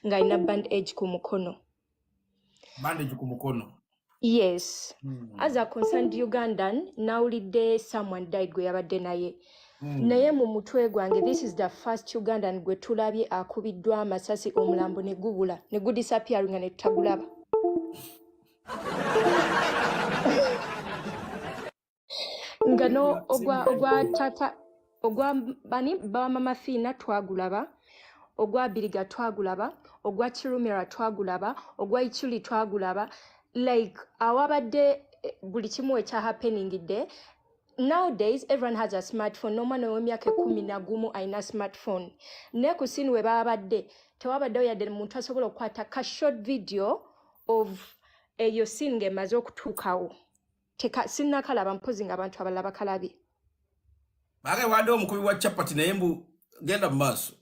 ng'alina bandage ku mukono. Bandage ku mukono. Yes. As a concerned Ugandan, nawulidde someone died gwe yabadde naye. Naye mu mutwe gwange, this is the first Ugandan gwe tulabye akubiddwa amasasi omulambo ne gubula ne gudisappear nga ne tutagulaba. Ngano ogwa tata ogwa bani ba mama Fina twagulaba, ogwa Biriga twagulaba, ogwa Kirumira twagulaba, ogwa Ichuli twagulaba. Like awabadde buli kimu ekya happening day. Nowadays everyone has a smartphone. No mwana w'emyaka 11 alina smartphone. Ne ku scene we babadde tewabaddewo yadde muntu asobola okukwata ka short video of eyo scene ng'emaze okutuukawo. Sinnakalaba mpozi ng'abantu abalala bakalabye. Baage wadde omukubi wa chapati naye mbu genda mu maaso.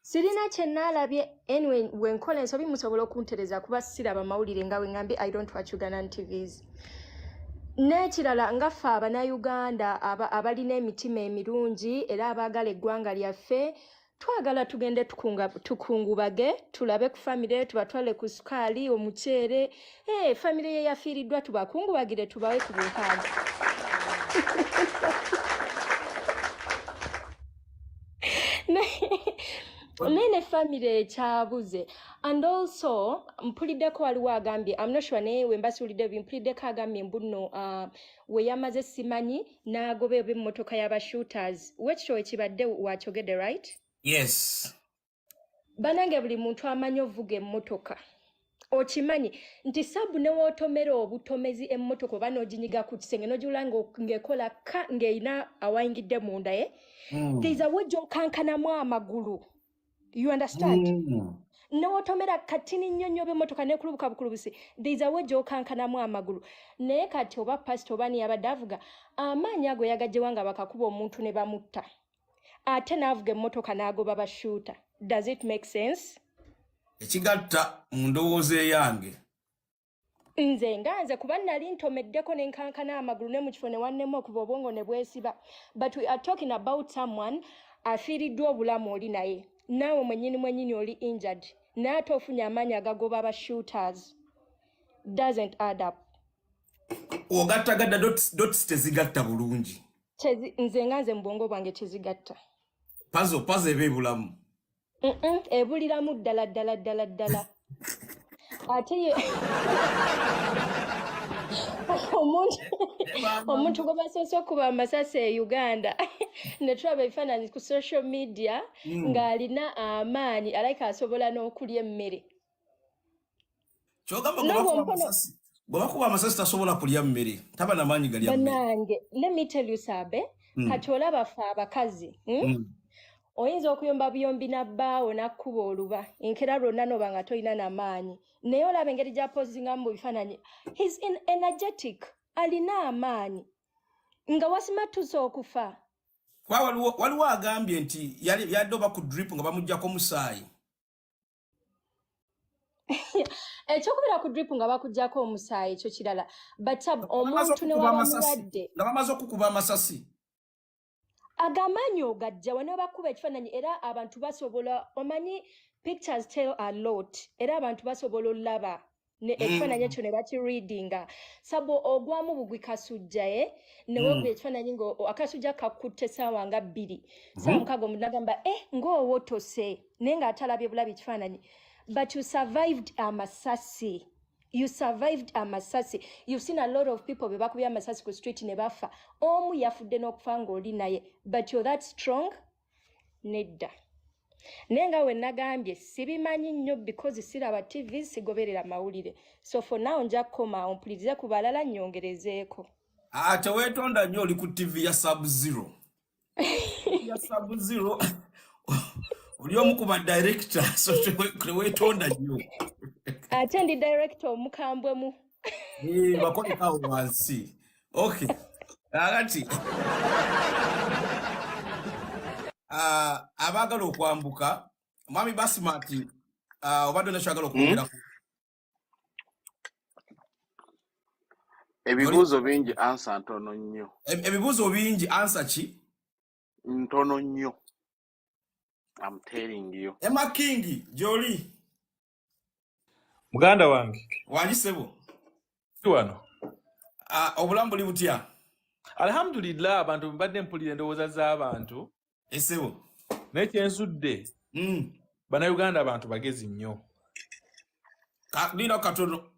Sirina kye naalabye anyway wenkola ensobi musobola okuntereza kuba siraba mawulire nga we ngambe I don't watch Ugandan TVs. N'ekirala nga ffe Abannayuganda abalina emitima emirungi era abaagala eggwanga lyaffe twagala tugende tukungubage tulabe ku famire tubatwale ku sukaali omuceere famire ye yafiiriddwa tubakungubagire tubawe ku bunkaaga. Nene family ekyabuze and also mpuliddeko waliwo agambye I'm not sure naye we mbasuulidde mpuliddeko agambye mbuno we yamaze simanyi n'agoba eb'emmotoka y'abashooters wekityo ekibadde wakyogedde right? Yes. Banange buli muntu amanyi ovuga emmotoka okimanyi nti sabu ne wootomera obutomezi emmotoka oba n'oginyiga ku kisenge n'ogiwula ng'ekola ka ng'erina awayingidde munda ye there's a way gy'okankanamu amagulu. You understand? No tomera katini nyonyo b'emmotoka ne kulubuka bukulubusi. There's a way gy'okankanamu amagulu. Naye kati oba pastor bani yabadde avuga amaanyi ago yagajje wanga bakakuba omuntu ne bamutta. Ate n'avuga emmotoka n'agoba bashuuta. Does it make sense? Ekigatta mu ndowooza eyange. Nze kuba nali ntomeddeko ne nkankana amagulu ne mu kifo ne wannemu okuva obwongo ne bwesiba. But we are talking about someone afiiriddwa obulamu oli naye. Nawe mwenyini oli injured. N'ate ofunye amaanyi agagoba abashooters. Doesn't add up. Ogattagadda dots tezigatta bulungi. Nze mu bwongo bwange tezigatta. Puzzle eba ebulamu. Ebuliramu ddala. Ate omuntu gwe basoose okuba amasasi e Uganda ne tulaba ebifaananyi ku social media ng'alina amaanyi alabika asobola n'okulya emmere. Kyogamba gwe bakuba amasasi tasobola kulya mmere taba n'amaanyi galya mmere. Bannange, let me tell you Sabe, kati olaba ffe abakazi oyinza okuyomba buyombi nabbaawo nakkuba oluba enkera lwonna noba nga tolina n'amaanyi naye olaba engeri gy'apozingamu mu bifaananyi he's energetic alina amaanyi nga wasimatusa okufa. Waliwo agambye nti yadde oba ku drip nga bamuggyako omusaayi. Ekyokubira ku drip nga bakuggyako omusaayi ekyo kirala but omuntu ne waba mulwadde nga bamaze okukuba amasasi agamanyi ogajja wane bakuba ekifaananyi era abantu basobola omanyi pictures tell a lot era abantu basobola olaba ekifaananyi ekyo ne bakireadinga sabo ogwamu bugwi kasujja ne wegwa ekifaananyi akasujja kakutte essaawa nga 2 ssaawa mukaaga omuntu n'agamba ng'owotose naye ng'atalabye bulabi ekifaananyi but you survived amasasi. You survived amasasi. You've seen a lot of people bebakubya amasasi ku street ne bafa. Omu yafudde n'okufa ng'oli naye. But you're that strong? Nedda. Nenga we nagambye sibimanyi nnyo because siraba TV sigoberera mawulire. So for now nja kukoma ompulirize ku balala nnyongerezeeko. Teweetonda nnyo oli ku TV ya Sub-Zero. Ya Sub-Zero. Oli omu ku ba director so teweetonda nnyo. Ate ndi director omukambwemu. Bakolekawo wansi. Okay. Kakati. Abaagala okwambuka Mwami Basimati obadde onakyagala okwongerako. Ebibuuzo bingi ansa ntono nnyo. Ebibuuzo bingi ansa ki? Ntono nnyo. I'm telling you. Emma King, Jolie. Muganda wange. Wajisebo. Wano. Obulambuli butya. Alhamdulillah abantu mbadde mpulira endowooza z'abantu. Esebo. Naye kyensudde. Bannayuganda abantu bagezi nnyo. Nina katono.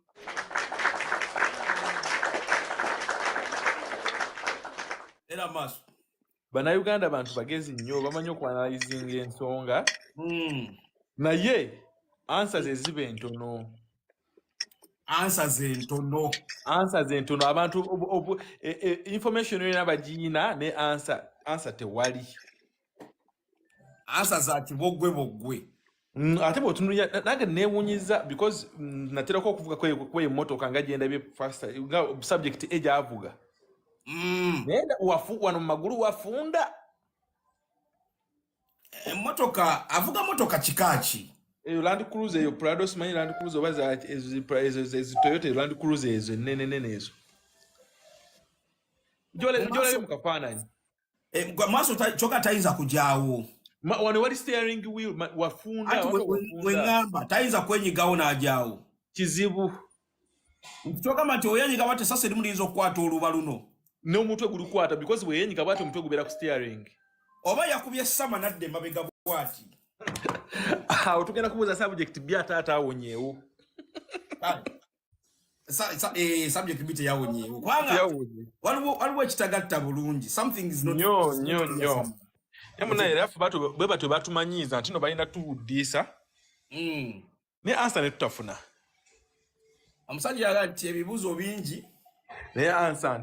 Era maso. Bannayuganda abantu bagezi nnyo bamanyi okwanalizinga ensonga. Naye answers eziba entono. Answers entono abantu information yona bagiina ne answer tewali. Answers za kibogwe. Ate bw'otunuulira nange neewuunyiza because naterako okuvuga kw'emmotoka nga gye ndabye faster nga subject egyavuga. Naye wano mu magulu wafunda. Emmotoka avuga motoka kikaaki. Eyo Land Cruiser eyo Prado simanyi Land Cruiser oba ezo Toyota Land Cruiser ezo ennene ezo. Gy'olabye mu kafaananyi. Maaso kyokka tayinza kujaawo. Wano wali steering wheel wafunda. Wengamba tayinza kwenyigawo n'ajaawo. Kizibu. Kyogamba nti oyenyiga bwate sasa erimu liyinza okukwata oluba luno. N'omutwe gulikwata because bweyenyiga bwate omutwe gubeera ku steering. Oba yakubye sama nadde emabega bwati. Awo tugenda kubuuza subject bya taata awonyeewo. Subject bite yawonyeewo. Kubanga waliwo ekitagatta bulungi. Something is not. Nnyo. Naye era ffe bwe batyo batumanyiiza nti no balina tuwuddiisa. Ne answer ne tutafuna. Omusajja yagamba nti ebibuuzo bingi. Naye answer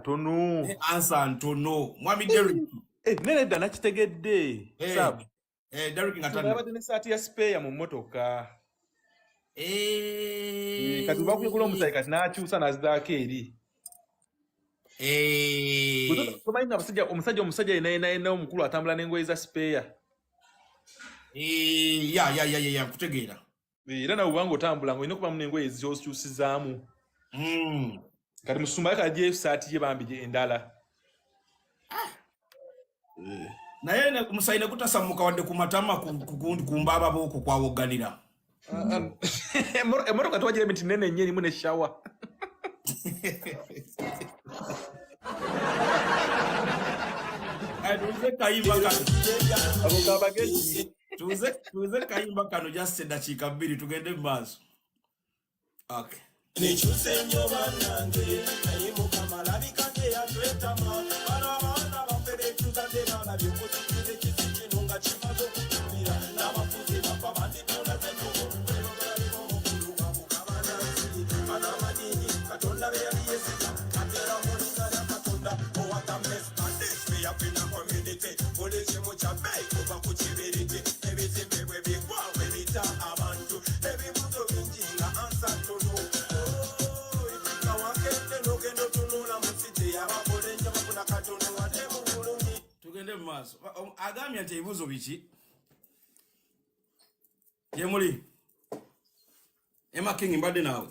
ntono. Mwami Derrick. Nene dda nakitegedde. Sabu. Derrick ngatanda. Abadde ne saati ya spare mu mmotoka. Kati bakuyegula omusayi kati n'akyusa n'azidaako eri. Tomanyi nga omusajja yenna omukulu atambula n'engoye za spare. Ya kutegeera. Era nawe bwanga otambula ng'olina okubamu n'engoye z'okyusizaamu. Kati musumbayo kagye saati ye bambi endala. Naye omusayi ne gutasammuka wadde ku matama ku mbaaba booko kwawogganira. Emmotoka tewagiremu nti nnene nnyo erimu ne shawa. Tuze kayimba kano just eddakiika 2 tugende mu maaso. Okay. Nichuse nyo banange nayimuka malabika ge yatwetama abaana bafere tuzadde bana byokutikire kizikinunga kimazo kutumira n'abafuzi bapfa banditona zentuko kwelogalimu mukuluka mukabanansi anamadini katonda beyali yesika atera mulingana katonda owatamesmandesme yapina community buli kimu kya bei kuva ku kibiriti ebizimbe bwe bigwa bwe bita abantu ebibuzo bingi nga ansa ntono. Tugende mu maaso. Agambye nti ebibuuzo biki? Gye muli? Emma King mbadde naawe.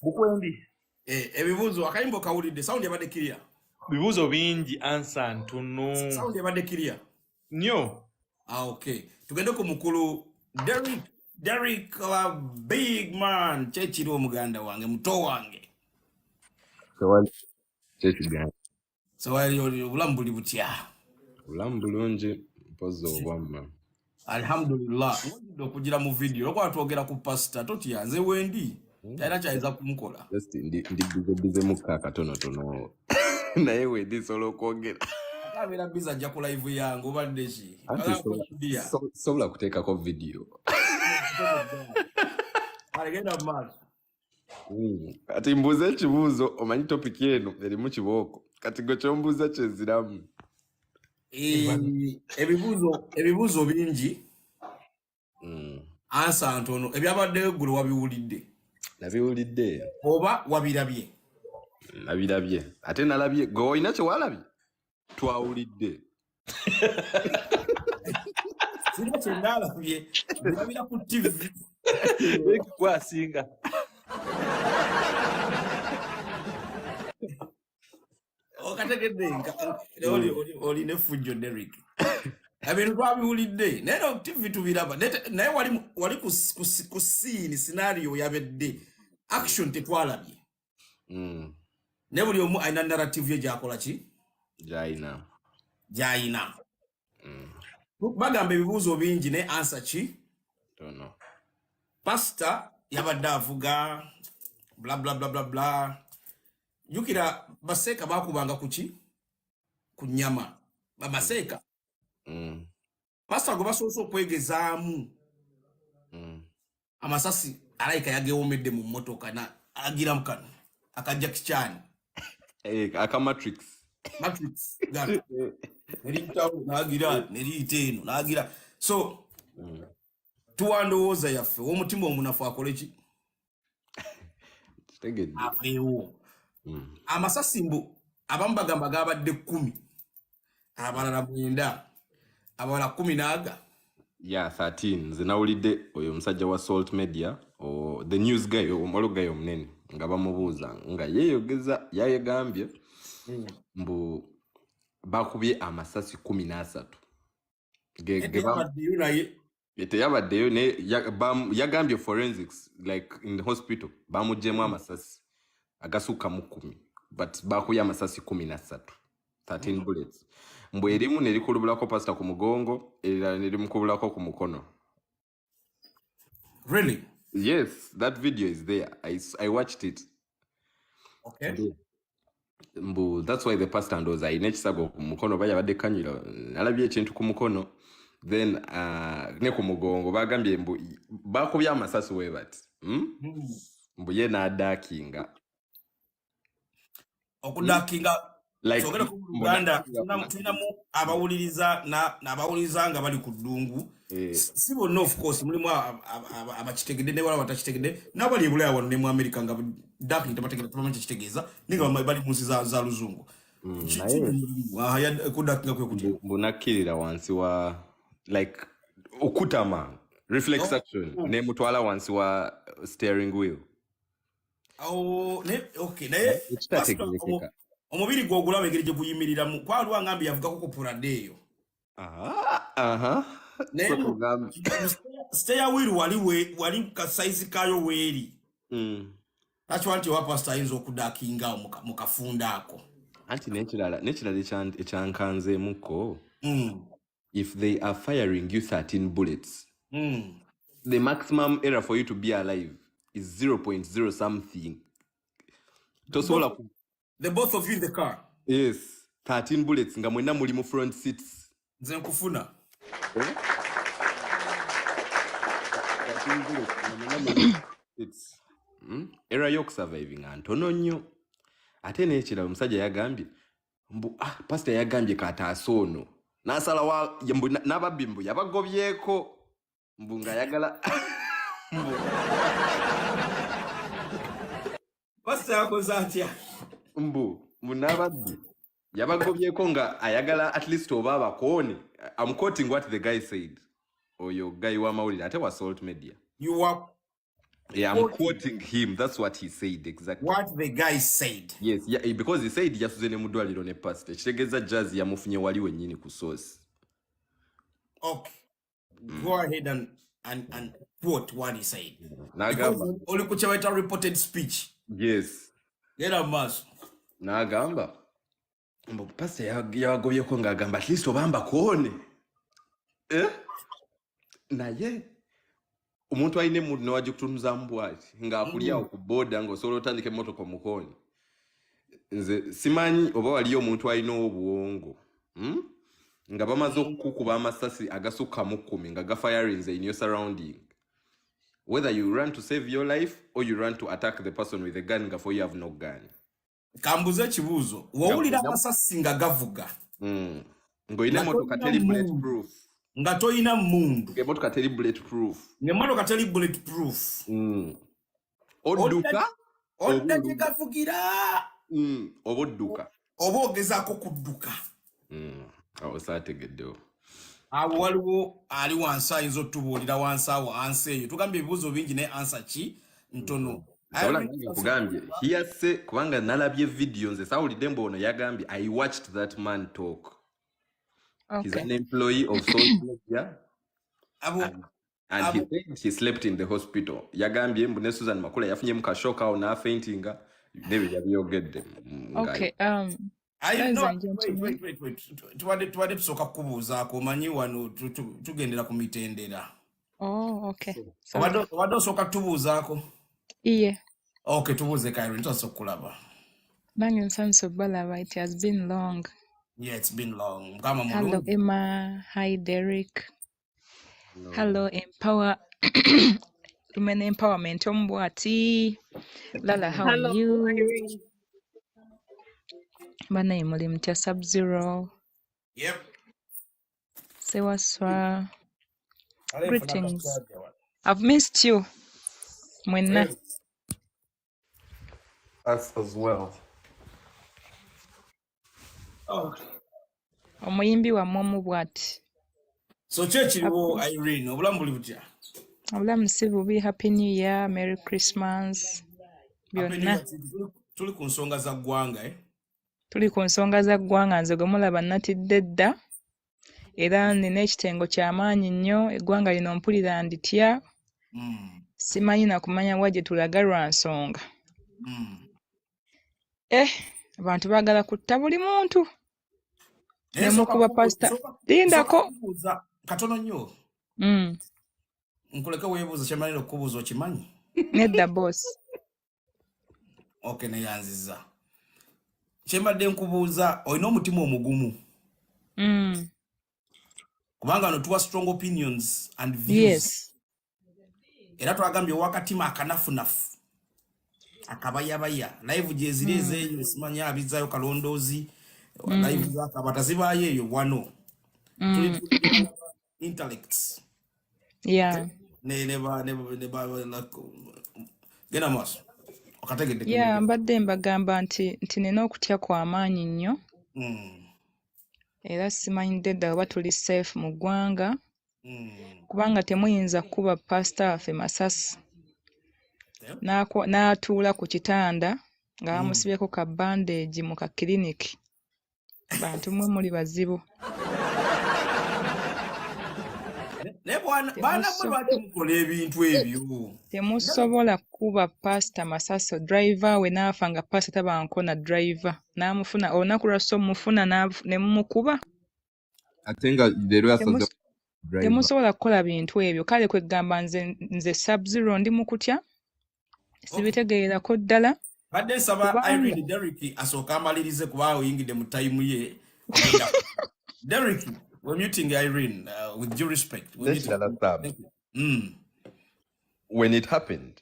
Bukwendi. Ebibuuzo akayimbo kawulidde sound yabadde clear. Bibuuzo bingi answer ntono. Sound yabadde clear. Nnyo. Okay. Tugende ku mukulu Derrick big man kyekiri omuganda wange muto wange. Sewali obulamu buli butya? Obulamu bulungi mpozi obwamma. Alhamdulillah. Ng'ojjudde okugira mu video lwokuba twogera ku pasita totya nze wendi talina kyayinza kumukola. Ndibize mukka katonotono naye wendi sobola okwogera. Abeera biza ajja ku live yange obadde ki? Sobola kuteekako video. Alegenda mu maaso. Kati mbuuza ekibuuzo omanyi topiki eno erimu kibooko kati gwe kyombuuza kyeziramu. Ebibuuzo bingi ansa ntono ebyabaddeyo eggulo wabiwulidde? Nabiwulidde. Oba wabirabye? Nabirabye ate nalabye gwe olina kyewalabye? Twawulidde. Sina kyendalabye birabira ku TV. Kwasinga. Okategedde oli ne fujjo Derrick. ebintu twabiwulidde naye no TV tubiraba naye wali ku scene scenario yabedde action tetwalabye ne buli omu alina narrative ye gyakola ki gyayina bagamba ebibuuzo bingi ne answer ki pastor yabadde avuga bla bla bla bla bla jukira baseeka bakubanga kuki ku nnyama baseeka pastor gwe basoose okwegezaamu amasasi alayika yagewomedde mu mmotoka na agira mukano akajja kikyani Matrix gana neriyitawo nagira neriyita eno nagira so tuwandowooza yaffe w'omutima omunafu akole ki aveewo amasasi mbu abamu bagamba gabadde 10 abalala 9 abalala 10 naaga 13 zinawulidde oyo omusajja wa Salt Media the news guy omolo guy omunene nga bamubuuza nga yeeyogeza yayegambye mbu bakubye amasasi 13 teyabaddeyo ne yagambye forensics like in the hospital bamuggyemu amasasi agasuka mu 10 but bakubye amasasi 13 bullets mbu erimu nerikulubulako pastor ku mugongo era nerimukubulako ku mukono. Really? Yes, that video is there. I watched it. Okay. Mbu that's why the pastor ndoza ayina ekisago ku mukono bayabadde kanyiro nalabye ekintu ku mukono then ne ku mugongo bagambye mbu bakubye amasasi we bati mbu ye n'adakinga okudakinga like sogera ku Uganda tunamu abawuliriza n'abawuliriza nga bali ku ddungu si bonna of course mulimu abakitegedde ne wala batakitegedde n'abali ebulaya wano ne mu America nga dakinga tabategedde tabamanyi kitegeeza ninga bali mu nsi za luzungu kudakinga kwe kuti mbunakirira wansi wa like okutama reflex action ne mutwala wansi wa steering wheel. Okay naye omubiri gw'ogulaba engeri gye guyimiriramu kwaliwo ngambi yavuga ko kupulade eyo steya wheel wali ka size kayo weeri takiwa nti owa pastor ayinza okudakinga mu kafunda ako anti nekirala ekyankanzeemuko if they are firing you 13 bullets the maximum error for you to be alive is 0.0 something. Tosobola the both of you in the car. Yes, 13 bullets nga mwena muli mu front seats. Nze nkufuna. 13 bullets nga mwena muli seats. Era yok surviving antono nnyo. Ate n'ekirala omusajja yagambye mbu pastor yagambye kataasono n'asala wa n'ababbi mbu yabagobyeko mbu nga yagala pastor yakoze atya mbu n'ababbi yabagobyeko nga ayagala at least oba abakoone. I'm quoting what the guy said. Oyo guy wa mawulire ate wa Salt Media. You are I'm quoting him. That's what he said exactly. What the guy said. Yes, yeah, because he said yasuze ne mudwaliro ne pastor. Kitegeeza jazz yamufunye wali wennyini ku source. Okay. Go ahead and quote what he said. Nagamba. Oli kuchaweta reported speech. Yes. Gera mas. Nagamba. Mbo pastor yagobyeko ngagamba at least obamba kuone. Naye omuntu ayine mu newaje kutunza mbwati nga akulyawo ku boda ngo solo tandike motoka mukoni nze simanyi oba waliyo omuntu ayina obuwongo nga bamaze okukuba amasasi agasuka mu 10 nga gafirings in your surrounding, whether you run to save your life or you run to attack the person with a gun nga for you have no gun. Kambuze ekibuuzo wawulira amasasi nga gavuga ngoine motoka teri bulletproof nga toyina mundu emotoka teri bulletproof nemotoka teri bulletproof odduka odda gavugira obodduka oba ogezaako kudduka awo saategeddewo awo waliwo ali wansi ayinza otubuulira wansi awo ansi eyo tugambye ebibuuzo bingi naye ansa ki ntono kugambye hiyase kubanga nalabye video nze saawulidde mbu ono yagambye I watched that man talk He's Okay. an employee of social media. abo And he abo said he slept in the hospital. Yagambye mbu ne Susan Makula yafunye mu kashoka awo n'afaintinga. Nebyo yabyogedde. Okay. I Ladies no and gentlemen. wait. Tuwadde tusooka kukubuuzaako omanyi wano tugendera ku mitendera. Oh, okay. Sorry. Obadde osooka tubuuzaako. Yeah. Okay, tubuuze Irene, tusobola okukulaba. Nange nsanyusa obalaba. It has been long. Yeah, it's been long. Mukama Hello, mulungi. Emma. Hi, Derek. No. Hello, Empower. Women Empowerment. Ombwati. Lala, how are Hello, you? Irene. Banayi muli mutya Sub-Zero. Yep. Sewaswa. Greetings. Greetings. I've missed you. Mwenna. Us as well. Oh. Omuyimbi wammwe omubwati. So kyekiriwo Irene, obulamu buli butya? Obulamu si bubi. Happy New Year. Merry Christmas. Byonna. Tuli ku nsonga za ggwanga Tuli ku nsonga za ggwanga, nze gwe mulaba natidde dda. Era nina ekitengo ky'amaanyi nnyo. Eggwanga lino mpulira nditya. Simanyi na kumanya wa gye tulaga lwa nsonga. Abantu baagala kutta buli muntu. Ne mukuba pasita. Lindako. Katono nnyo. Nkuleke weebuuza kyemalira okubuuza okimanyi? Nedda boss. Okay, neyanziza. Kyembadde nkubuuza olina omutima omugumu. Kubanga wano tuwa strong opinions and views. Yes. Era twagambye wakatima akanafunafu. Akabayabaya. Live gyeziri ezeeyo simanyi abizaayo kalondoozi. Live zakabata zibaayo eyo wano. Tuli intellects. Yeah. Gena maaso. Okategedde. Yeah, mbadde mbagamba nti nina okutya kw'amaanyi nnyo. Era simanyidde ddala oba tuli safe mu ggwanga. Kubanga temuyinza kuba pasita waffe masasi. N'atuula ku kitanda nga bamusibyeko ka bandage mu ka kiriniki. Bantu mwe muli bazibu. Mukola ebintu ebyo. Temusobola kuba pasita masasi. Driver we n'afa nga pasita tabanko na driver. N'amufuna olunaku lw'asso mufuna ne mumukuba. Ate nga leero yasaze temusobola kukola bintu ebyo. Kale kwegamba nze Sub-Zero ndi mu kutya. Sibitegeerako ddala. Badde nsaba Irene Derek asooka amalirize kuba oyingidde mu time ye. Derek, we're muting Irene with due respect. When it happened,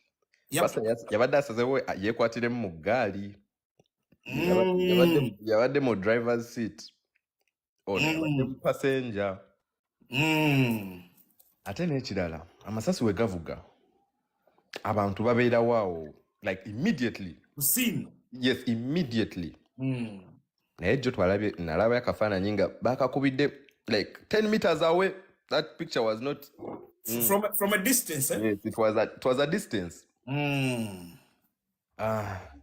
Yep. yabadde asazewo yeekwatiremu mu ggaali. Yabadde mu driver's seat. Yabadde mu passenger. Ate n'ekirala amasasi we gavuga abantu babeerawo awo like immediately. Scene. Yes, immediately. Naye jjo nalaba akafaananyi nga bakakubidde like 10 meters away. That picture was not from a distance. Yes, it was a distance.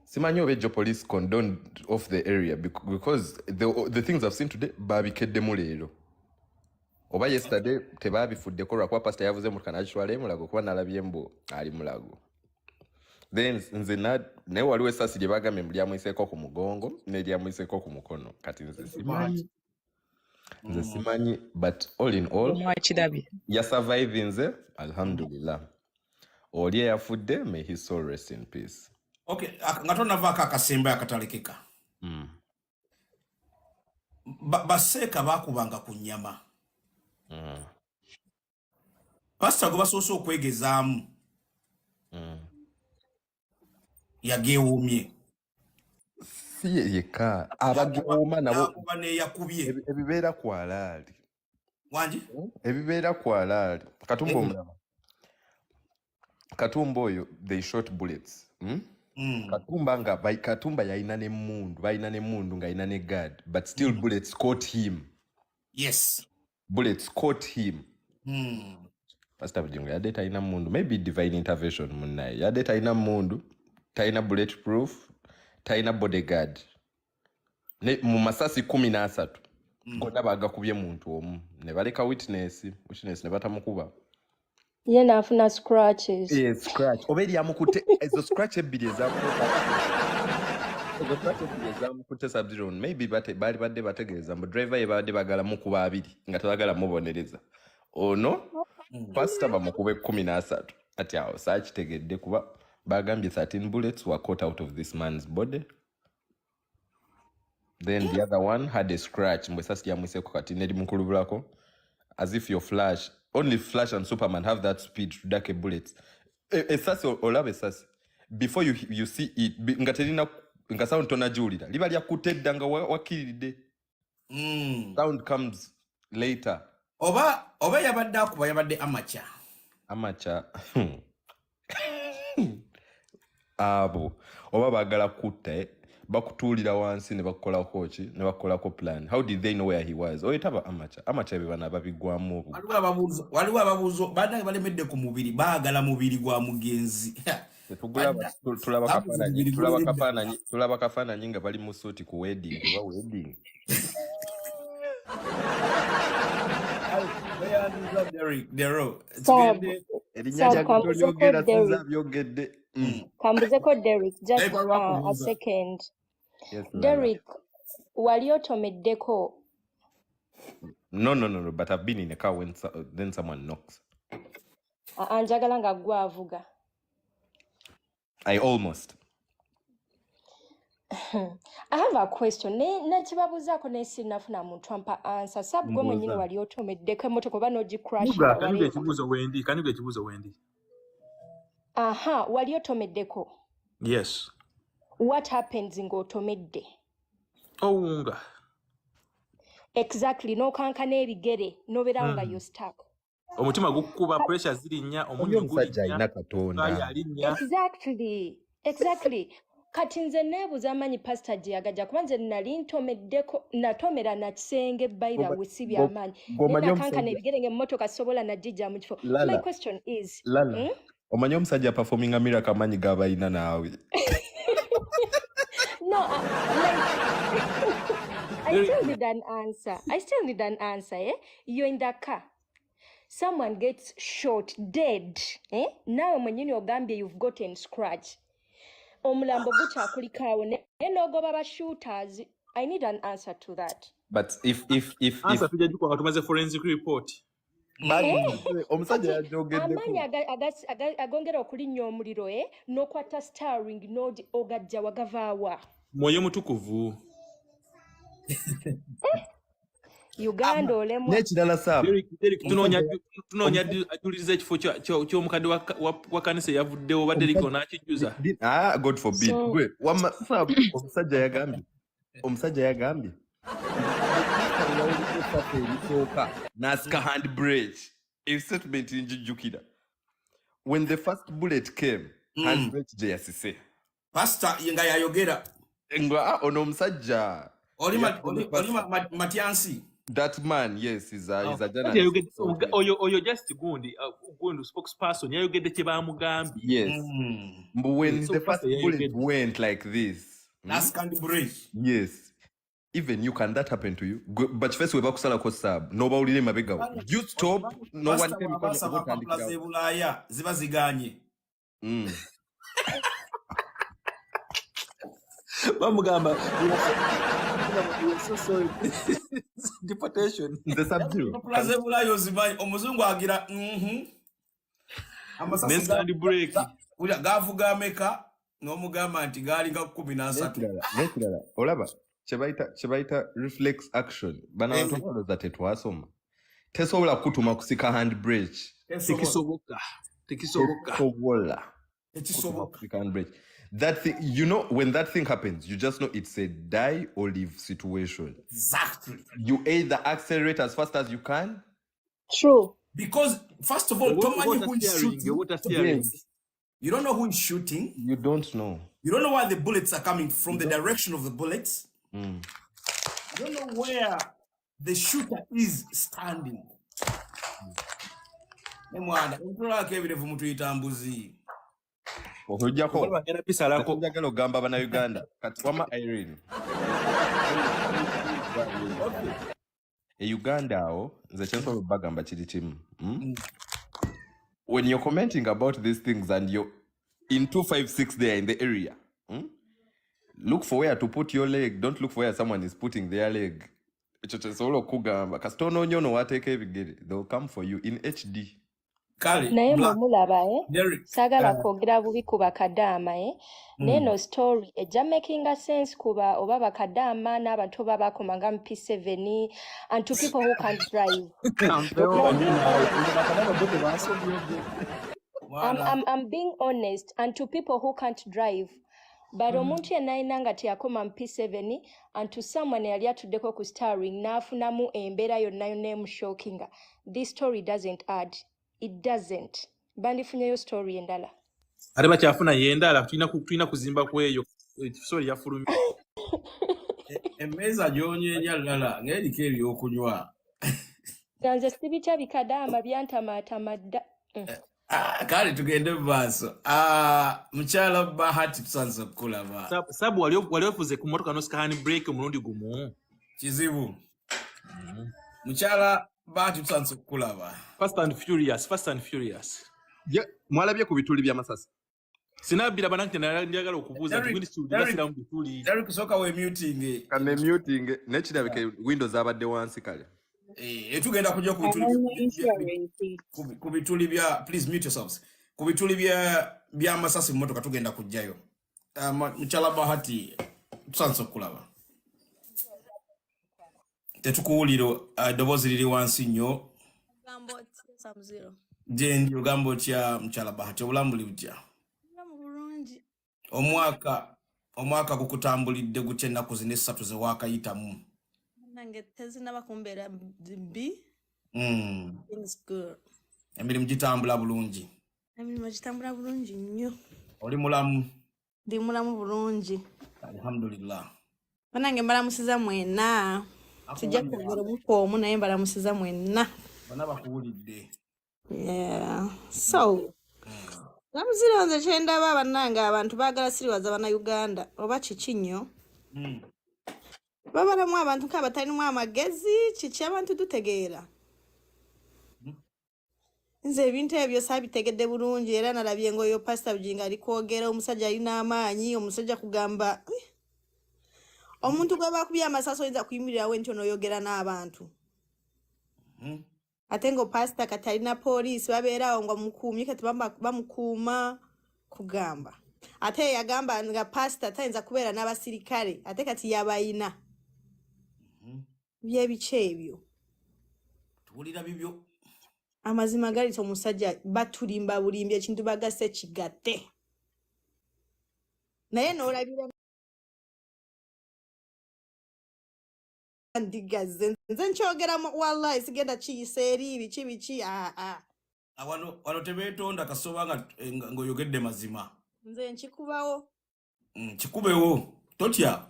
Simanyi oba ejjo police condoned off the area because the things I've seen today babikeddemu leero. Oba yesterday tebabifuddeko lwakuba pastor yavuze mu kanakitwala emulago kuba nalabye mbu ali mulago. Then nze naye waliwo essasi lye bagambye lyamwiseeko ku mugongo ne lyamwiseeko ku mukono. Kati nze simanyi but all in all yasurvive nze alhamdulillah. Oli eyafudde may his soul rest in peace. Okay, nga tonavaako akasembe akatalekeka. Baseeka baakubanga ku nnyama. Pastor gwe basoose okwegezaamu yageewuumye. Si yekka abageewuuma nabo yakubye ebibeera kwalaali. Wangi? Ebibeera kwalaali. Katumba omulaba. Katumba oyo they shot bullets. Katumba yalina n'emmundu nga alina ne guard but still bullets caught him. Yes. Bullets caught him. Pastor Bugingo yadde talina mundu. Maybe divine intervention munnaye. Yadde talina mundu. Talina bulletproof. Talina bodyguard. Mu masasi 13. gonna bagakubye muntu omu ne baleka witness ne batamukuba Ye nafuna scratches. yes scratch obedi amukute ezo scratch ebbiri ezamukute Sub-Zero maybe bali badde bategeeza mu driver ye badde bagala mukuba abiri nga tebagala mubonereza ono pastor bamukube 13 ati awo saakitegedde kuba bagambye 13 bullets were caught out of this man's body. Then the other one had a scratch. As if your Flash, only Flash and Superman have that speed to duck a bullet. Before you see it, sound comes later. Oba yabadde akuba yabadde amateur. Abo oba bagala kutta bakutulira wansi ne bakola coach ne bakola ko plan. How did they know where he was? Oyitaba amateur bebana babigwamu obu. Waliwo ababuzo badde balemedde ku mubiri baagala mubiri gwa mugenzi. tulaba kafaananyi nga bali mu suuti ku wedding. Kambuzeko Derek, just a second. Yes, Derek, wali otomeddeko? No, but I've been in a car when then someone knocks. Anjagala nga gwe avuga. I almost. I have a question. Nekibabuzaako naye sinnafuna muntu ampa answer. Sabu gwe mwennyini wali otomeddeko emmotoka oba n'ogicrash? Can you get ekibuuzo Wendy? Aha, wali otomeddeko? Yes. What happens ng'otomedde? Owunga. Exactly, n'okankana ebigere n'obeerawo nga you're stuck. Omutima gukukuba, pressure zirinnya, omunnyo gulinnya, kaya alinnya. Exactly. Kati nze neebuuza amanyi pastor gye yagajja kuba nze nali ntomeddeko natomera na kisenge bayira wesi by'amaanyi. Nakankana ebigere ng'emmotoka sobola nagijja mu kifo. My question is... Omanyi omusajja performing a miracle amanyi g'abalina naawe. No, I still need an answer. You're in the car. Someone gets shot, dead. Now mwenyewe ogambye you've gotten scratch. Omulambo gukyakulikaawo n'ogoba ba shooters. I need an answer to that. But if answer tujja gikuwa tumaze forensic report. Omusajja yajogeddeko. Amaanyi agongera okulinnya omuliro n'okwata starring n'ogajja wagavaawa. Mwoyo mutukuvu. Uganda olemu. N'ekirala saaba. Tunoonya ajuliriza ekifo ky'omukadde wa kanisa eyavuddewo badde liko n'akijjuza. God forbid. Gwe omusajja yagambye. Nasika handbrake. A statement in Jujukida. When the first bullet came, handbrake gye yasise. Pastor yenga yayogera. Ono musajja. Oli Matiansi. That man, yes, he's a journalist. Oyo just gundi spokesperson yayogedde kye baamugambye. Yes. But when the first bullet went like this. Nasika handbrake. Yes. Even you, can that happen to you? But first, we back to the sub. Nobody mabega. You stop. No one can come. Bamugamba. We are so sorry. Deportation. The Sub-Zero. Omuzungu agira. Nasika handbrake. Uja gavuga ameka n'omugamba nti gaali nga 13. Olaba. Chebaita reflex action. Bana wantu balooza tetwasoma. Tesobola kutuma kusika handbrake. Tekisoboka. Handbrake. That thing, you know, when that thing happens, you just know it's a die or live situation. Exactly. You either accelerate as fast as you can. True. Because first of all, who is shooting. You don't know who is shooting. You don't know. You don't know where the bullets are coming from, the direction of the bullets. You don't know where the shooter is standing. Okujjako ogamba bannayuganda kati wama Irene. Uganda nze kyensobola bagamba kiri kimu. When you're commenting about these things and you're in 256 there in the area, look for where to put your leg. Don't look for where someone is putting their leg. They'll come for you in HD. Naye mulaba sagala kwogera bubi ku bakadaama neno story ejja making sense kuba oba bakadaama n'abantu baba bakomanga mu P7 and to people who can't drive. I'm being honest, and to people who can't drive. But omuntu yenna alina nga teyakoma mu P7 and to someone yali atuddeko ku starring n'afunamu embeera yonna emushokinga. This story doesn't add. It doesn't. Bandifunyeyo story endala. Ate bakyafuna yendala tulina kuzimba ku eyo story yafulumye. Emmeeza gy'onyeenya lala ng'eriko ebyokunywa. Nze sibitya bikadaama byantamaatama dda. Kale tugende mu maaso. Mukyala Bahati tusanze okukulaba. Sabu wali ofuze ku motoka n'osika break omulundi gumu. Kizibu. Mukyala Bahati tusanze okukulaba. Fast and Furious. Mwalabye ku bituli bya Masasi. Sinabira bananti njagala okubuuza basira mu bituli. Derek soka we muting. Kane muting nekirabike Windows abadde wansi kale. Tugenda kujja ku bituli bya please mute yourselves. Ku bituli bya Masasi motoka tugenda kujjayo. Mukyala Bahati tusanze okukulaba. Tetukuwuliro eddoboozi liri wansi nnyo. Jendi lugambo kya Mukyala Bahati obulamu buli butya? Omwaka gukutambulidde gutya ennaku zino essatu ze waakayitamu? Nange tezinaba kumbeera mbi. Things good. Emirimu gitambula bulungi? Emirimu gitambula bulungi nnyo. Oli mulamu? Ndi mulamu bulungi. Alhamdulillah. Banange mbalamusiza mwena. Sijja kwogera omuntu omu naye mbalamusiza mwena. Bana bakuwulidde. Yeah. So, namuzira nze kyendaba bannange abantu baagala siriwaza bannayuganda oba kiki nnyo. Babalamu abantu nk'abatalinamu amagezi kiki abantu tutegeera. Nze ebintu ebyo saabitegedde bulungi era nalabye ng'oyo Pastor Bugingo ali kwogera omusajja alina amaanyi omusajja kugamba omuntu gwe bakubye amasasi oyinza kuyimirirawo enti onooyogera n'abantu. Ate ngo Pastor kati alina poliisi babeerawo nga mukuumye kati bamukuuma kugamba. Ate yagamba nga Pastor tayinza kubeera n'abasirikale ate kati yabayina. Byebiki ebyo? Tuwulira bibyo. Amazima gali omusajja batulimba bulimbi ekintu bagase kigatte. Naye n'olabira ndigaze nze nkyogera wallahi sigenda kiyisa eri biki wano tebeetonda kasoba ng'oyogedde mazima. Nze nkikubawo. Kikubewo totya.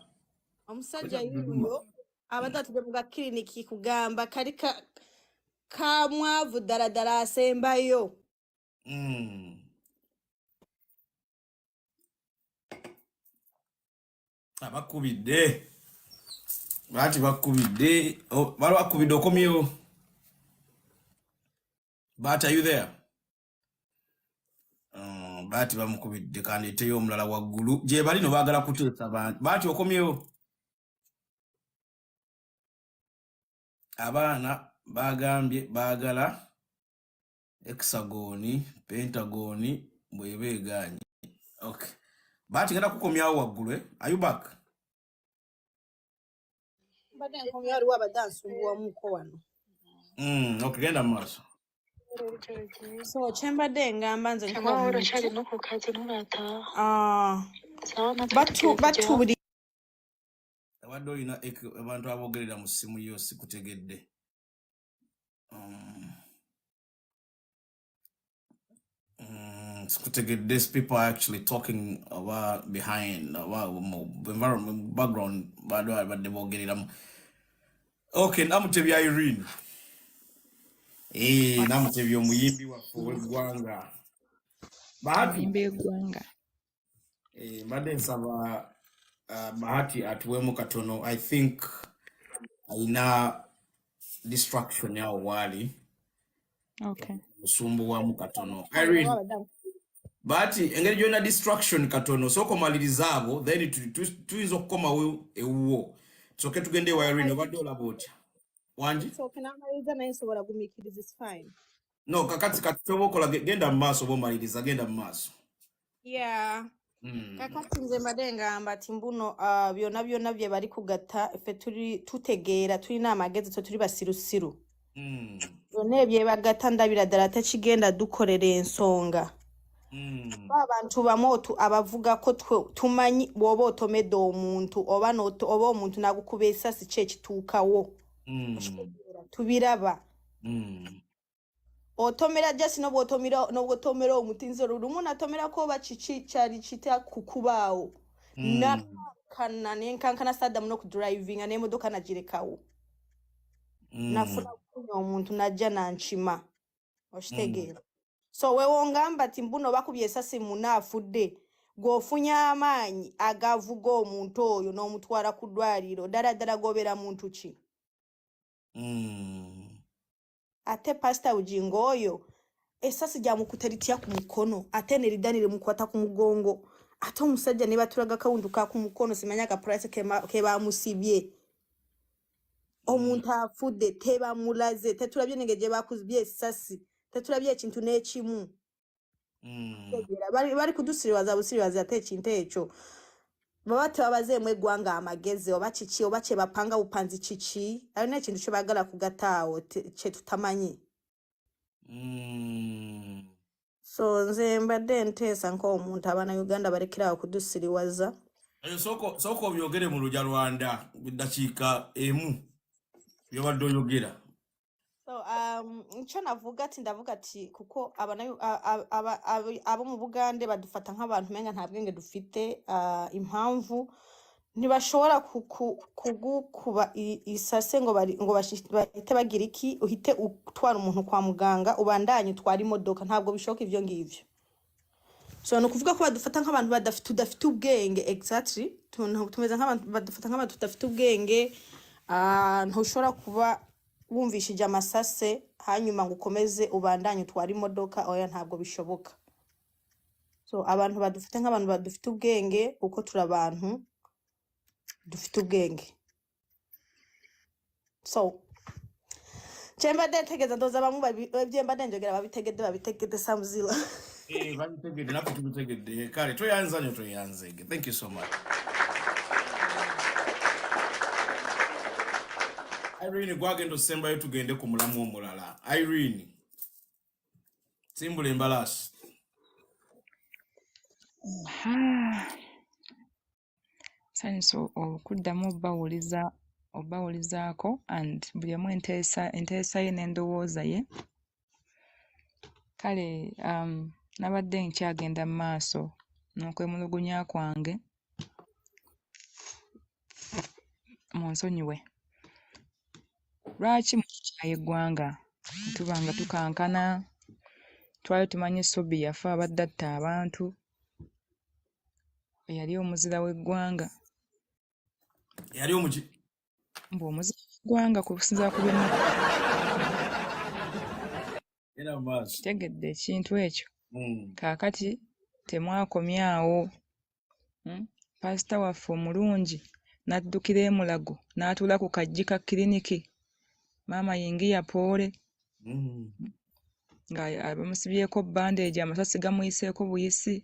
Omusajja yuyo abadde atudde mu kiriniki kugamba kali kamwavu ddala asembayo. Abakubidde. Bahati bakubidde. Balo bakubidde okomyewo. Bahati, are you there? Bahati bamukubidde kandi eteyo omulala waggulu. Gye bali no baagala kuteesa bantu. Bahati okomyewo. Abaana bagambye baagala hexagoni, pentagoni bwebeeganye. Okay. Bahati ngenda kukomyawo waggulu. Are you back? Mbadde nkomya waliwo abadde ansumbuwamuko wano. Okay, genda mu maaso. So kyembadde ngamba nze batubuli abadde olina abantu aboogerera mu ssimu yo sikutegedde. These people are actually talking about behind environment background but they won't get it. Okay, namutebya Irene. Namutebya omuyimbi waffe w'eggwanga. Bahati. Mbadde nsaba Bahati atuweemu katono. I think alina distraction yao wali Okay. musumbu wa mukatono Irene but engeri gyona distraction katono soko malirizaabo then tuyinza okukomawo ewuwo soke tugende wa Irene obadde olaba otya wangi no kakati katobo kola genda mu maaso bomaliriza genda mu maaso yeah kakati nze mbadde ngamba ati mbuno byonna byonna bye bali kugata ffe tutegeera tulina amagezi tuli basirusiru byonna ebyebagata ndabira ddala tekigenda dukolera ensonga abantu bamu abavugako tumanyi bw'oba otomedde omuntu oba omuntu n'agukuba essasi ki ekituukawo tubiraba otomera just n'obwotomera omuti nze lumu natomerako oba kiki kyali kita kukubaawo nenkankana saddamu n'okudrivinga n'emmotoka nagirekawo nafuna kunya omuntu najja nankima okitegeera so weewongamba ti mbuno bakubye essasi munaafudde gw'ofunye amaanyi agavuga omuntu oyo n'omutwala ku ddwaliro ddala gobeera muntu ki ate pasita Bugingo oyo essasi lyamukuta litya ku mukono ate ne lidani limukwata ku mugongo ate omusajja ne batulaga kawundu ka ku mukono simanya ka price ke bamusibye omuntu afudde tebamulaze tetulabye nenge gye bakuzibye essasi tetulabye ekintu n'ekimu bali kudusiriwaza busiriwaza ate ekintu ekyo baba tebabazeemu eggwanga amagezi oba kiki oba kye bapanga bupanzi kiki alina ekintu kye baagala kugataawo kye tutamanyi so nze mbadde nteesa nk'omuntu Uganda balekerawo kudusiriwaza soko byogere mu lujja Rwanda biddakiika emu byobadde oyogera so nkyo navuga ati kuko abo mu Bugande badufata nk'abantu menga nta bwenge dufite impamvu ntibashobora kugukuba isase ngo bahite bagira iki uhite utwara umuntu kwa muganga ubandanye utwara imodoka ntabwo bishoboka ibyo ngivyo so no kuvuga ko badufata nk'abantu tudafite ubwenge exactly tumeze nk'abantu badufata nk'abantu tudafite ubwenge ntushobora kuba wumvishije amasase hanyuma ngo ukomeze ubandanye utwara imodoka oya ntabwo bishoboka so abantu badufite nk'abantu badufite ubwenge uko turi abantu dufite ubwenge so chemba detegeza ndoza bamu babyemba denjogera babitegede samuzila babitegede napo tubitegede kale toyanzege thank you so much Irene gwagendo sembayo tugende ku mulamu omulala Irene simbula embalasi sanyiso okuddamu obawulizaako and buli omu enteesa ye n'endowooza ye kale nabadde nkyagenda mu maaso n'okwemulugunya kwange munsonyiwe lwaki mu kikyaye eggwanga tuba nga tukankana twali tumanyi Sobi yafa abadde atta abantu yali omuzira w'eggwanga yali omuki mbu omuzira w'eggwanga kusinziira ku byonna era maaso tegedde ekintu ekyo kaakati temwakomyawo pasita waffe omulungi n'addukira e Mulago n'atuula ku kaggi ka kiriniki maama yingiya poole nga bamusibyeko bandage amasasi gamuyiseeko buyisi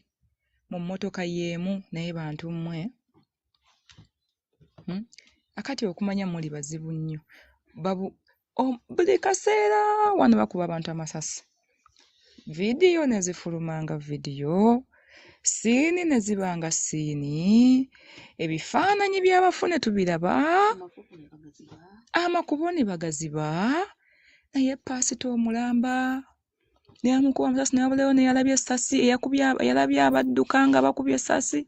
mu mmotoka y'emu naye bantu mmwe akati okumanya muli bazibu nnyo buli kaseera wano bakuba abantu amasasi vidiyo ne zifulumanga vidiyo siini ne zibanga siini ebifaananyi by'abafune tubiraba amakubo ne bagaziba naye paasita omulamba neyamukuba amasasi newabulayo neyalabye essasi yalabye abadduka nga bakubye essasi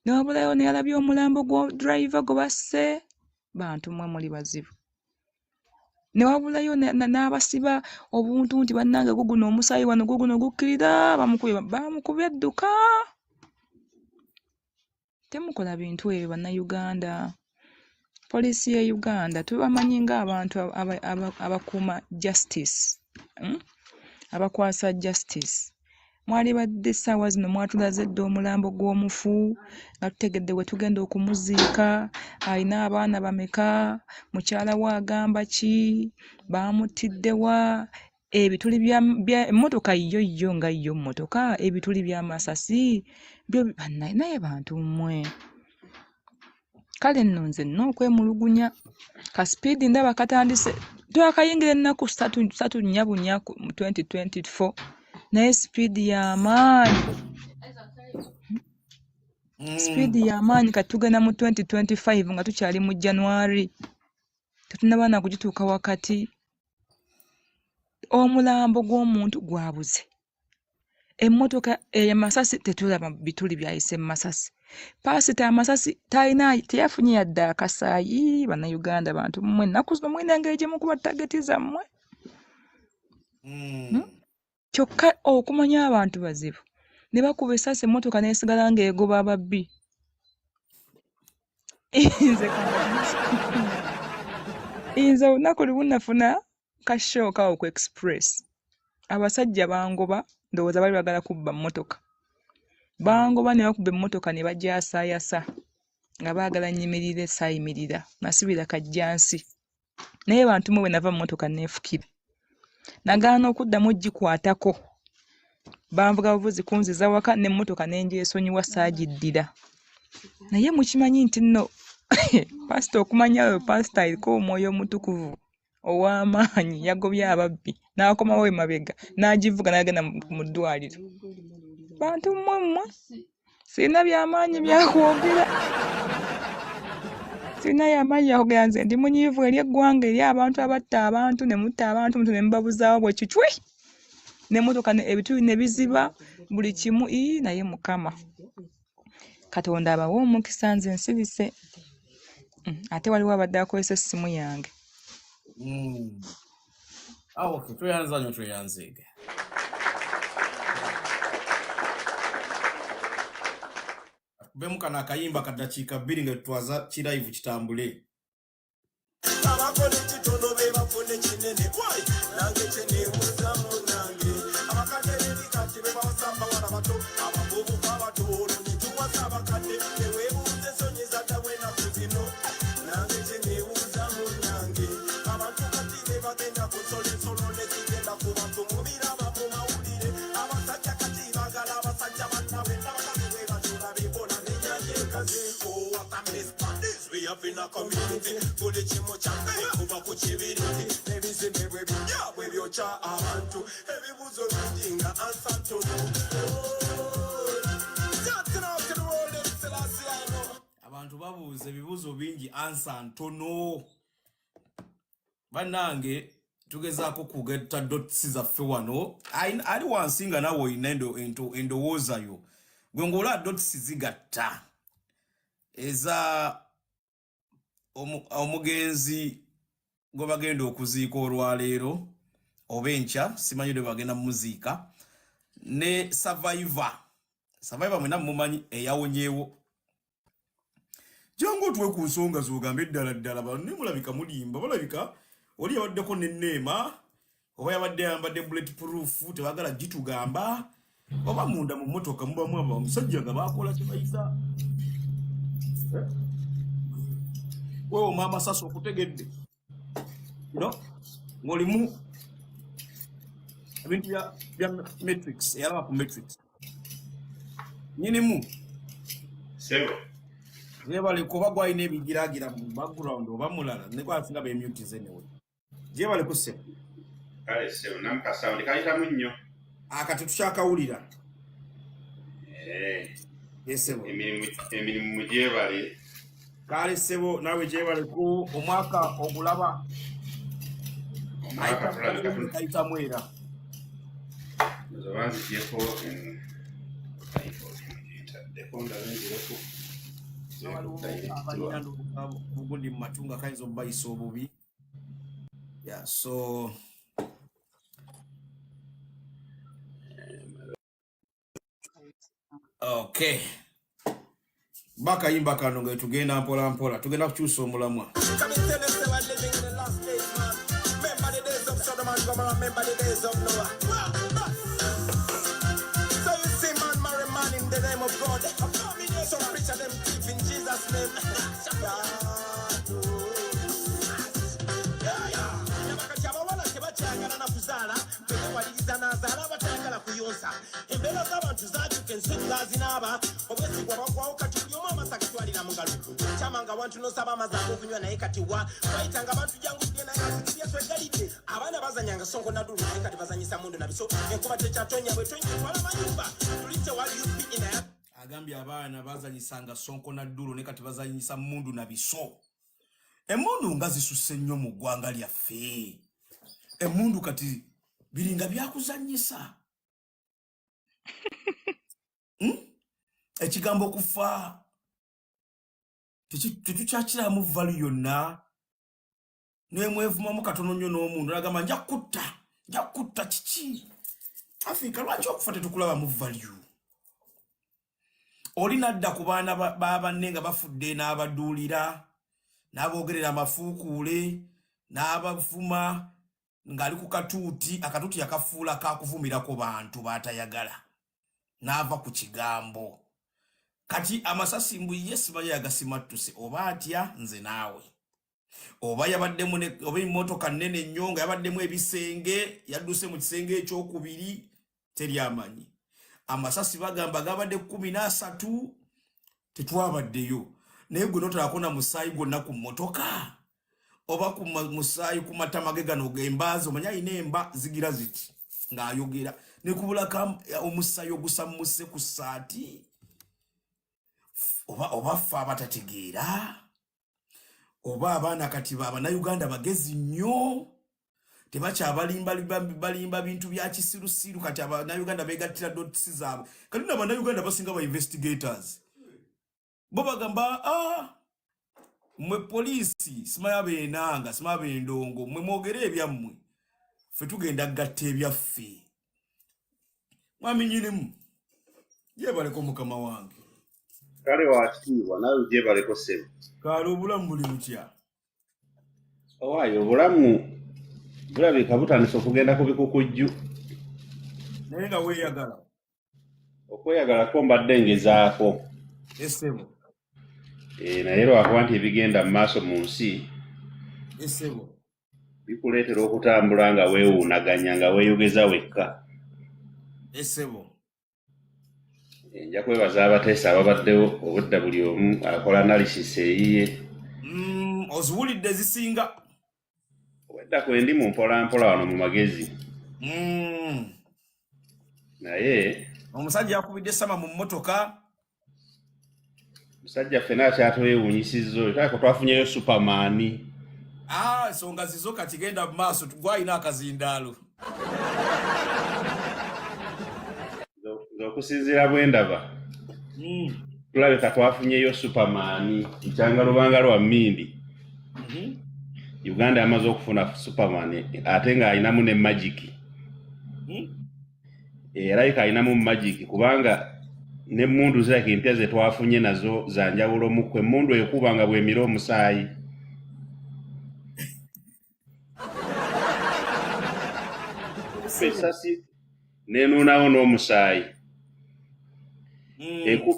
newabulayo neyalabye omulambo gwa driver gwe basse bantu mmwe muli bazibu newabulayo n'abasiba obuntu nti bannange guguno omusaayi wano guguno gukkirira bamukubye edduka temukola bintu ebyo bannayuganda Poliisi ya Uganda tubamanyi ng'abantu abakuuma justice, abakwasa justice. Mwali badde essaawa zino mwatulaze dda omulambo gw'omufu nga tutegedde we tugenda okumuziika, alina abaana bameka, mukyala we agamba ki, baamutidde wa, ebituli emmotoka yo nga yo mmotoka, ebituli by'amasasi byo naye bantu mmwe. Kale nno nze nina okwemulugunya ka sipiidi ndaba katandise twakayingira ennaku 3 nyabunya mu 2024 naye sipiidi y'amaanyi sipiidi y'amaanyi kati tugenda mu 2025 nga tukyali mu January tetunaba na kugituuka wakati. Omulambo gw'omuntu gwabuze, emmotoka ey'amasasi tetulaba bituli byayise mu masasi, paasita amasasi teyafunye yadde akasaayi. Bannayuganda bantu mmwe ennaku zino mulina engeri gye mukuba ttageti zammwe. Kyokka okumanya abantu bazibu ne bakuba essasi emmotoka n'esigala ng'egoba ababbi. Nze olunaku lumu nafuna kashooka awo ku Express, abasajja bangoba ndowooza bali bagala kubba mmotoka, bangoba ne bakuba emmotoka ne bagyasaayasa nga baagala nyimirire saayimirira, nasibira kajjansi. Naye bantu mwe bwe nava mu mmotoka neefukira, nagaana okuddamu gikwatako, banvuga buvuzi kunziza waka n'emmotoka n'engyesonyiwa saagiddira. Naye mukimanyi nti nno pasita okumanya oyo pasita aliko omwoyo omutukuvu ow'amaanyi, yagobye ababbi n'akomawo emabega n'agivuga n'agenda mu ddwaliro. Bantu mmwe sirina byamaanyi byakwogera, sirina byamaanyi byakwogera. Nze ndi munyiivu eri eggwanga, eri abantu abatta abantu ne mutta abantu ne mubabuzaawo bwe kitwe n'emmotoka ebituli ne biziba buli kimu. Naye Mukama Katonda abawa omukisa, nze nsirise. Ate waliwo abadde akozesa essimu yange. Okay, tweyanza nnyo tweyanzeege. Akubemu kano akayimba ka ddakiika 2 nga tutwaza kiraivu kitambule. Abakole kitono be bafune kinene kwai nange kyeneebuuza munnange abakadde bikati be bawasamba wana bato abavubuka abatoolo ne tuwasa abakadde teweebuuze ensonyiza ddabwe ennaku zino nange kyeneebuuza munnange abantu kati be bagenda kusola ensolo ne zigenda ku bantu mubiraba mu mawulire abasajja kati baagala abasajja bannabwe n'abakazi bwe batula bebola n'ennyanja ekaze we have in a community buli kimu kyange kuva ku kibiriti ebizimbe bwe bijja bwe byokya abantu ebibuzo bingi nga ansa ntono. Abantu babuuza ebibuzo bingi ansa ntono. Bannange tugezaako kugetta dotisi zaffe wano, ali wansi nga nawe olina endowooza yo gwe ng'olaba dotisi zigatta eza omugenzi gwe bagenda okuziika olwaleero oba enkya, simanyi lwe bagenda muziika, ne survivor mwena mumanyi eyawonyeewo. Jangu otuwe ku nsonga z'ogambe ddala banne mulabika mulimba, balabika oli yabaddeko n'enneema oba yabadde yambadde bulletproof tebagala gitugamba, oba munda mu mmotoka mubamu omusajja nga baakola kye bayita wewe mama sasa okutegedde ng'olimu ebintu bya matrix eyalaba ku matrix nyinimu sebo yebale kuba gwalina ebigiragira mu background oba mulala ne kwasinga bemutize newe gyebale ku sebo kale sebo namukasawundi kayitamu nnyo akati tukyakawulira sebo emirimu mugyebale kale sebo nawe gyebale ku omwaka ogulaba kayitamu era zobanzigyeko ndabenzireko bugundi mu matunga kayinza obubayisa obubi. So okay, bakayimba kano nga tugenda mpola mpola tugenda kukyusa omulamwa. Remember the days of Noah. So you see man marry man in the name of God. Some preacher them thief in Jesus' name. Embeera z'abantu zakyuka zinaaba obwesigwa bagwawo kati buli omu amasaka twalira mu ngalo kyama nga wantu n'osaba amazango okunywa naye kati wa bayitanga abantu jangu tugenda nga twegalidde abaana bazanyanga sonko na dulu naye kati bazanyisa mundu na biso enkuba tekyatonya bwe tonyitwala mayumba tuli tewali yupi inaya agambye abaana bazanyisanga sonko na dulu naye kati bazanyisa mundu na biso. Emundu nga zisusse nnyo mu ggwanga lyaffe. Emundu kati biringa byakuzanyisa. Ekigambo kufa tetukyakiramu valu yonna nemwevumamu katono nnyo n'omundu nagamba njakutta kiki Afrika lwaki okufa tetukulabamu valu. Oli nadda ku baana babanne nga bafudde n'abaduulira n'aboogerera amafuukuule n'abavuma ng'ali ku katuuti akatuuti yakafuula kakuvumirako bantu baatayagala n'ava ku kigambo. Kati amasasi mbu yes baya yagasimattuse oba atya nze naawe. Oba yabaddemu oba emmotoka nnene nnyo nga yabaddemu ebisenge yadduse mu kisenge ekyokubiri teri amanyi. Amasasi bagamba gabadde 13 tetwabaddeyo. Naye gwe notalako na musaayi gwonna ku mmotoka oba ku musaayi ku matamage gano g'embaazi omanya alina emba zigira ziti ng'ayogera ne kubulaka omusaayi ogusammuse ku ssaati oba ffe abatategeera oba abaana kati Abannayuganda bagezi nnyo tebakyabalimba bintu bya kisirusiru kati Abannayuganda beegattira dotisi zaabwe. Kati Abannayuganda basinga ba investigators bo bagamba mwe poliisi simaya beenanga simaya beendongo mwe mwogere ebyammwe ffe tugenda gatta ebyaffe. Mwami nyinimu yebaleko mukama wange kale wakitiibwa nawe gyebaleko ssebo kaali obulamu buli butya? owaayo obulamu bulabika butandise okugenda ku bikukujju naye nga weeyagala. okweyagalako mbadde ngezaako Essebo naye lwakuba nti ebigenda mu maaso mu nsi essebo bikuleetera okutambula nga weewuunaganya nga weeyogeza wekka. essebo Nja kwebaza abateesa ababaddewo obudda buli omu akola analysis eyiye. oziwulidde zisinga Wedda kwe ndi mu mpolampola wano mu magezi naye omusajja yakubidde sama mu mmotoka. musajja ffena akyatwewuunyisizza oyo tako twafunyeyo Superman. Ensonga zizo kati genda mu maaso gwalina akazindaalo. Okusinziira bwe ndaba tulabika twafunyeyo Superman nkyanga lubanga lwa mmindi. Uganda yamaze okufuna Superman ate ng'alinamu ne magiki. Erabika alinamu magiki kubanga n'emmundu zirabika empya ze twafunye nazo za njawulo mukwe. Emmundu ekuba nga bw'emira omusaayi. Esasi nenuunawo n'omusaayi.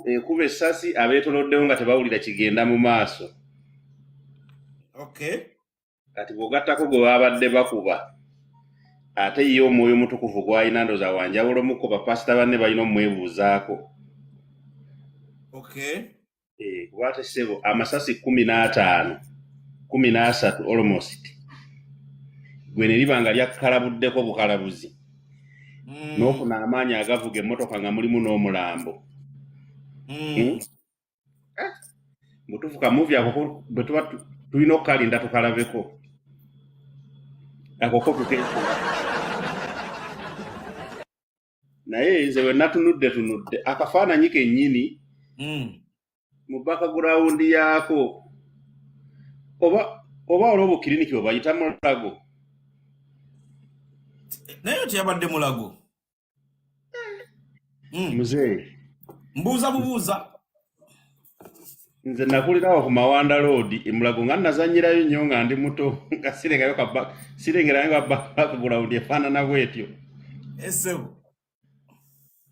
Ekuba essasi abeetoloddewo nga tebawulira kigenda mu maaso. Kati bw'ogattako gwe babadde bakuba ate ye omwoyo omutukuvu gw'alina ndooza wanjawulo mukko bapasita banne balina omwebuuzaako. Kuba ate ssebo amasasi 15 13 almost gwe ne liba nga lyakalabuddeko bukalabuzi n'ofuna amaanyi agavuga emmotoka nga mulimu n'omulambo. Mutuufu kamuvi ako bwe tuba tulina okukalinda tukalabeko akoko tukeefu. Naye nze we natunudde akafaananyi kennyini mu background yaako oba olw'obu kiriniki bwe bayita Mulago. Naye teyabadde Mulago. Muzeeyi mbuuza bubuuza. nze nakulirawo ku Mawanda Road emulago nga nazanyirayo nnyo nga ndi muto nga sirengerayo background efaanana bwetyo. Esebo.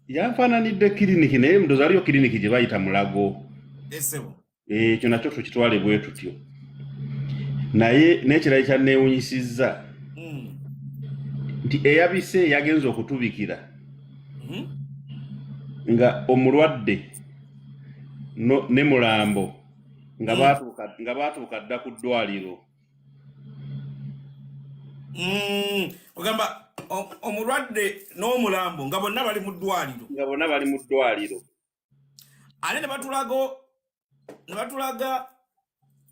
Yanfaananidde kiriniki naye ndoza aliyo kiriniki gye bayita Mulago. Esebo. Ekyo nakyo tukitwale bwe tutyo. Naye n'ekirala kyanneewunyisizza nti eyabise yagenza okutubikira nga omulwadde ne mulambo nga baatuuka dda ku ddwaliro. Ogamba omulwadde n'omulambo nga bonna bali mu ddwaliro. Ate ne batulaga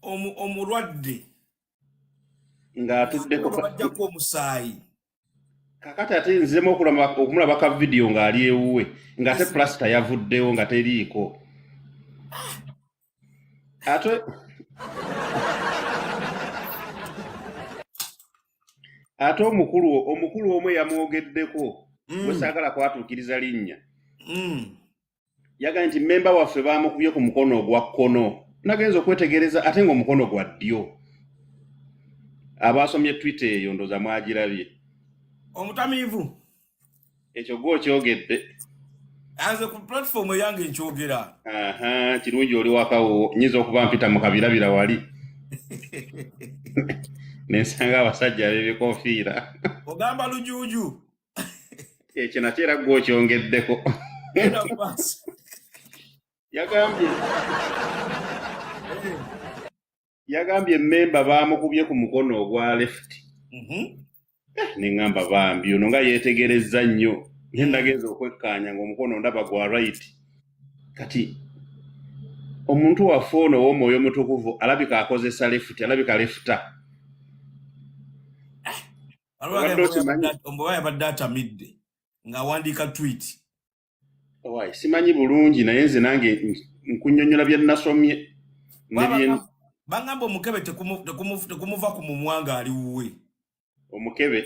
omulwadde ng'atuddeko bajjako omusaayi. Kakati ate nzemu okumulaba ka vidiyo ng'ali ewuwe ng'ate plasita yavuddewo nga teriiko. Ate omukulu omu yamwogeddeko we saagala kwatuukiriza linnya. Yagambye nti mmemba waffe baamukubye ku mukono ogwa kkono. Nagenza okwetegereza ate ng'omukono gwa ddyo. Abaasomye Twitter eyo ndoza mwagirabye. Omutamiivu. Ekyo gw'okyogedde. Anze ku platform eyange nkyogera. Kirungi oli wakawo nyiza okuba mpita mu kabirabira wali. Nensanga abasajja b'ebikofiira. Ogamba lujuuju. Ekyo nakyo era gw'okyongeddeko. Yagambye mmemba baamukubye ku mukono ogwa left. Neŋŋamba bambi ono nga yeetegerezza nnyo. Ye nagenza okwekkaanya ng'omukono ndaba gwa right. Kati omuntu waffe ono w'omwoyo mutukuvu alabika akozesa left, alabika lefuta. Ombwa yabadde atamidde ng'awandiika tweet. Simanyi bulungi naye nze nange nkunnyonnyola bye nasomye. Bangamba omukebe tekumuva ku mumwa ng'ali wuwe. Omukebe?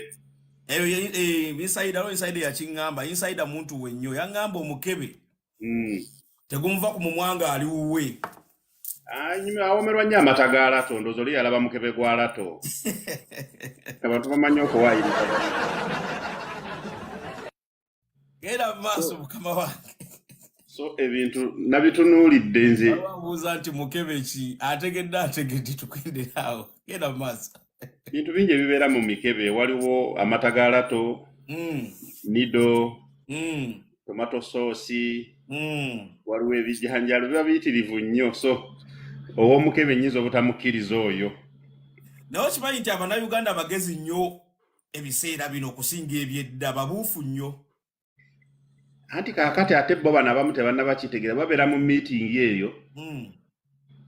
Inside yakiŋŋamba, inside muntu wennyo yaŋŋamba omukebe tegumuva ku mumwa ng'ali wuwe. Awomerwa nnyo amata ga lato, ndowooza oli yalaba mukebe gwa lato. Abantu bamanyi okuwaayiriza. Genda mu maaso mukama wange. So ebintu nabitunuulidde nze. Babuuza nti mukebe ki ategedde tukenderaawo. Genda mu maaso. Bintu bingi ebibeera mu mikebe waliwo amata ga lato, nido, tomato sauce, waliwo ebijanjalo biba biyitirivu nnyo. So ow'omukebe nnyinza obutamukkiriza oyo. Naye okimanyi nti Abannayuganda bagezi nnyo ebiseera bino okusinga ebyedda, babuufu nnyo. Anti kaakati ate bo bano abamu tebannabakitegeera babeera mu miitingi eyo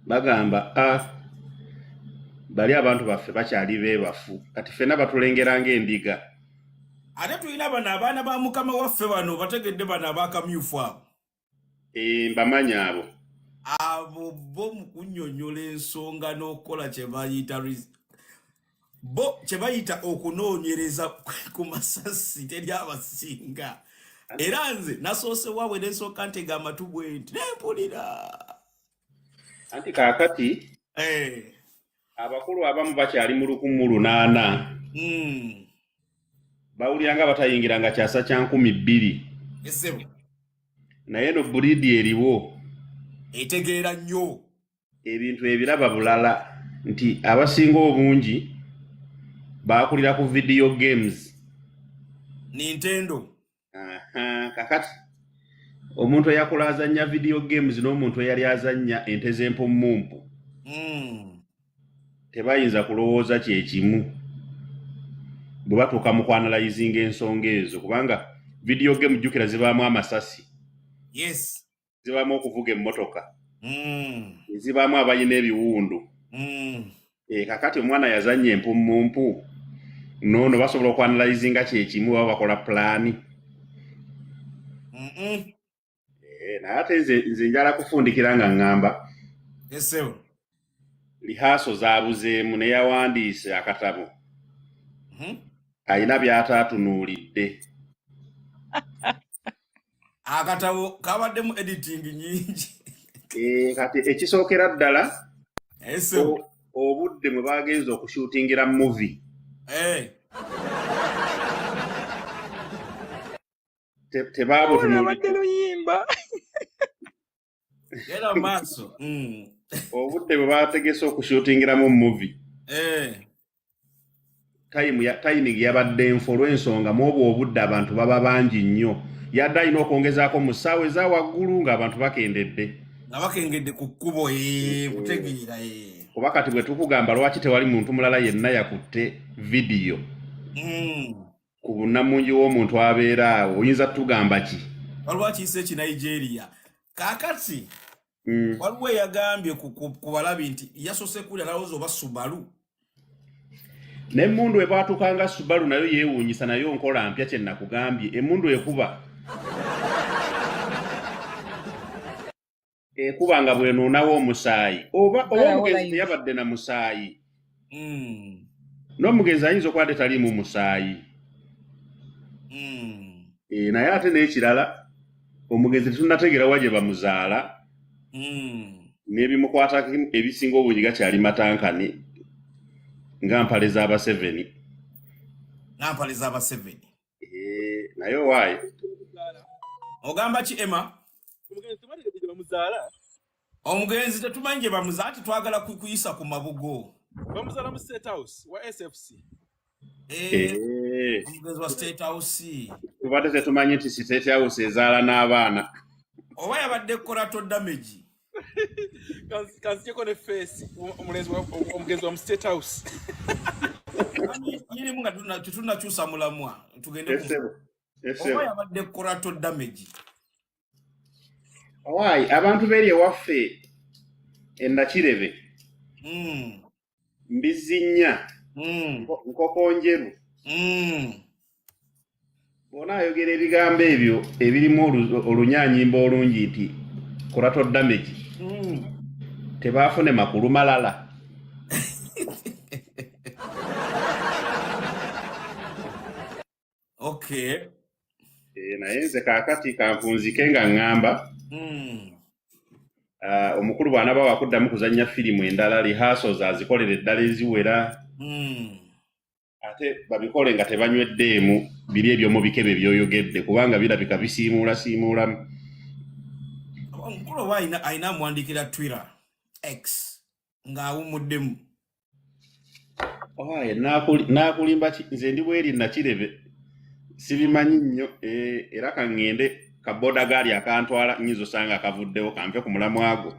bagamba bali abantu baffe bakyali beebafu kati ffenna batulengera ng'endiga. Ate tulina bano abaana ba mukama waffe bano bategedde bano abakamyufu abo. Mbamanyi abo. Abo bo mu kunnyonnyola ensonga n'okukola kye bayita okunoonyereza ku masasi teri abasinga. Era nze nasoose waabwe n'ensooka ntega amatu bwe nti nempulira. Anti kaakati abakulu abamu bakyali mu 1800 bawulira nga batayingira nga kyasa kya 2000. Esebo. Naye eno buliidi eriwo etegeera nnyo ebintu ebiraba bulala nti abasinga obungi baakulira ku video games. Nintendo. Kakati omuntu eyakula azannya video games n'omuntu eyali azannya ente z'empummumpu tebayinza kulowooza kyekimu bwe batuuka mu kwanalayizinga ensonga ezo kubanga video game jjukira zibaamu amasasi. Yes. Zibaamu okuvuga emmotoka. Zibaamu abayina ebiwundu. Kakati omwana yazannya empummumpu noono basobola okwanalayizinga kyekimu baba bakola pulaani. Naye ate nze njala kufundikira nga ŋŋamba lihaaso zaabuzeemu neyawandiise akatabo alina by'ataatunuulidde. Akatabo kabaddemu editing nyingi. Kati ekisookera ddala Ese. obudde mwe bagenza okushootingira movie. Abadde luyimba. Era maaso. Obudde bwe bategese okushootingiramu movie. Timing yabadde enfo olw'ensonga mu obwo obudde abantu baba bangi nnyo. Yadde alina okwongezaako mu ssaawa eza waggulu ng'abantu bakendedde. Nga bakengedde ku kkubo kutegeera. Kuba kati bwe tukugamba lwaki tewali muntu mulala yenna yakutte vidiyo ku bunnamungi w'omuntu abeera awo oyinza tugamba ki? Waliwo akiyise eki Nigeria. Kaakati waliwo eyagambye ku balabi nti yasoose kulya nalowooza oba Subaru. N'emmundu ebwatukanga Subaru nayo yeewuunyisa nayo nkola mpya kye nakugambye. Emmundu ekuba nga bw'enoonawo omusaayi oba omugenzi teyabadde na musaayi. N'omugenzi ayinza okuba tetaliimu musaayi. Naye ate n'ekirala omugenzi tetunnategeera wa gye bamuzaala. N'ebimukwata ebisinga obungi gakyali matankani nga mpale z'aba 7. Naye waayi ogamba ki Emma? Omugenzi tetumanyi gye bamuzaala ati twagala kuyisa ku mabugo. Bamuzaala mu State House wa SFC. Omugenzi wa State House. Tubadde tetumanyi nti State House ezaala n'abaana. Oba yabadde collateral damage. Kanzijeko ne face omugenzi wa mu State House. Yirimu nga tunakyusa mulamwa tugende oba yabadde collateral damage. Waayi abantu beeri ewaffe Nakirebe, Mbizinnya, Nkokonjeru, bona ayogera ebigambo ebyo ebirimu olunyaanyimba olungi nti collateral damage. Tebaafune makulu malala. Okay. Naye nze kaakati kanfunzike nga ngamba omukulu bw'anaaba wakuddamu kuzannya firimu endala rehearsals azikolera eddala eziwera ate babikole nga tebanyweddemu biri ebyomu bikebe byoyogedde kubanga birabika bisiimuulasiimuulamu. Omukulu oba ayina amuwandikira Twitter X ng'awumuddemu. Naakulimba nze ndi bweri Nakirebe sibimanyi nnyo era kaŋŋende kaboda gaali akantwala nyizo sanga akavuddewo kampe ku mulamu ago.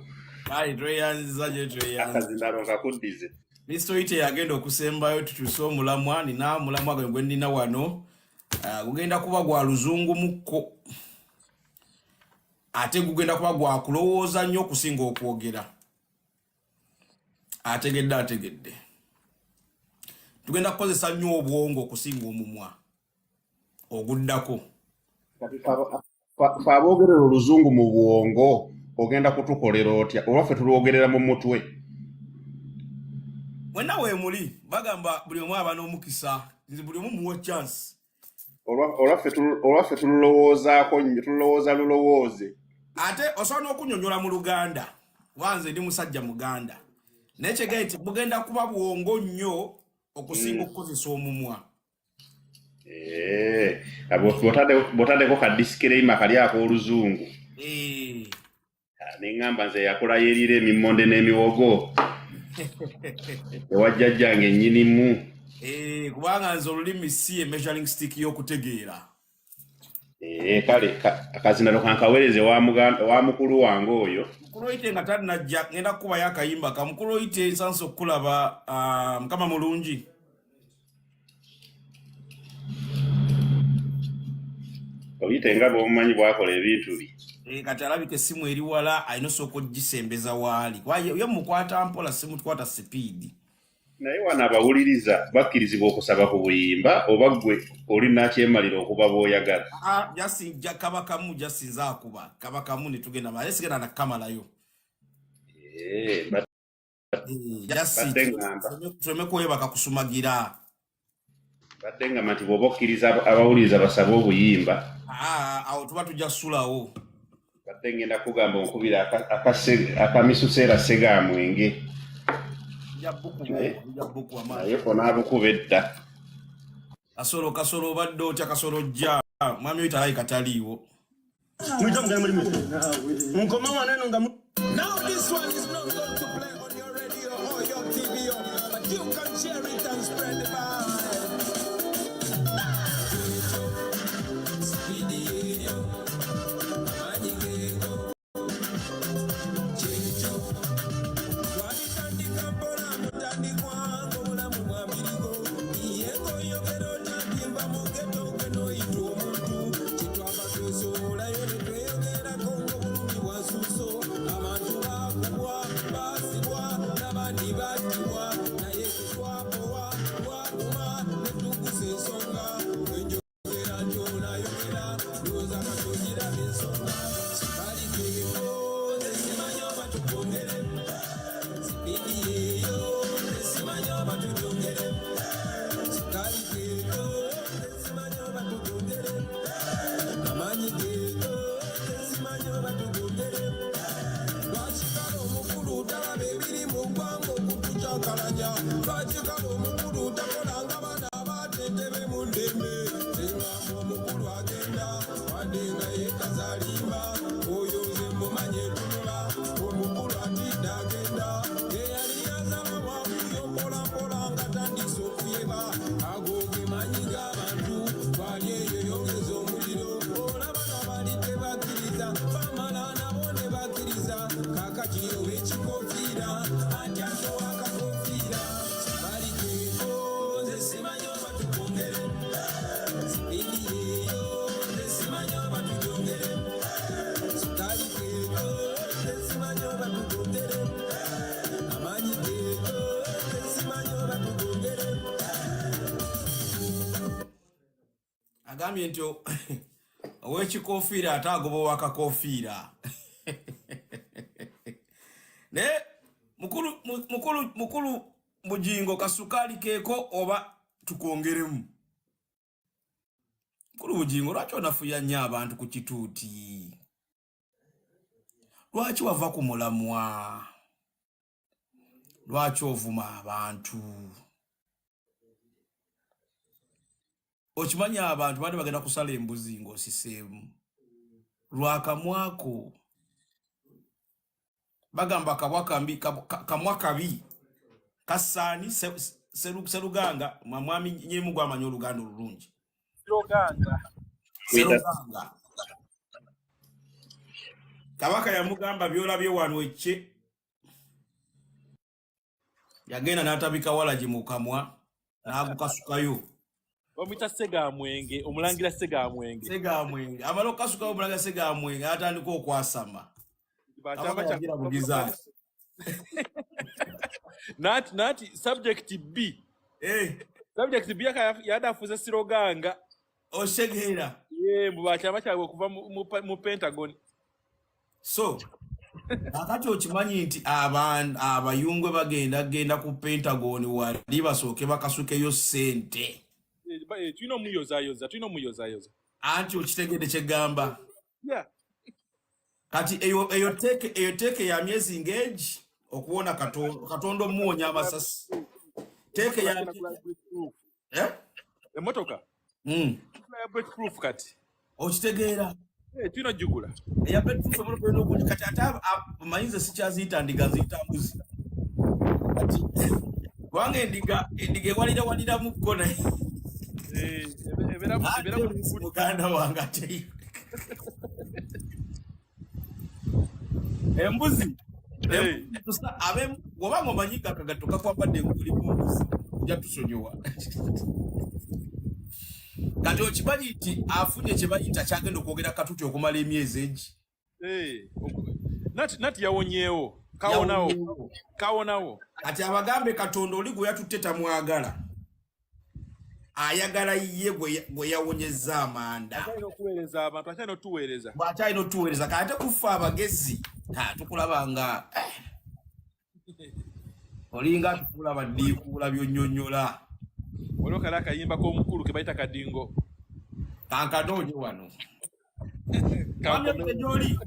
Tweyanziza gye tweyanziza. Akazindalo nkakuddize. Misto ite yagenda okusembayo tukyuse omulamwa nina mulamwa gwe nnina wano. Gugenda kuba gwa luzungu mukko. Ate gugenda kuba gwa kulowooza nnyo okusinga okwogera. Ategedde. Tugenda kukozesa nnyo obwongo okusinga omumwa. Oguddako. Faabogerera oluzungu mu bwongo ogenda kutukolera otya olwaffe tulwogerera mu mutwe. Wenna weemuli bagamba buli omu aba n'omukisa nti buli omu muwa chance. Olwaffe tululowoozaako tulowooza lulowooze. Ate osobola n'okunnyonnyola mu Luganda wanze ndi musajja Muganda naye kyegaye nti bugenda kuba bwongo nnyo okusinga okukozesa omumwa. Botaddeko ka disclaimer kali ak'oluzungu. Neŋŋamba nze yakola yerira emimmonde n'emiwogo ewajjajjange ennyinimu. Kubanga nze olulimi si measuring stick y'okutegeera. Kale akazinalo kankaweereze wa mukulu wange oyo. Mukulu oyite nga tannajja ngenda kukubayo akayimba ka mukulu oyite nsanso okulaba Mukama mulungi. Oyite nga bw'omumanyi bwakola ebintu bye. Kati alabika essimu eri wala ayina osooka ogisembeza waali. Ye mukwata mpola simukwata speed. Naye wano abawuliriza bakkirizibwa okusaba ku buyimba oba ggwe oli nakyemalira okuba bw'oyagala. Jasinja kabakamu jasinza akuba kabakamu ne tugenda male sigenda na kamalayo. Tuleme kwebaka kusumagira. Badde ngamba nti bw'oba okkiriza abawuliriza basabe obuyimba. Awo tuba tujja ssulawo. ngenda kugamba onkubira akamisusera Segamwenge. Naye onaabukuba edda. Kasolo obadde otya kasolo jja. Mwami oyo talayi kataliiwo. Now this one is not going to play on your radio or your TV, but you can share it and spread the vibe. Agambye nti ow'ekikofiira ate agoba ow'akakofiira. Ne mukulu Bugingo kasukali keeko oba tukongeremu. Mukulu Bugingo lwaki onafuya nnyo abantu ku kituuti? Lwaki wava ku mulamwa? Lwaki ovuma abantu? Okimanya abantu bali bagenda kusala embuzi ng'osiseemu. Lwakamwako. Bagamba kamwa kabi. Kasaani Seruganga mwami nyemu gwamanya oluganda olulungi. Seruganga. Kabaka yamugamba byolabye wano ecce. Yagenda n'atabika walaji mu kamwa n'agukasukayo. Omita Segamwenge, omulangira Segamwenge. Segamwenge. Amalo kasuka omulangira Segamwenge atandika okwasama. Kabaka yagira bugizaani. Nati subject B. Subject B yadafuza Siroganga. Oshegera. Mubachama kyabwe kuva mu Pentagon. So, akati okimanyi nti abayungwe bagenda ku Pentagon wali basooke bakasukeyo sente. Tulina muyoza. Anti okitegedde kyegamba. Yeah. Kati eyo teke ya myezi ng'egi okuwona Katonda omuwonya amasasi. Teke ya emotoka. Ya bulletproof kati. Okitegeera. Tulina jugula. Ya bulletproof emotoka eno okundi kati ate amayinza sikyaziyita ndiga nziyita mbuzi. Kati wange endiga ewalira mu kkona. Muganda wange ate. Embuzi. Wabanga omanyi akagato kakwambadde nguli mbuzi. Ojja tusonyiwa. Kati okimanyi nti afunye kye bayita kyagenda okwogera katuuti okumala emyezi egi. Nati yawonyeewo. Kawonawo. Kati abagambe Katonda oli gwe yatutte tamwagala. Ayagala ye gwe yawonyezza amanda. Bw'akyalina otuweereza kati kufa abagezi. Tukulaba nga olinga tukulaba ddiikuula byonnyonnyola. Waliwo kale akayimba k'omukulu ke bayita Kadingo. Kankanoonye wano. Mami yote joli.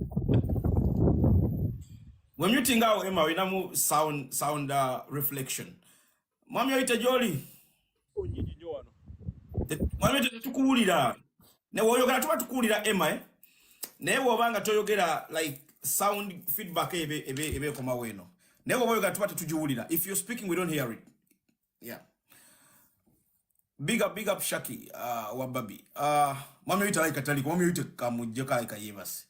When you think out Emma, we namu sound reflection. Mami yote joli. Mami yote tukuulira. Ne woyogera tuba tukuulira Emma ne wobanga toyogera like sound feedback ebe koma weno. Ne woyogera tuba tujuulira. If you're speaking we don't hear it. Yeah. Big up Shaki wababi. Mami yote like atali mami yote kamujeka like yebasi.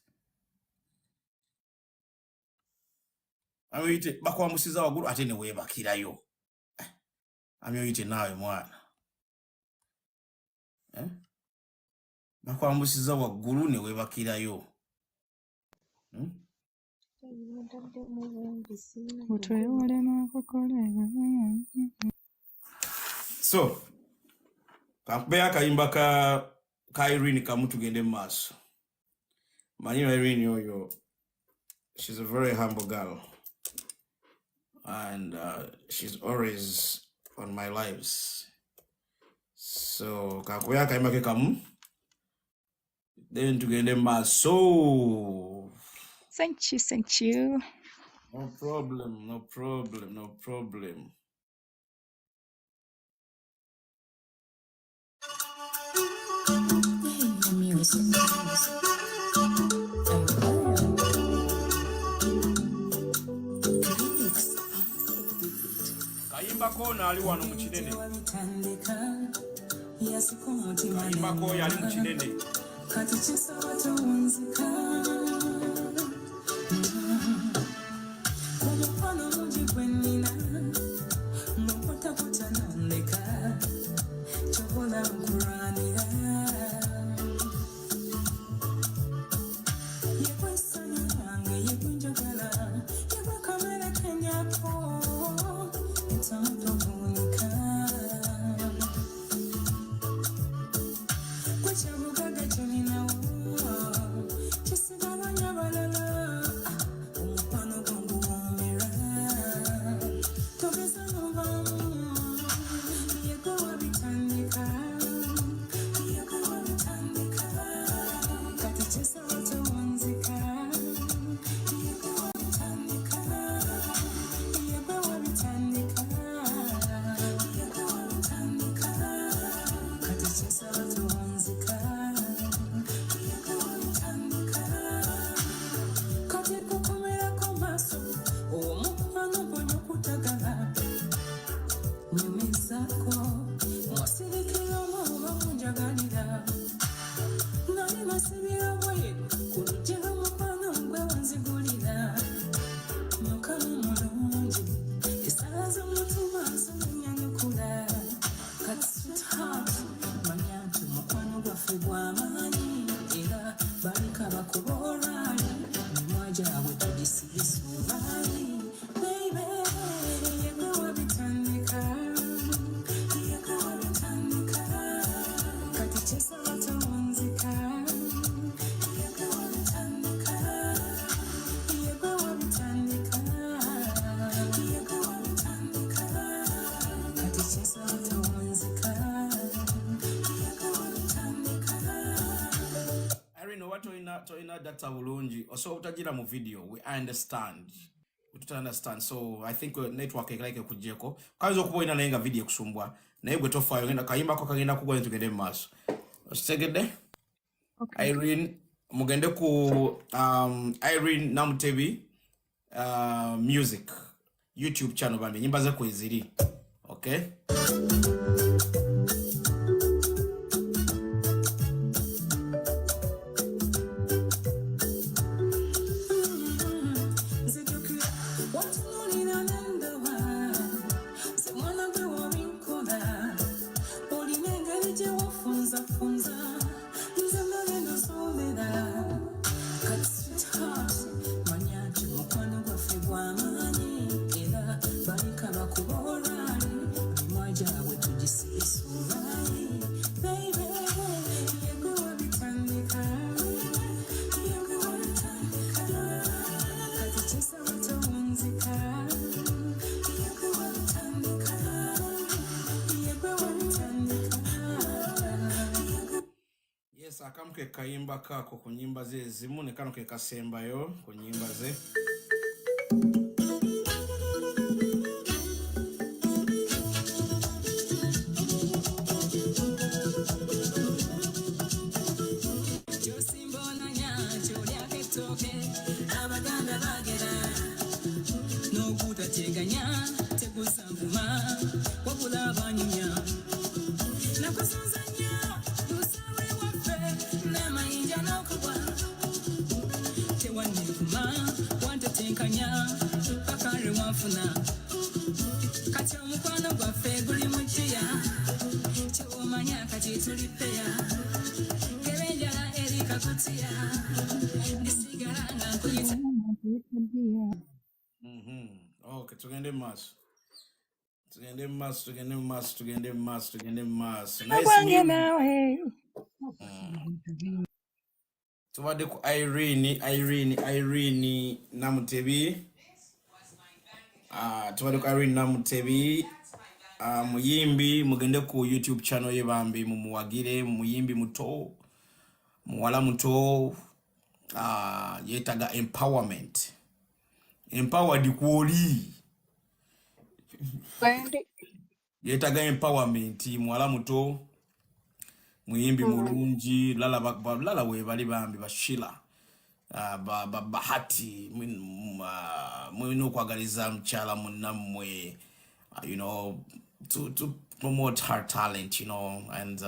Mami yote bakwa musiza waguru ate ne weba kirayo. Mami yote nawe mwana. Bakwambusiza waggulu ne webakirayo. So, kampea kayimba ka Irene kamu tugende maaso. Manyi Irene yoyo, she's a very humble girl. And she's always on my lives. So, kampea kayimba ke kamu. Then tugende maaso. Thank you. No problem. Kayimba ko nali wano mu kinene. Kayimba ko yali mu kinene. Kati chisaba tuunzika kumufano muji kwenina mupota kutanandika chokola mkuranira yekwesanya wange yekunjagala yekwakamera kenyapo etantovunika kwechabugaga cholinawo kisigabanya balala omukwano gwangu womera togeza novamu yegowa bitandika kati kyesaba tewunzika yegowa bitandika kati kyesaba tewunzika kati kukomerako maaso omukwano gwonyo kutagala nyumizako mwasirikira omuba munjagalira nali masibira bweru kulugero omukwano gwe wanzigulira nyokamu mulungi esala z'omutima z'omunyanyukula kati sweetheart manya nti omukwano gwaffe gw'amaanyi era balika bakuba olwali emimwa gyabwe tugisibisuubali baby yegowa bitandika kati kyesaba tewunzika yegowa bitandika kati kyesaba tewunzika Irene oba toyina data bulungi osobola obutagira mu video we understand so I think network ekalike kujjeko kayinza okuba olina naye nga video ekusumbwa naye gwe tofaayo genda kayimbako kagenda kugwa tugende mu maaso okitegedde Irene mugende ku Irene Namutebi music YouTube channel bambi nyimba ze kweziri okay akamu ke kayimba kako ku nyimba ze ezimu ne kano ke kasembayo ku nyimba ze. Okay, tugende maso. Nice music. Tubadde ku Irene Namutebi. Tubadde ku Irene Namutebi. Muyimbi mugende ku YouTube channel ye bambi mumuwagire muyimbi muto. Muwala muto. Yetaga empowerment. Empowered kuoli. Yetaga empowerment muwala muto. Muyimbi mulungi lala we bali bambi bashila bahati mwino kwagaliza mchala munamwe to promote her talent, and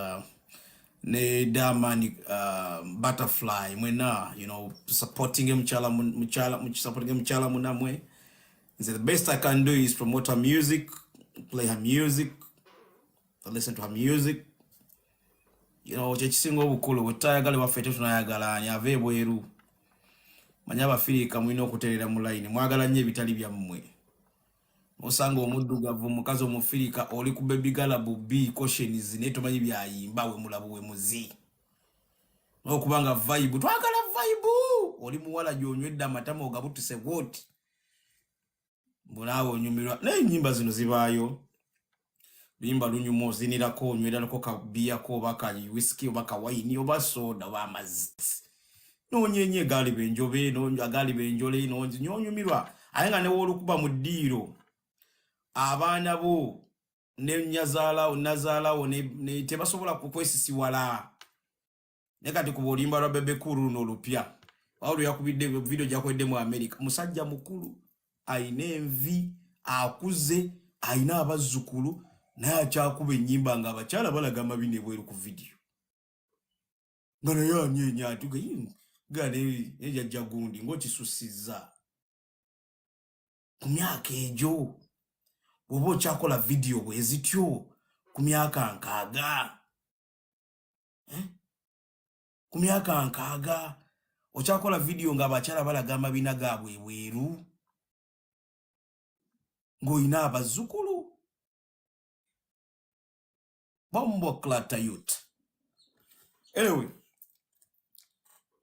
ne damani butterfly mwena, supporting mchala munamwe. So the best I can do is promote her music, play her music, listen to her music. Kyekisinga obukulu bwetayagala waffe tunayagala ave bweru manya abafirika mulina okuterera mu line mwagala nnyo ebitali byammwe osanga omuddugavu mukazi omufirika oli ku baby gala bubi cautions ne tomanyi byayimba we mulabu we muzi n'okubanga vibe twagala vibe oli muwala gyonywedde amatama ogabutuse woti mbulaawo onyumirwa n'ennyimba zino zibaayo bimba lunyumo zinirako onywedalako kabiyako obaka whisky obaka wine oba soda oba amazzi nonyenye gali benjobe agali benjole nyonyumirwa ayenga ne wolukuba mu ddiiro abaana bo ne nazaalawo ne tebasobola kukwesisiwala ne kati ku bolimba lwa bebe kuru n'olupya wawulu yakubidde video gyakwedde mu America musajja mukulu ayina envi akuze ayina abazzukulu naye akyakuba ennyimba nga abakyala balaga amabine bweru ku video nga naye anyenya atuga gane ejajja gundi ng'okisusiza ku myaka egyo bw'oba okyakola video bwezityo ku myaka nkaaga ku myaka nkaaga okyakola video nga abakyala balaga amabina gaabwe bweru ng'olina abazzukulu Bombo Clata Youth. Anyway,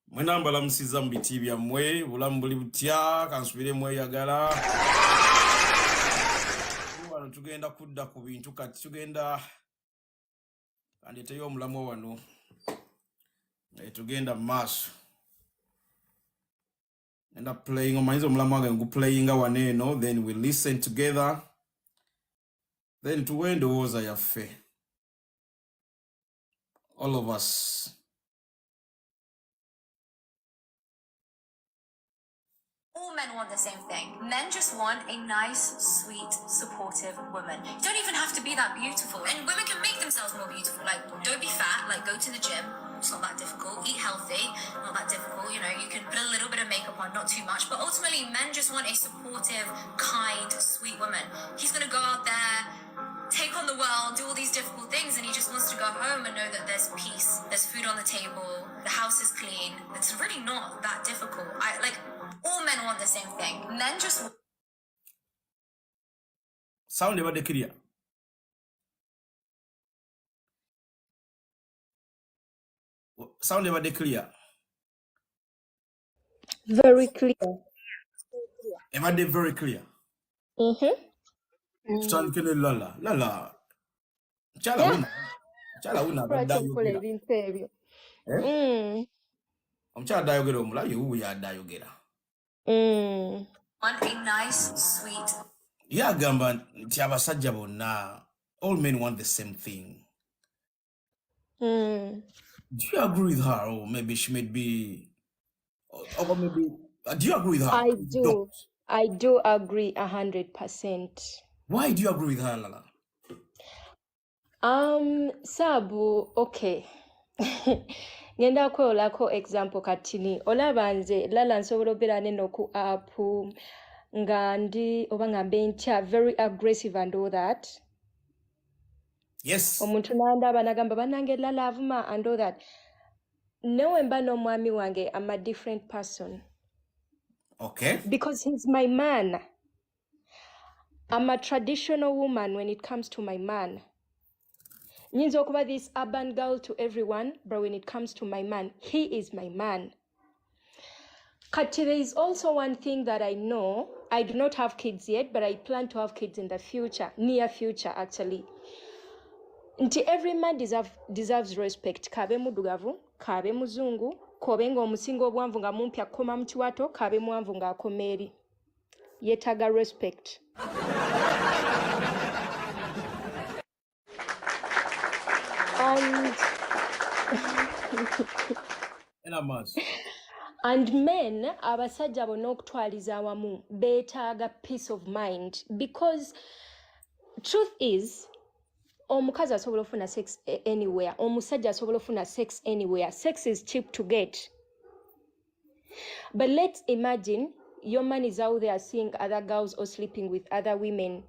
mwena mbala msiza mbiti bya mwe, bulambuli butya, kansubire mwe yagala. Wano tugenda kudda ku bintu kati tugenda kandeteyo omulamu wano. Tugenda maso. End up playing on my omulamu wange ngu playing waneno, then we listen together. Then tuwende woza yaffe. All of us. All men want the same thing. Men just want a nice, sweet, supportive woman. You don't even have to be that beautiful. And women can make themselves more beautiful. Like, don't be fat, like go to the gym. It's not that difficult. Eat healthy, not that difficult. You can put a little bit of makeup on, not too much. But ultimately, men just want a supportive, kind, sweet woman. He's gonna go out there, take on the world, do all these difficult things, and he just wants to go home and know that there's peace, there's food on the table, the house is clean. It's really not that difficult. All men want the same thing. Men just Sound about the clear. Sound about the clear. Very clear. Am I very clear? Sound kene lala. Chala una Lwaki badda nkola yogera. ebintu ebyo? Omukyala addayogera omulabi wuuyo addayogera. Want a nice, sweet. Ye agamba nti abasajja bonna, all men want the same thing. Do you agree with her? Or maybe she may be, or maybe, do you agree with her? I do. I do agree 100%. Why do you agree with her, Lala? Sabu, okay. Ngenda kwolako example katini. Olaba nze Lala nsobola obeera neno ku app nga ndi oba ngambe ntya very aggressive and all that. Yes. Omuntu nandaba nagamba banange Lala avuma and all that. Newe mba n'omwami wange, I'm a different person. Okay. Because he's my man. I'm a traditional woman when it comes to my man. Nyinza okuba this urban girl to everyone, but when it comes to my man, he is my man. Kati, there is also one thing that I know. I do not have kids yet, but I plan to have kids in the future, near future actually. Nti every man deserves respect. Kabe mudugavu, kabe muzungu, kobe nga omusinga obwanvu nga mumpya koma mu kiwato, kabe mwanvu nga akomeeri. Yetaga respect. And men abasajja bonna okutwaliza awamu beetaaga peace of mind, because truth is omukazi asobola ofuna sex anywhere, omusajja asobola ofuna sex anywhere. Sex is cheap to get. But let's imagine your man is out there seeing other girls or sleeping with other women.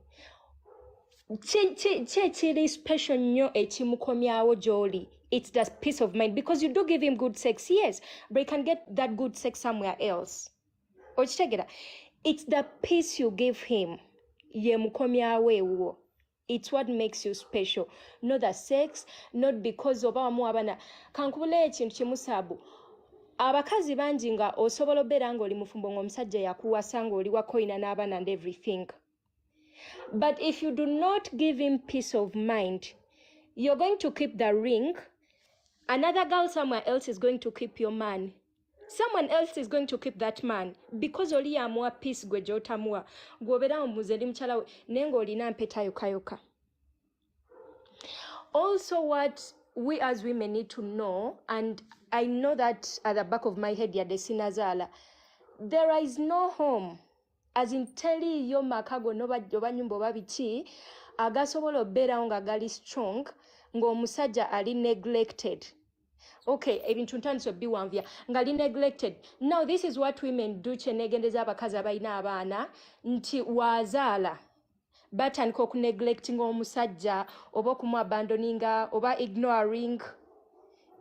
Chiri special nyo echimukomyawo joli. It's the peace of mind, because you do give him good sex, yes, but you can get that good sex somewhere else. Ochitegera, it's the peace you give him. Ye mukomyawo ewo. It's what makes you special. Not the sex, not because of abamu abana. Kankubule ekintu kimusabu. Abakazi bangi nga osobola obeera nga oli mufumbo ng'omusajja yakuwasa nga oli wakoyina n'abaana and everything. But if you do not give him peace of mind, you're going to keep the ring. Another girl somewhere else is going to keep your man. Someone else is going to keep that man. Because oli yamuwa peace gwe gy'otamuwa. Gw'obeera omubuuza eri mukyala we naye ng'olina mpeta yokayoka. Also, what we as women need to know, and I know that at the back of my head, Yadesinazala, there is no home. As in teli yo makago noba nyumba babiki, agasobola obeerawo nga gali strong, ng'omusajja ali neglected. Okay, ebintu ntandise biwanvya ngali neglected. Now this is what women do kyenegendeza abakazi abalina abaana nti wazaala batandika okuneglecting omusajja oba okumuabandoninga oba ignoring,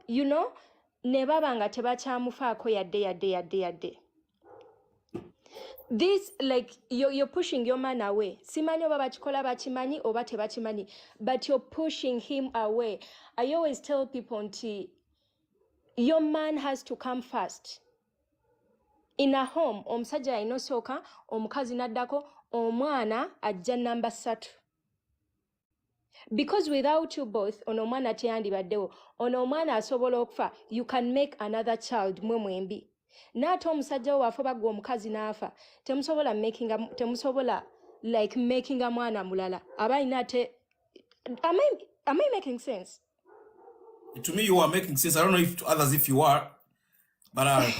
you know, ne baba nga tebakyamufaako yadde. This, like, you're pushing your man away. Simanyi oba bakikola bakimanyi oba tebakimanyi, but you're pushing him away. I always tell people nti your man has to come first. In a home, omusajja alina osooka, omukazi naddako, omwana ajja number 3. Because without you both, ono omwana teyandibaddewo, ono omwana asobola okufa, you can make another child mwembi. N'ate omusajja wo afa bagwa omukazi n'afa, temusobola making a mwana mulala. Aba alina ate, am I making sense? To me, you are making sense. I don't know if to others if you are, but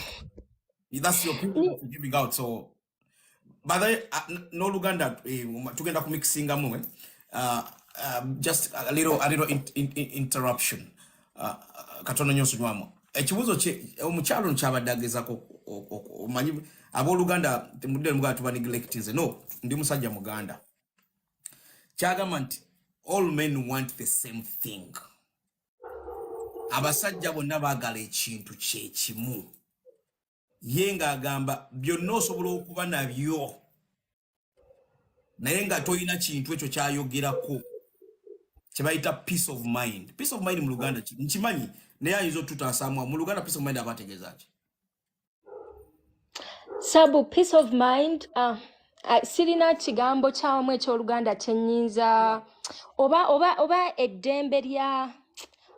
that's your opinion that you're giving out. So, by the way, no Luganda, tugenda kumixinga mwe. Just a little interruption. Katono nyoso nywamo. Ekibuzo omukyalo nkyabadagezako omanyi abooluganda temudde mugato ba neglectinze. No, ndi musajja muganda. Kyagamba nti all men want the same thing. Abasajja bonna baagala ekintu kyekimu. Ye ng'agamba byonna osobola okuba nabyo naye nga toyina kintu ekyo kyayogerako kyebayita peace of mind. Peace of mind mu Luganda nkimanyi naye ayinza otutaasamu mu Luganda peace of mind abategeeza ki? Sabu, peace of mind, sirina kigambo kyawamu eky'Oluganda kyennyinza oba eddembe lya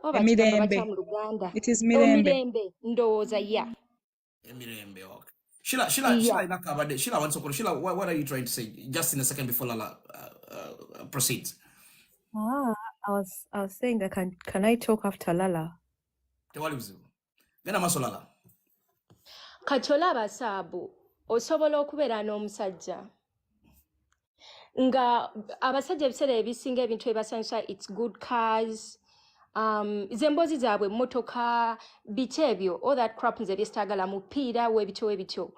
oba kigamba Emirembe. bacha mu Luganda. It is mirembe. Mirembe ndowooza ya. Emirembe, okay. Sheila, Yeah. inakabade. Sheila, one second. Sheila, what are you trying to say? Just in a second before Lala proceeds. I was saying that can I talk after Lala? Tewali buzibu. Genda maso Lala. Katola abasaabu osobola okubeera n'omusajja nga abasajja ebiseera ebisinga ebintu ebasanyusa it's good cars zemboozi zaabwe emmotoka biki ebyo all that crap nze byesitaagala mupiira webityo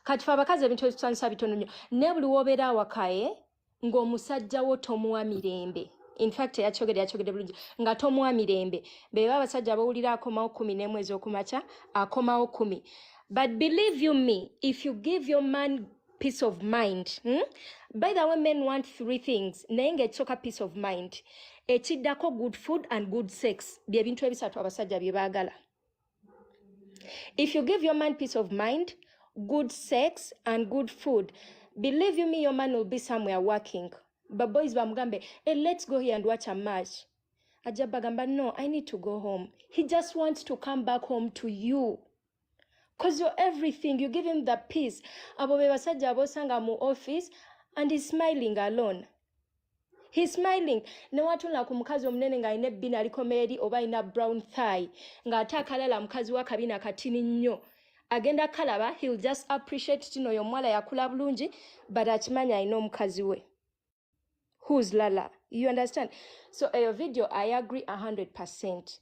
kati fe abakazi ebintu ebitusanyusa bitono nnyo ne buli w'obeera awakaye ng'omusajja wo tomuwa mirembe. In fact, yakyogedde bulungi nga tomuwa mirembe. Beba abasajja abawulira akomawo 11 ez'okumakya akomawo 10. But believe you me, if you give your man peace of mind, by the way, men want 3 things. Naye ng'ekisooka peace of mind. Ekiddako good food and good sex. Bye bintu ebisatu abasajja bye baagala. If you give your man peace of mind, good sex and good food, believe you me, your man will be somewhere working. But boys bamugambe, hey, let's go here and watch a match. Ajabagamba, no, I need to go home. He just wants to come back home to you. Because you're everything. You give him the peace. Abo bebasajja abosanga mu office and he's smiling alone. He's smiling. Ne watula ku mukazi omunene nga alina ebbina aliko meeri oba alina brown thigh. Nga ate akalala mukazi wa kabina katini nnyo. Agenda kalaba, he'll just appreciate kino oyo omuwala yakula bulungi, but akimanya alina omukazi we. Who's Lala? You understand? So your video, I agree 100%.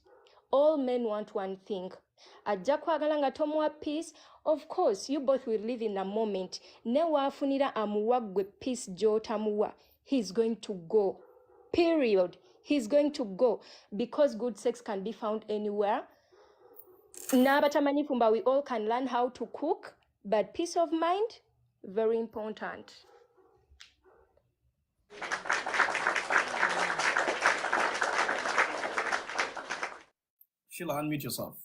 All men want one thing. Ajja kwagala nga tomuwa peace. Of course, you both will live in a moment. Ne waafunira amuwa gwe peace gy'otamuwa. He's going to go. Period. He's going to go. Because good sex can be found anywhere. N'abatamanyi fumba, we all can learn how to cook. But peace of mind, very important. Sheila, unmute yourself.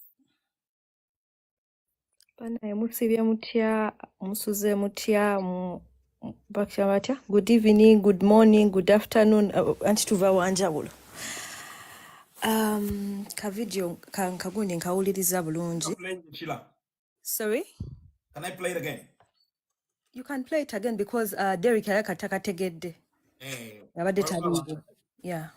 Bana musibye mutya, musuze mutya, bakya batya. Good evening, good morning, good afternoon. Anti tuva wanjawulo. Ka video kagundi nkawuliriza bulungi. Sheila. Sorry? Can I play it again? You can play it again because Derek ayakatakategedde. Yabadde taliiwo. Yeah.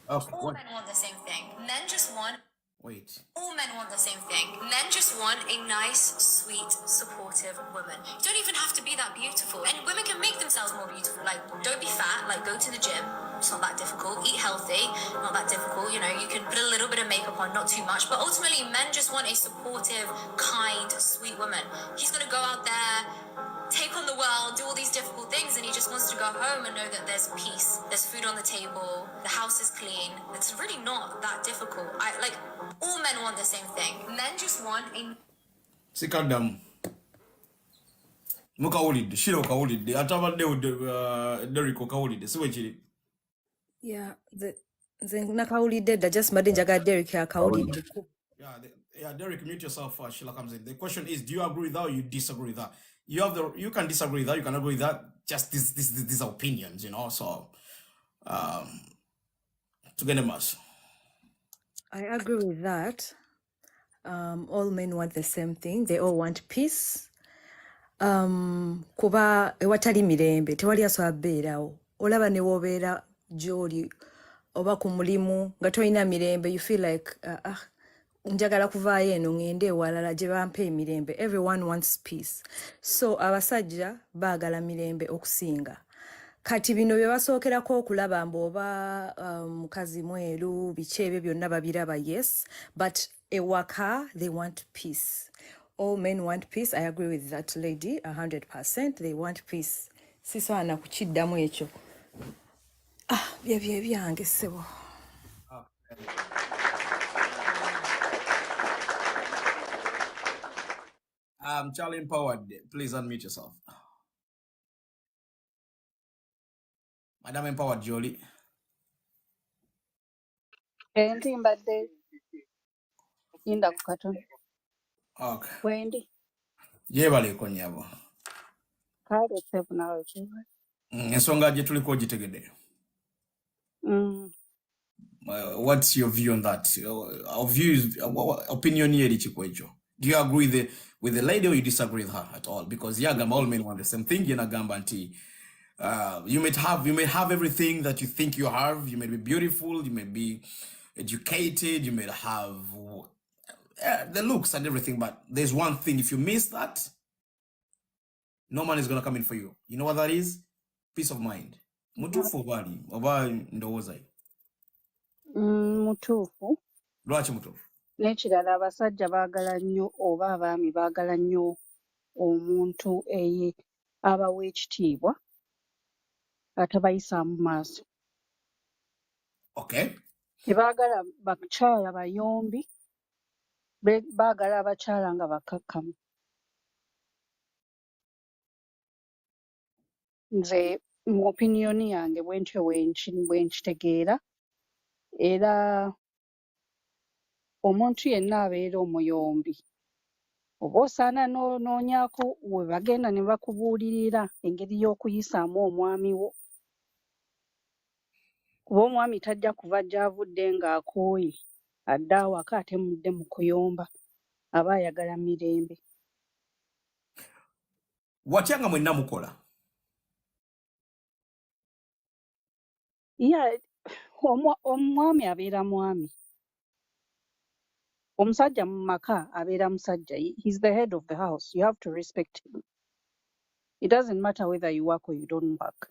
Okay. All men want the same thing. Men just want... Wait. All men want the same thing. Men just want a nice, sweet, supportive woman. You don't even have to be that beautiful. And women can make themselves more beautiful. Like, don't be fat. Like, go to the gym. It's not that difficult. Eat healthy. Not that difficult. You know, you can put a little bit of makeup on, not too much. But ultimately, men just want a supportive, kind, sweet woman. He's going to go out there, take on the world, do all these difficult things, and he just wants to go home and know that there's peace, there's food on the table, the house is clean. It's really not that difficult. All men want the same thing. Men just want a... Sikadamu. Mukawulidde, Sheila okawulidde, atabaddewo Derek okawulidde, si bwe kiri? Yeah, nze nakawulidde dda, just mbadde njagala Derek akawulidde. Yeah, Derek, mute yourself. Sheila comes in. The question is, do you agree with that or you disagree with that? You can disagree with that. You can agree with that. Just these are opinions, you know. So, to get them us. I agree with that. All men want the same thing. They all want peace. Kuba ewatali mirembe tewali asobola beerawo. Olaba ne wobeera gy'oli oba ku mulimu nga tolina mirembe, you feel like njagala kuvaayo eno ngende ewalala gye bampa emirembe. Everyone wants peace. So abasajja baagala mirembe okusinga. Kati bino bye basookerako okulaba mbu oba mukazi mweru biki ebyo byonna babiraba, yes, but ewaka they want peace. All men want peace. I agree with that lady 100%. They want peace. Sisaana kukiddamu ekyo. Byebyo ebyange ssebo. Charlie Empowered, please unmute yourself. Madam Empowered, Jolie. Enti mbadde inda ku katono. Okay. Wendi. Yebaleko nnyabo. Kale sebu nawe kiwe. Ensonga gye tuliko ogitegedde. What's your view on that? Our views, opinion here, Chikwecho. Do you agree with the lady, or you disagree with her at all? Because all men want the same thing. You may have everything that you think you have. You may be beautiful. You may be educated. You may have the looks and everything. But there's one thing: if you miss that, no man is gonna come in for you. You know what that is? Peace of mind. Mutufu bali oba ndowooza. Mutuufu. Lwaki mutuufu? N'ekirala abasajja baagala nnyo oba abaami baagala nnyo omuntu abawa ekitiibwa atabayisaamu maaso. Okay. Tebaagala bakyala bayombi, baagala abakyala nga bakkakkamu. Nze mu opiniyoni yange bwentyo bwenkitegeera, era omuntu yenna abeera omuyombi oba osaana noonyaako we bagenda ne bakubuulirira engeri y'okuyisaamu omwami wo, kuba omwami tajja kuva gy'avudde ng'akooye adde awaka ate mudde mu kuyomba, aba ayagala mirembe. Watya nga mwenna mukola? Omwami abeera mwami, omusajja mu maka abeera musajja. He's the head of the house. You have to respect him. It doesn't matter whether you work or you don't work.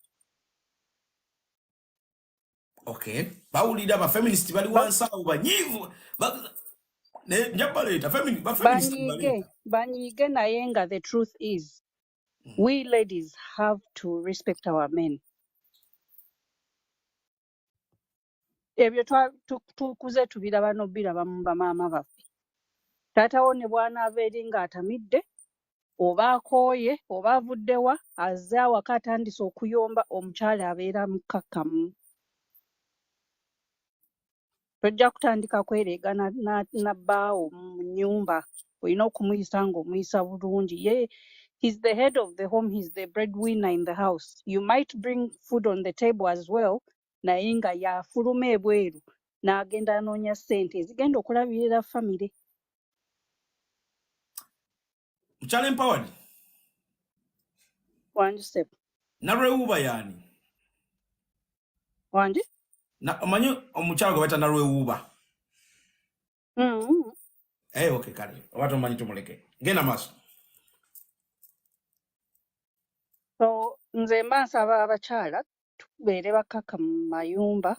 Okay. Bawulira ba feminist bali wansawo banyivu. Njabaleta feminist banyiige naye nga the truth is we ladies have to respect our men. Ebyo tukuze tubiraba n'obiraba mu bamaama baffe. Taata wo ne bw'anaava eri ng'atamidde oba akooye oba avuddewa azze awaka atandise okuyomba, omukyala abeera mukkakkamu. Tojja kutandika kwereega na bbaawo mu nnyumba, olina okumuyisa ng'omuyisa bulungi. He's the head of the home, he's the breadwinner in the house. You might bring food on the table as well, naye nga yafuluma ebweru n'agenda anoonya ssente ezigenda okulabirira famire. Mukyala empowered. Wangi Sepu. Narwewuuba yani? Wangi? Omanyi omukyala gwe bayita Narwewuuba? Okay, kale. Oba tomanyi tumuleke. Genda maaso. So nze mba nsaba abakyala tubeere bakkakka mu mayumba.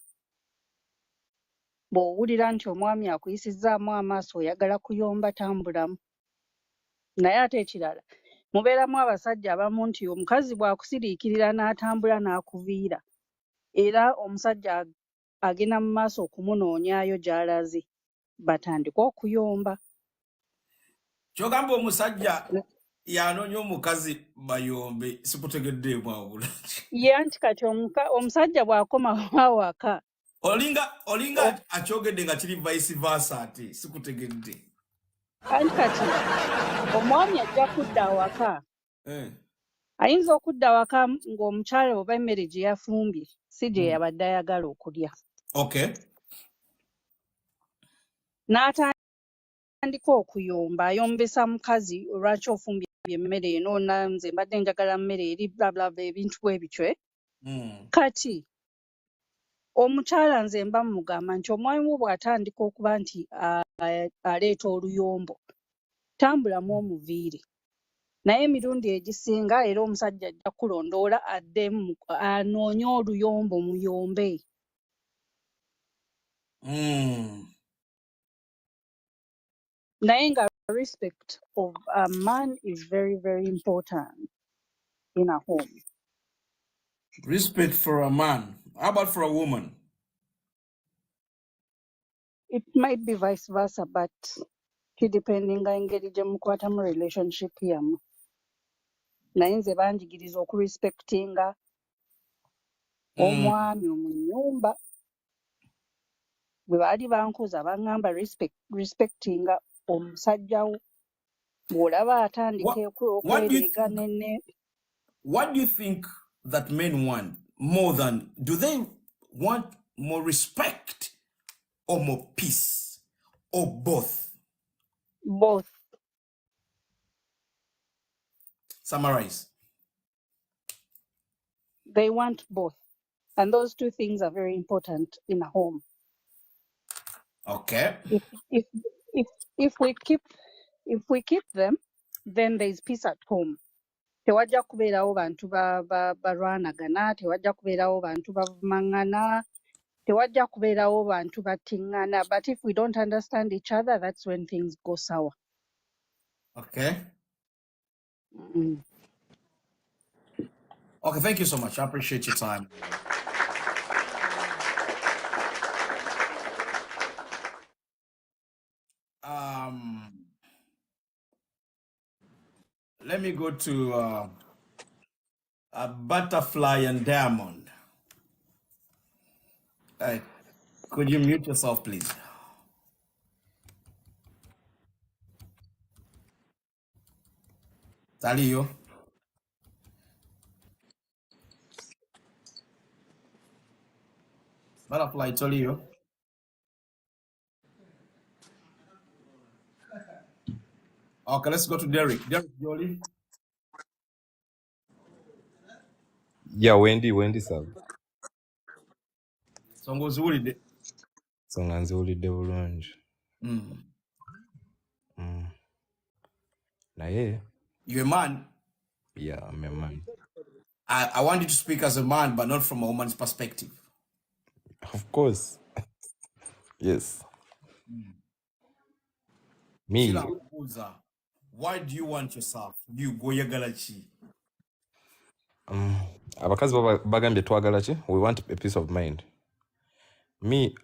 Bw'owulira nti omwami akuyisizzaamu amaaso oyagala kuyomba, tambulamu. Naye ate ekirala mubeeramu abasajja abamu nti omukazi bw'akusiriikirira n'atambula n'akuviira, era omusajja agenda mu maaso okumunoonyaayo gy'alaze, batandika okuyomba. Kyogamba omusajja yanoonya omukazi bayombe, sikutegeddeemu awo bulungi. Ye anti kati omusajja bw'akoma awaka olinga akyogedde nga kiri vice versa, ate sikutegedde. Anti kati omwami ajja kudda awaka, ayinza okudda awaka ng'omukyala oba emmere gye yafumbye si gye yabadde ayagala okulya. Okay. N'atandika okuyomba, ayombesa mukazi, olwaki ofumbye emmere eno, nze mbadde njagala mmere eri blablabla, ebintu bwe bityo. Kati omukyala nze mba mugamba nti omwami wo bw'atandika okuba nti aleeta oluyombo, tambulamu omuviire. Naye emirundi egisinga era omusajja ajja kulondoola adde anoonye oluyombo muyombe. Naye nga respect of a man is very, very important in a home. Respect for a man. How about for a woman? It might be vice versa, but kidependinga engeri gye mukwatamu relationship yamu. Naye nze banjigiriza okurespectinga omwami mu nnyumba. Bwe baali bankuza baŋŋamba respectinga omusajja wo. Bw'olaba atandika okwereega nenne. What do you think that men want more than, do they want more respect or more peace, or both? Both. Summarize. They want both. And those two things are very important in a home. Okay. If if if if we keep them, then there's peace at home. Tewajja kubeerawo bantu balwanagana, tewajja kubeerawo bantu bamangana, tewajja kubeerawo bantu battingana. But if we don't understand each other, that's when things go sour. Okay. Mm. Okay, thank you so much. I appreciate your time. Let me go to a Butterfly and Diamond. Could you mute yourself, please? Talio. Butterfly, Talio. Okay, let's go to Derek. Derek Jolie. Yeah, Wendy sab. Songo ziwulidde. Songa nziwulidde bulungi. Naye. You're a man? Yeah, I'm a man. I want you to speak as a man, but not from a woman's perspective. Of course. Yes. Me. Why do you want yourself? You go yagalachi. Abakazi bagambye twagala ki? We want a peace of mind. Me,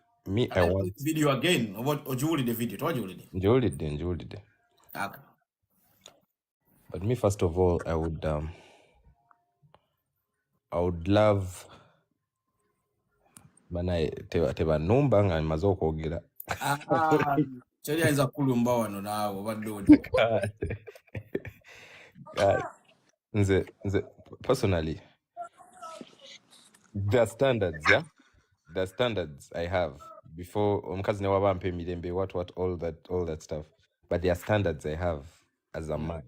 I want video again. What ojuli the video? Njulidde. Okay. But me, first of all, I would love bana teba numba nga maze okwogera. Chali anza kulumba wano naawo badde. God. Nze personally, there are standards, yeah? There are standards I have before omukazi newa bampa emirembe, what all that stuff. But there are standards I have as a man.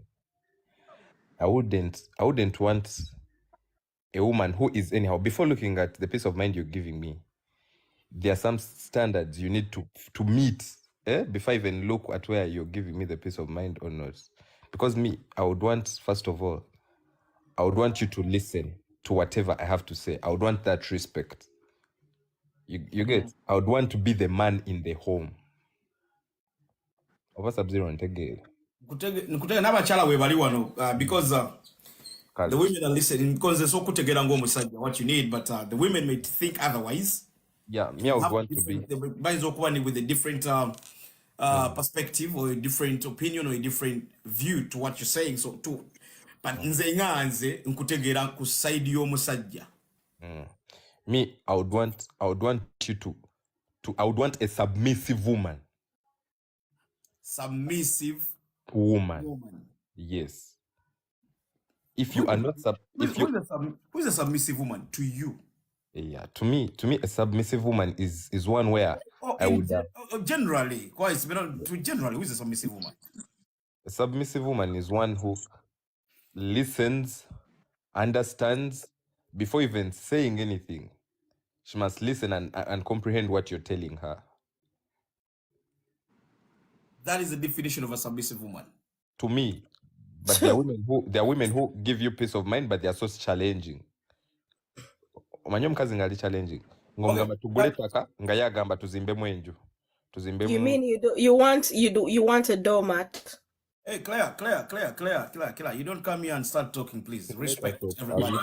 I wouldn't want a woman who is anyhow. Before looking at the peace of mind you're giving me, there are some standards you need to meet before I even look at where you're giving me the peace of mind or not. Because me, I would want, first of all, I would want you to listen to whatever I have to say. I would want that respect. You get? I would want to be the man in the home. Over Sub-Zero and Tegel. N'abakyala we bali wano because the women are listening because they're so kutegera ng'omusajja what you need, but the women may think otherwise. Yeah, me, I would want to be. With a different perspective or a different opinion or a different view to what you're saying. So too, but nze nkutegera ku side y'omusajja. Me, I would want you to I would want a submissive woman. Submissive woman. Yes. If you are not who's a submissive woman to you? Yeah, to me, a submissive woman is one where I would generally, generally, who's a submissive woman? A submissive woman is one who listens, understands before even saying anything. She must listen and comprehend what you're telling her. That is the definition of a submissive woman. To me. But there are women who give you peace of mind, but they are so challenging. Omanyo mkazi ngali challenging. Ngomba tugule taka nga yagamba tuzimbe mwenju. You mean you want a doormat? Hey, Claire, you don't come here and start talking, please. Respect everybody.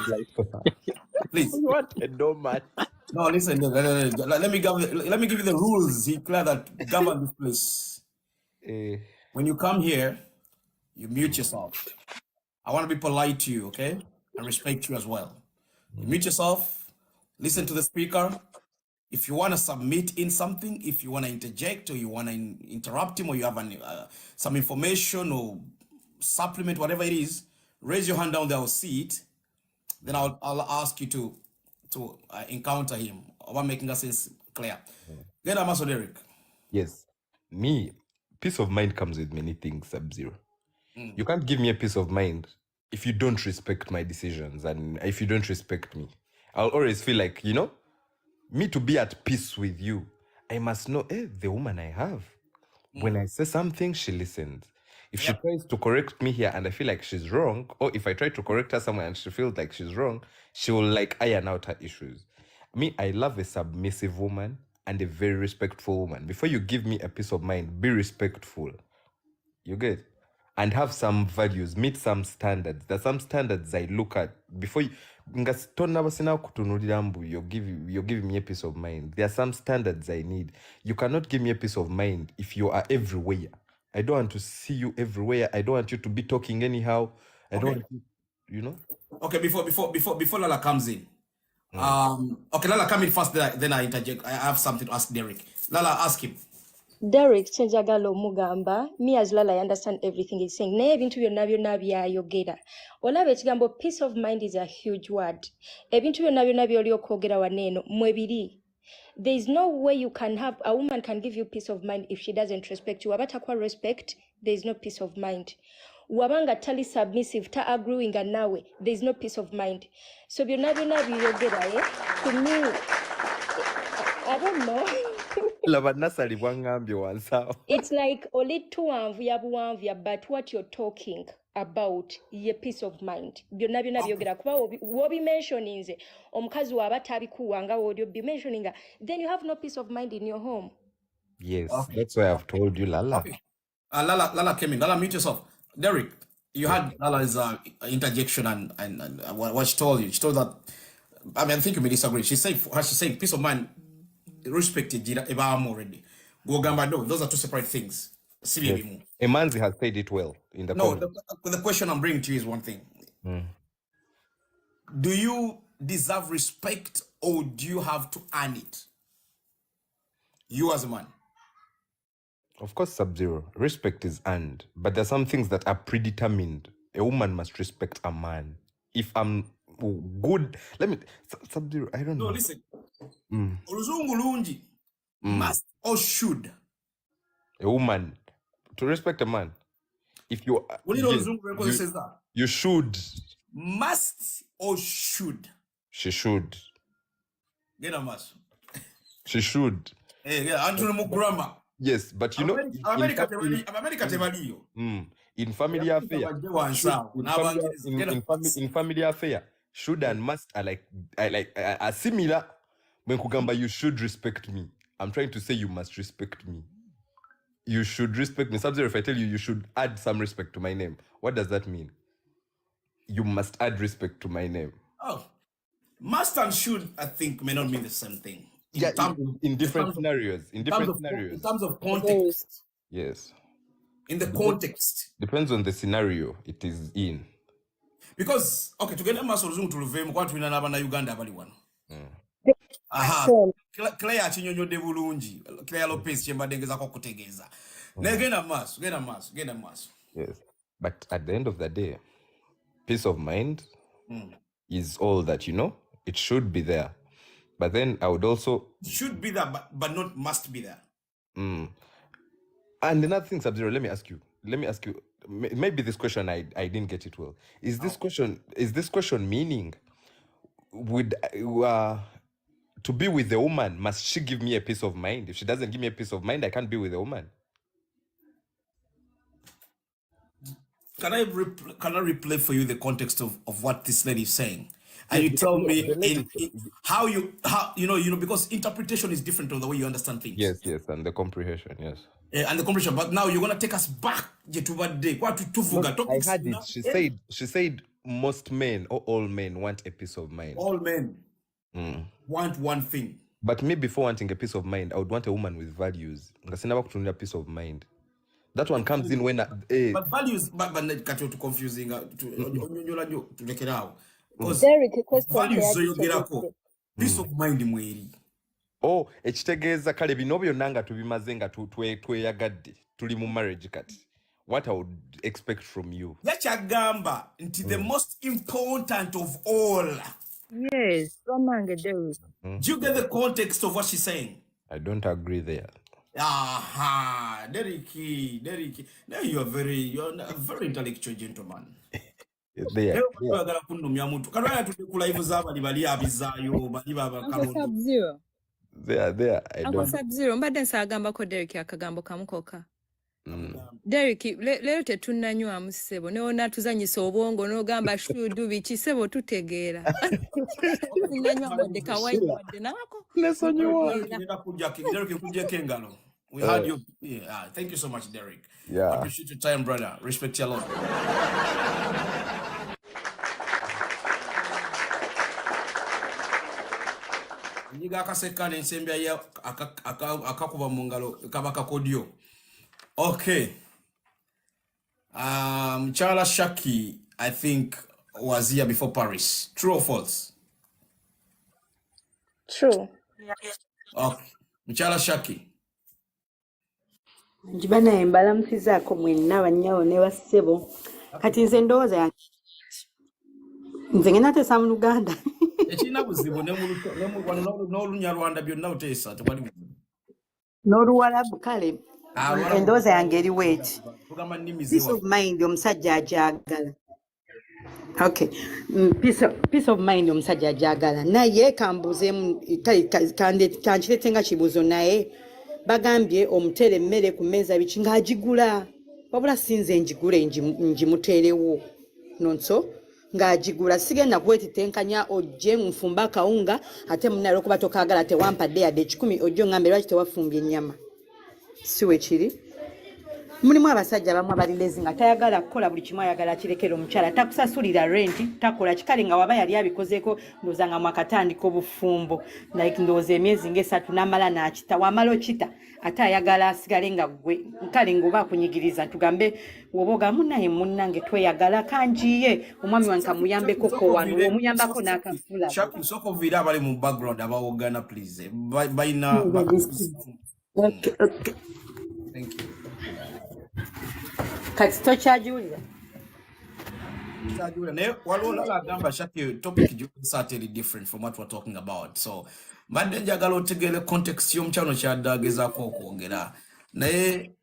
Please. You want a doormat? No, listen. Let me give you the rules, Claire, that govern this place. When you come here, you mute yourself. I want to be polite to you, okay? And respect you as well. You mute yourself, listen to the speaker. If you want to submit in something, if you want to interject or you want to interrupt him or you have some information or supplement, whatever it is, raise your hand down there, I'll see it. Then I'll ask you to encounter him. Am I making that sense clear? Get a muscle, Derek. Yes. Me, peace of mind comes with many things, Sub-Zero. You can't give me a peace of mind if you don't respect my decisions and if you don't respect me. I'll always feel like, me to be at peace with you, I must know, the woman I have. When I say something, she listens. If she tries to correct me here and I feel like she's wrong, or if I try to correct her somewhere and she feels like she's wrong, she will like iron out her issues. Me, I love a submissive woman and a very respectful woman. Before you give me a peace of mind, be respectful. You get? And have some values, meet some standards. There's some standards I look at before you. You're giving me a peace of mind. There are some standards I need. You cannot give me a peace of mind if you are everywhere. I don't want to see you everywhere. I don't want you to be talking anyhow. I don't want you, Okay, before Lala comes in. Okay, Lala, come in first, then I interject. I have something to ask Derek. Lala, ask him. Derek Chenjagalo Mugamba, me as Lala, I understand everything he's saying. Ne ebintu byonna byonna byayogera. Olaba ekigambo peace of mind is a huge word. Ebintu byonna byonna by'oli okwogera waneeno mwebiri. There is no way you can have a woman can give you peace of mind if she doesn't respect you. Abatakwa respect, there is no peace of mind. Wabanga tali submissive, ta agreeing and nawe, there is no peace of mind. So byonna byonna byayogera, to me, I don't know. It's like only tuanvya, but what you're talking about your peace of mind. Byonna byogera kuba wobi mentioning nze omukazi waba tabikuwanga wodi be mentioning then you have no peace of mind in your home. Yes, that's why I've told you, Lala. Okay. Lala came in. Lala, mute yourself. Derek, you had Lala's interjection and what she told you. She told that, I mean, I think you may disagree. She's saying peace of mind, respected already. No, those are two separate things. Yes. Emanzi has said it well in the comments. The question I'm bringing to you is one thing. Do you deserve respect or do you have to earn it? You as a man. Of course, Sub-Zero. Respect is earned, but there's some things that are predetermined. A woman must respect a man. If I'm good, Sub-Zero, I don't know. No, listen. Must or should a woman to respect a man? If you says that? You should. Must or should? She should. Get a must. She should. Grammar. Yes, but in family affair, in family affair, should and must are similar. When kugamba, you should respect me. I'm trying to say you must respect me. You should respect me. Sub-Zero, if I tell you you should add some respect to my name, what does that mean? You must add respect to my name. Oh, must and should, I think, may not mean the same thing. In different scenarios. In terms of context. Yes. In the context. Depends on the scenario it is in. Because, okay, to get a mass to review, what we na Uganda bali one. Aha. Claire Chinyonyo de Bulungi. Claire Lopez Chembadengeza Kokutegeza. Get a mass. Yes. But at the end of the day, peace of mind is all that, it should be there. But then I would also... Should be there, but not must be there. And another thing, Sub-Zero, let me ask you. Maybe this question, I didn't get it well. Is this question meaning, to be with the woman, must she give me a peace of mind? If she doesn't give me a peace of mind, I can't be with the woman. Can I replay for you the context of what this lady is saying? And you tell me how because interpretation is different on the way you understand things. Yes, and the comprehension, yes. And the comprehension, but now you're gonna take us back to what day. I had it. She said most men or all men want a peace of mind. All men want one thing. But me, before wanting a peace of mind, I would want a woman with values. A peace of mind. That one comes in when but values, but too confusing to make it out. Because values so you get a peace of mind mweri. Oh, ekitegeeza kale bino byonna nga tubimaze nga tweyagadde tuli mu marriage kati. What I would expect from you. Yakyagamba nti the most important of all. Yes, Do you get the context of what she's saying? I don't agree there. Aha, Derek. Now you're a very intellectual gentleman. There. Bagala kunumya muntu. Kalwaya tuli ku live z'abali bali abizaayo, bali baba Uncle kalondo. Sub-Zero. There. I Uncle don't. Sub-Zero. Mbadde nsagambako Derek akagambo kamukoka. Derek, lero tetunnanywamu ssebo neona tuzanyisa obwongo n'ogamba shudu biki ssebo tutegeera. Tunnanywa wadde kawaii wadde nako. Derek kujja engalo. We had you. Yeah, thank you so much, Derek. Yeah. Appreciate your time, brother. Respect you a lot. Nyiga akasekane ensembya ya akakuba mu ngalo kabaka kodyo. Okay. Chala Shaki, I think, was here before Paris. True or false? True. Okay. Chala Shaki. Njibana mbalamukizaako mwenna bannyawo ne bassebo kati nze ndowooza yange nze ngenda teesa mu Luganda Ekirina buzibu n'Olunyarwanda byonna oteesa tewali buzibu. n'Oluwarabu kale endowooza yange eriwo eti peace of mind omusajja agyagala. Okay. Peace of mind omusajja agyagala naye kambuzeemu kankirete nga kibuuzo naye bagambye omutere emmere ku mmeeza biki ng'agigula wabula sinze njigule njimuteerewo nonso ng'agigula sigenda kwetitenkanya ojje nfumba akawunga ate munaye olwokuba tokaagala tewampadde yadde 10 ojje oŋŋambe lwaki tewafumbye ennyama si we kiri. Mulimu abasajja abamu abalilezi nga tayagala kukola buli kimu ayagala kirekera omukyala takusasulira renti takola kikale nga waba yali abikozeeko ndowooza nga mwakatandika obufumbo like ndowooza emyezi nga3 n'amala n'akita wamala okita ate ayagala asigale nga gwe kale ng'oba akunyigiriza tugambe woba ogamu naye munnange tweyagala kanjiye omwami wange kamuyambeko wano omuyambako n'akafula. Shaki soko vira abali mu background abawogana please. Bayina. Okay. Thank you. Kati tokyagiwulira naye waliwo nagamba Shaki topic certainly different from what we're talking about, so mbadde njagala otegeere context y'omukyano kyaddagezaako okwogera naye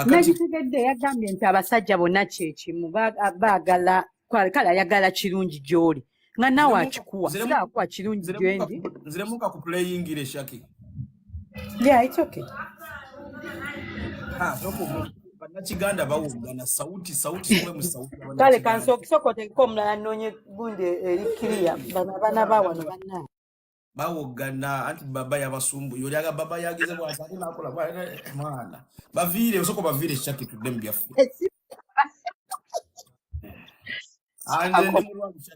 nagitegedde yagambye nti abasajja bonna kyekimu baagala kale ayagala kirungi gy'oli nga naawe akikuwa siraakuwa kirungi gyendi nziremuka ku playingire Shaki. Yeah, it's okay. Bannakiganda bawogana sauti sowe mu sauti. Kale kansookisokoteko omulala nnoonye gundi eri kiriya bana bawano banna bawogana anti baba yabasumbu yolyaga baba yagize bwasate nakola mwana baviire osoko baviire Shaki tudde mu byaffe.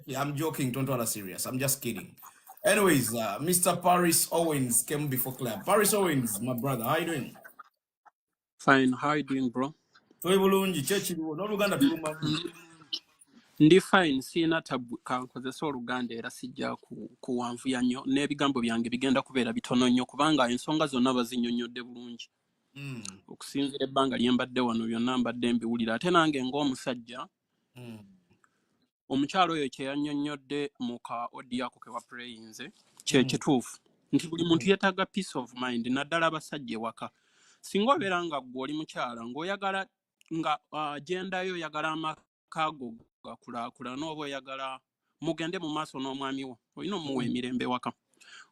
I'm joking, don't want to serious. I'm just kidding. Anyways, Mr. Paris Owens came before Claire. Paris Owens, my brother, how you doing? Fine, how you doing, bro? Ndi fine, sina tabu kankozesa Oluganda era sijja kuwanvuya nnyo n'ebigambo byange bigenda kubeera bitono nnyo kubanga ensonga zonna bazinnyonnyodde bulungi. Okusinziira ebbanga lye mbadde wano byonna mbadde mbiwulira ate nange ng'omusajja omukyalo oyo kye yannyonnyodde mu ka audio ako ke wapureyinze kye kituufu nti buli muntu yeetaaga peace of mind naddala abasajja ewaka singa obeera nga ggwe oli mukyala ng'oyagala nga agenda yo oyagala amaka go gakulaakulana n'oba oyagala mugende mu maaso n'omwami wo olina omuwa emirembe ewaka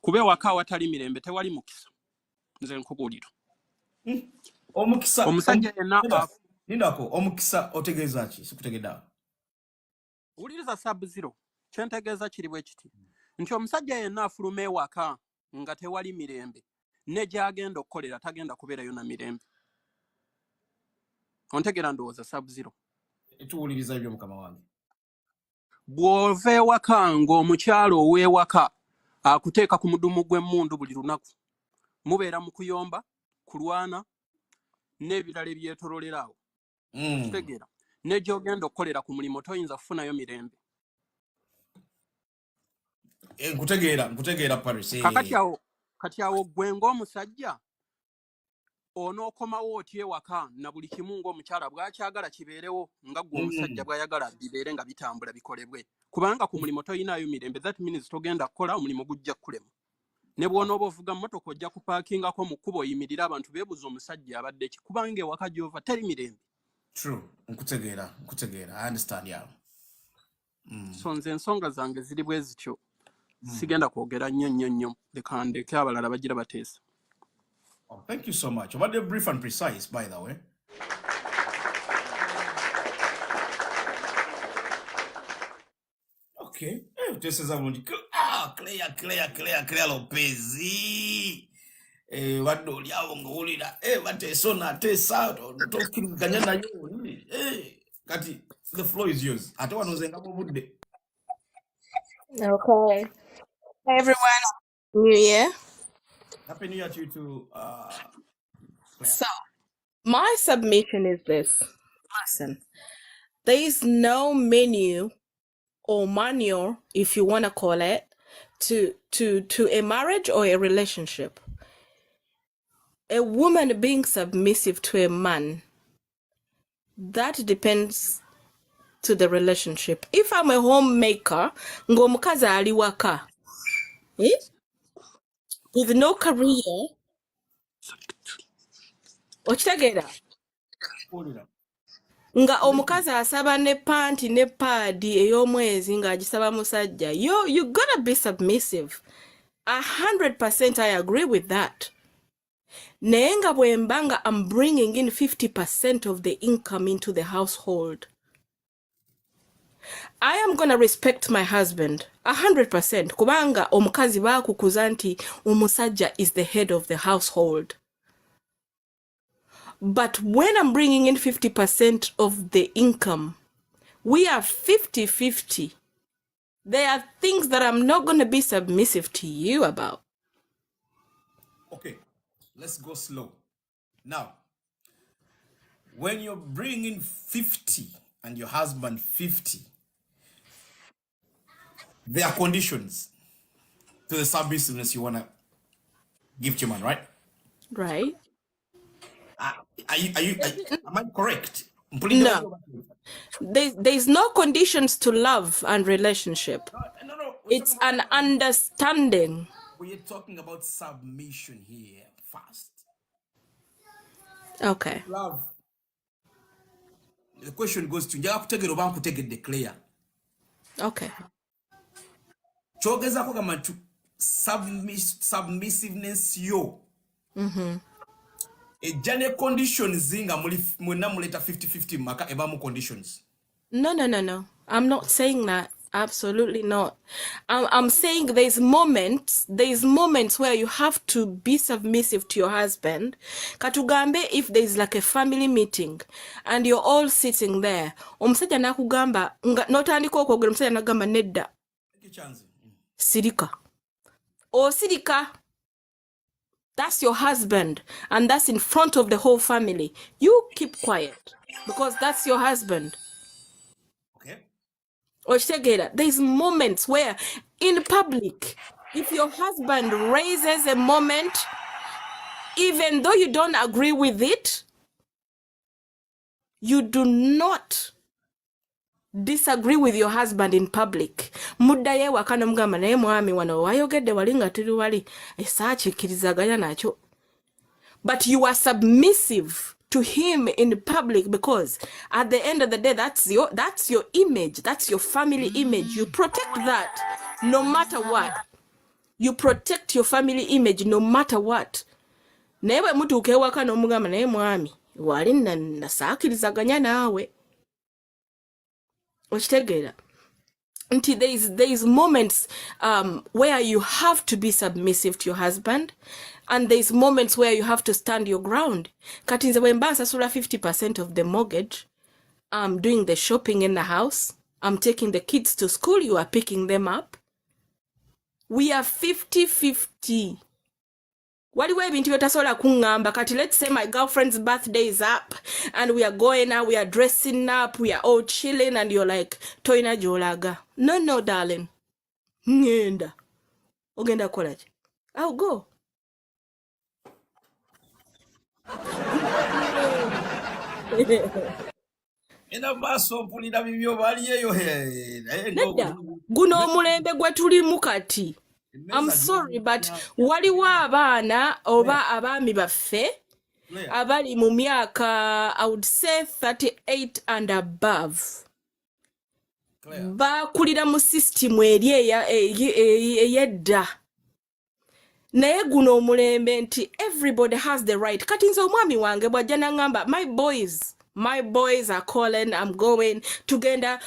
kuba ewaka awatali mirembe tewali mukisa nze nkubuulira omusajja yenna nindako omukisa otegeeza ki sikutegedda Wuliriza Sub-Zero kyentegeeza kiri bwe kiti nti omusajja yenna afuluma ewaka nga tewali mirembe ne gy'agenda okukolera tagenda kubeerayo na mirembe. Ontegera ndowooza Sub-Zero. Tuwuliriza ebyo mukama wange. Bw'ova ewaka ng'omukyalo ow'ewaka akuteeka ku mudumu gw'emmundu buli lunaku mubeera mu kuyomba kulwana n'ebirala ebyetololera awo. Kitegeera ne gy'ogenda okukolera ku mulimo toyinza kufunayo mirembe. Nkutegeera Paris. Kati awo gwe ng'omusajja onookomawo otya ewaka na buli kimu ng'omukyala bw'akyagala kibeerewo nga gwe omusajja bw'ayagala bibeere nga bitambula bikolebwe kubanga ku mulimo toyinaayo mirembe that means togenda kukola omulimu gujja kukulema. ne bw'onooba ovuga mmotoka ojja kupaakingako mu kkubo oyimirira abantu beebuza omusajja abadde ki kubanga ewaka gy'ova teri mirembe. True. Nkutegeera. I understand ya. So nze ensonga zange ziri bwe zityo. Sigenda kwogera nnyo leka ndeke abalala bagira bateesa. Oh, thank you so much. Obadde brief and precise, by the way. Okay. This is Claire Lopez. What do you want? What is so not talking Ganyana? Kati, the floor is yours. I don't want to say Okay. Hey everyone, New Year. Happy New Year to you too, Claire. So, my submission is this. Listen, there is no menu or manual, if you want to call it, to a marriage or a relationship. A woman being submissive to a man, that depends to the relationship. If I'm a homemaker, ngomukazi ali waka, with no career, okitegeera nga omukazi asaba ne panti ne paadi ey'omwezi ng'agisaba musajja, you gotta be submissive. 100% I agree with that. Naye nga bwe mba nga I'm bringing in 50% of the income into the household, I am gonna respect my husband 100% kubanga omukazi baakukuza nti omusajja is the head of the household. But when I'm bringing in 50% of the income, we are 50-50. There are things that I'm not going to be submissive to you about. Okay, let's go slow. Now, when you're bringing 50 and your husband 50, there are conditions to the submissiveness you want to give to your man, right? Right. Am I correct? No. There's no conditions to love and relationship. No. It's an understanding. We're talking about submission here first. Okay. Love. The question goes to Claire. Okay. Chogeza kugamba nti submissiveness yo. Ejja ne conditions nga mwenna muleta 50-50 maka ebamu conditions. No. I'm not saying that. Absolutely not. I'm saying there's moments where you have to be submissive to your husband. Katugambe, if there's like a family meeting and you're all sitting there, omusajja nakugamba notandika okwogera omusajja nagamba nedda. Sirika. Or sirika. That's your husband, and that's in front of the whole family. You keep quiet because that's your husband. Okay. There's moments where in public, if your husband raises a moment, even though you don't agree with it, you do not disagree with your husband in public. Muddaye wakana mugamba naye mwami wano wayogedde wali nga tuli wali esaakikirizaganya nakyo. But you are submissive to him in public because at the end of the day, that's your image, that's your family image. You protect that no matter what. You protect your family image no matter what. Naye mutuuka ewaka n'omugamba naye mwami wali nasaakirizaganya naawe. Okitegeera nti there is moments where you have to be submissive to your husband, and there's moments where you have to stand your ground. Kati nze bwe mba nsasula 50% of the mortgage, I'm doing the shopping in the house, I'm taking the kids to school, you are picking them up. We are 50-50. Waliwo ebintu byotasobola kuŋŋamba kati let's say my girlfriend's birthday is up and we are going out, we are dressing up, we are all chilling and you're like toyina gy'olaga. No darling. Ngenda. Ogenda kukola ki? I'll go. Ena maaso mpulira bibyo baliyeyo. Nedda. Guno omulembe gwe tulimu kati. I'm sorry, but waliwo abaana oba abaami baffe abali mu myaka, I would say 38 and above. Bakulira mu system eri eyedda. Naye guno omulembe nti everybody has the right. Kati nze omwami wange bw'ajja n'aŋŋamba my boys are calling, I'm going tugenda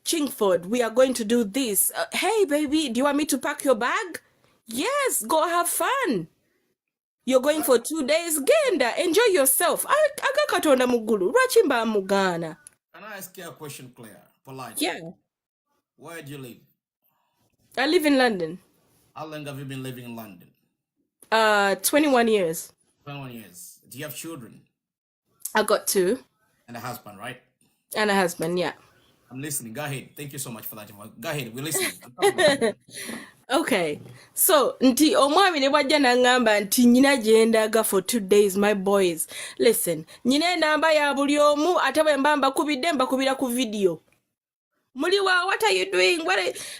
Chingford, we are going to do this. Hey baby, do you want me to pack your bag? Yes, go have fun. You're going for 2 days, genda, enjoy yourself. Aga katonda mu ggulu, lwaki mba mugaana? Can I ask you a question, Claire? Polite. Yeah. Where do you live? I live in London. How long have you been living in London? 21 years. 21 years. Do you have children? I got 2. And a husband, right? And a husband, yeah. I'm listening. Go ahead. Thank you so much for that. Go ahead. We're listening. Okay. So, nti omwami ne bwajja n'aŋŋamba nti nyina gye ndaga for 2 days, my boys. Listen, nyina enamba ya buli omu ate bwe mba mbakubidde mbakubira ku video. Muliwa, what are you doing?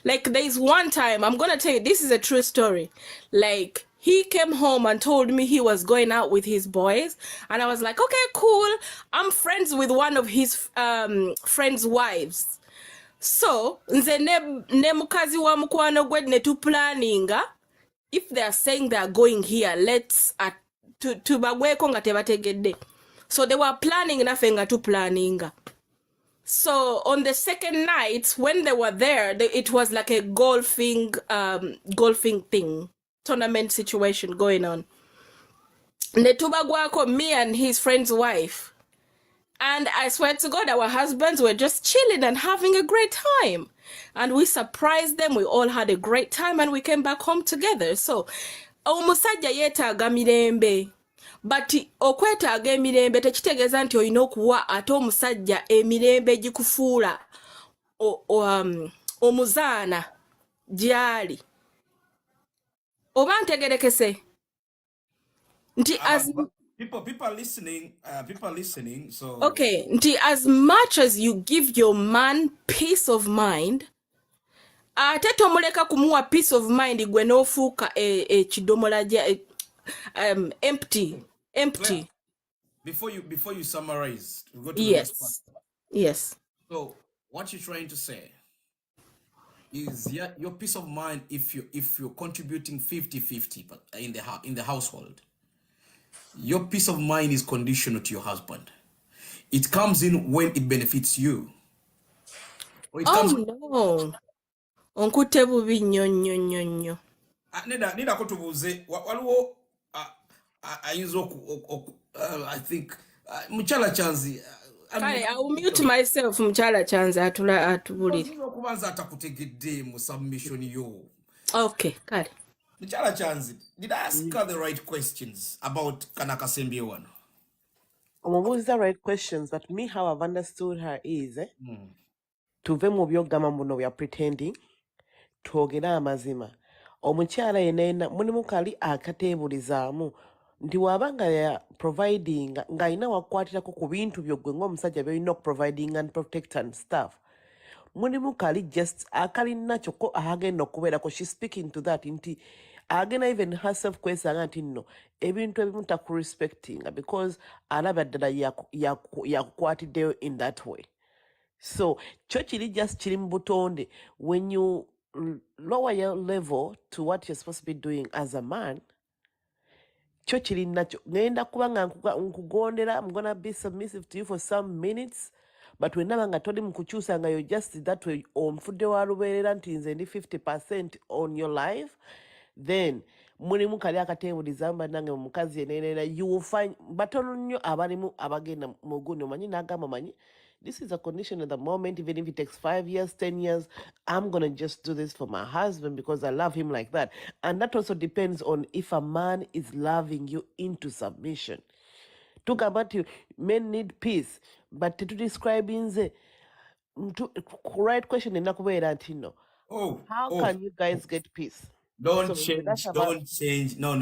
Like, there's one time, I'm going to tell you, this is a true story. Like, he came home and told me he was going out with his boys. And I was like, okay, cool. I'm friends with one of his friends' wives. So, nze ne mukazi wa mukwano gwe ne tu planninga. If they are saying they are going here, let's tubagweko nga tebategedde. So they were planning naffe nga tu planninga. So on the second night, when they were there, it was like a golfing thing, tournament situation going on. Netubagwako, me and his friend's wife. And I swear to God, our husbands were just chilling and having a great time. And we surprised them. We all had a great time and we came back home together. So, omusajja yeetaaga mirembe. But okwetaaga emirembe tekitegeeza nti olina okuwa ate omusajja emirembe egikufuula omuzaana gy'ali. Oba ntegerekese? Nti as people are listening, so okay, nti as much as you give your man peace of mind, ate tomuleka kumuwa peace of mind gwe n'ofuuka ekidomola empty. Claire, before you summarize, we go to the next part. Yes. So what you're trying to say is your peace of mind if you're contributing 50-50 but in the household. Your peace of mind is conditional to your husband. It comes in when it benefits you. Or it comes no. Onkute bubi nnyo. Nida kutubuze waliwo I think Muchala Chanzi. I will mute myself. Muchala Chanzi atubulire. Okubanza atakutegedde mu submission yo. Okay, kale. Muchala Chanzi, did I ask her the right questions about Kanaka Sembie one? What is the right questions? But me, how I've understood her is tuve mu byogamba muno we are pretending twogera amazima. Omukyala yenna mulimu kali akateebulizaamu nti wabanga ya providing ng'alina wakwatirako ku bintu byogwe ng'omusajja byolina okuproviding and protect and stuff. Mulimu kali just akalina kyokko agenda okubeerako. She's speaking to that nti agenda even herself kwesanga nti nno ebintu ebimu takurespectinga because alaba ddala yakukwatiddeyo in that way. So kyo kiri just kiri mu butonde. When you lower your level to what you're supposed to be doing as a man, kyo kiri nakyo. Ngenda kuba nga nkugondera, I'm gonna be submissive to you for some minutes, but wenaba nga toli mukukyusa nga you're just that way onfudde wa lubeerera nti nze ndi 50% on your life, then mulimu kali akateebuliza mba nange mukazi yenenera you will find batono nnyo abalimu abagenda mu gundi omanyi n'agamba manyi this is a condition at the moment, even if it takes 5 years, 10 years, I'm going to just do this for my husband because I love him like that. And that also depends on if a man is loving you into submission. Talk about you, men need peace, but to describe in the right question in Nakubera, how can you guys get peace? Don't change. No.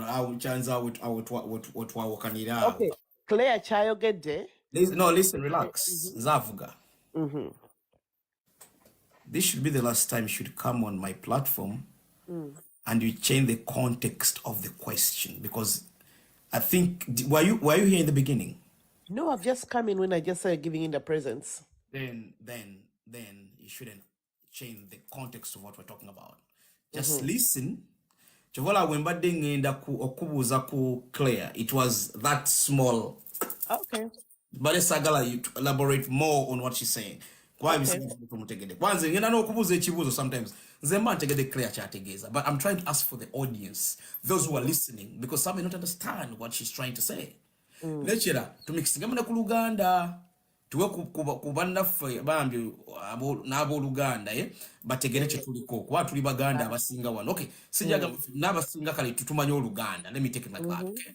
I will change out what can you have. Okay, Claire Chayo get there. Listen, relax. Zavuga. This should be the last time you should come on my platform and you change the context of the question, because I think were you here in the beginning? No, I've just come in when I just started giving in the presents. Then you shouldn't change the context of what we're talking about. Just listen. Chovola wembadde ngenda okubuuza ku Claire. It was that small. Okay. But let's you to elaborate more on what she's saying. Why we Okay. Kwanze ngenda n'okubuuza ekibuuzo sometimes. Nze mba ntegedde Claire kyategeeza. But I'm trying to ask for the audience, those who are listening, because some may not understand what she's trying to say. Lechera tumikisinga muna ku Luganda. Tuwe kubannaffe bambi n'abooluganda bategere kye tuliko kuba tuli baganda abasinga wano. Okay, sijaga n'abasinga kale tutumanye Oluganda. Let me take it like that. Okay.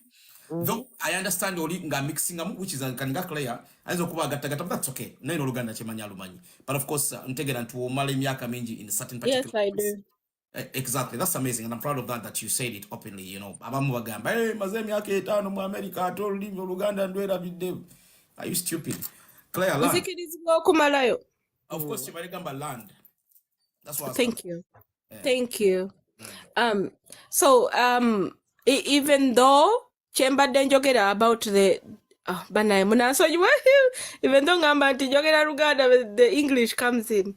Though I understand oli nga mixing amu, which is kaninga Claire aizo kuba gattagatta, but that's okay. Naino Oluganda kyemanya alumanyi. But of course ntegera nti omala emyaka mingi in a certain particular Yes, I do. Exactly, that's amazing, and I'm proud of that you said it openly. You know, abamu bagamba maze emyaka 5 mu America ate olulimi Oluganda ndwera bidde. Are you stupid? Claire, land. Nzikirizibwa okumalayo. Of course, you might land. That's what I was Thank you. Yeah. Thank you. So even though kyembadde njogera about the banaye munansonyiwa even though ngamba nti njogera Luganda, the English comes in,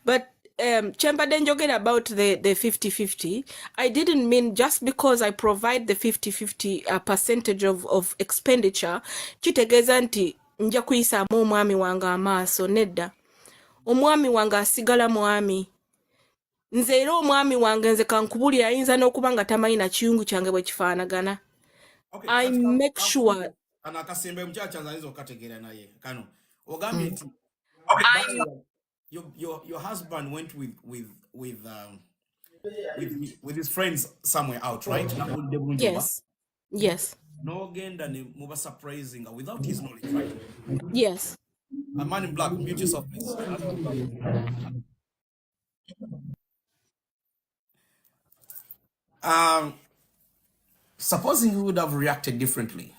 but kyembadde njogera about the 50-50, I didn't mean just because I provide the 50-50 percentage of expenditure kitegeeza nti nja kuyisaamu omwami wange amaaso. Nedda, omwami wange asigala mwami. Nze era omwami wange nze kankubulira ayinza n'okuba nga tamanyi na kiyungu kyange bwe kifaanagana. I make sure anakasembe mchacha nzanizo okategeera naye kano ogambye nti your husband went with his friends somewhere out, right? Yes. No genda ne muba surprising without his knowledge, right? Yes. A man in black, mute yourself, please. Supposing you would have reacted differently.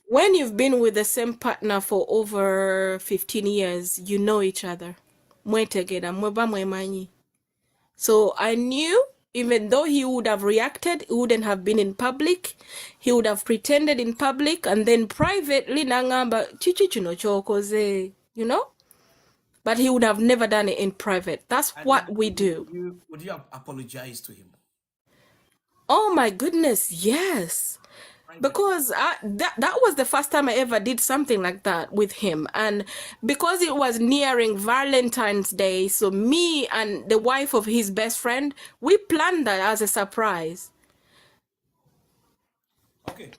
When you've been with the same partner for over 15 years, you know each other. Mwetegera, mweba mwemanyi. So I knew, even though he would have reacted, he wouldn't have been in public. He would have pretended in public and then privately nangamba chichi chino chokoze, you know? But he would have never done it in private. That's what we do. Would you have apologized to him? Oh my goodness, yes. Because that was the first time I ever did something like that with him. And because it was nearing Valentine's Day, so me and the wife of his best friend, we planned that as a surprise. Okay,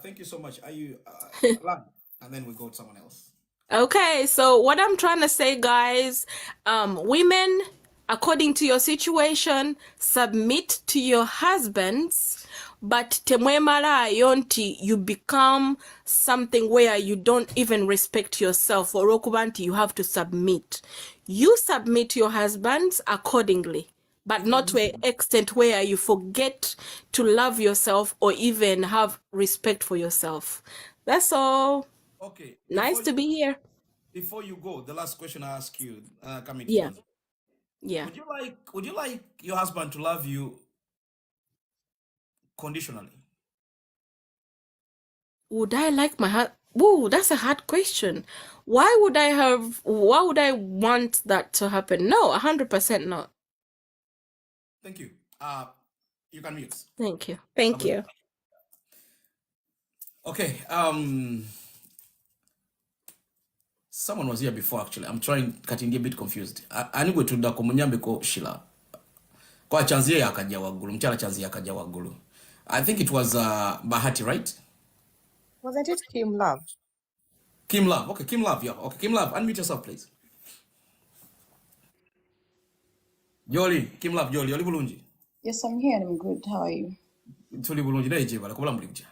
thank you so much. Are you and then we go to someone else. Okay, so what I'm trying to say, guys, women, according to your situation, submit to your husbands, but temwemala yonti, you become something where you don't even respect yourself, or okubanti, you have to submit. You submit to your husbands accordingly, but not to an extent where you forget to love yourself or even have respect for yourself. That's all. Okay. Nice to be here. Before you go, the last question I ask you, coming Yeah. to Yeah. Would you like your husband to love you conditionally? Would I like my husband? Whoa, that's a hard question. Why would I want that to happen? No, 100% not. Thank you. You can mute. Thank you. Thank you. Okay. Someone was here before, actually. I'm getting a bit confused. Anigwe tudda ko munyambeko Shila. Kwa chanzie yakajja waggulu, mchala chanzie yakajja waggulu. I think it was Bahati, right? Wasn't it Kim Love? Kim Love. Okay, Kim Love. Yeah. Okay, Kim Love. Unmute yourself, please. Jolly, Kim Love, Jolly. Oli bulungi. Yes, I'm here and I'm good. How are you? Tuli bulungi naye jebala kubula muli butya.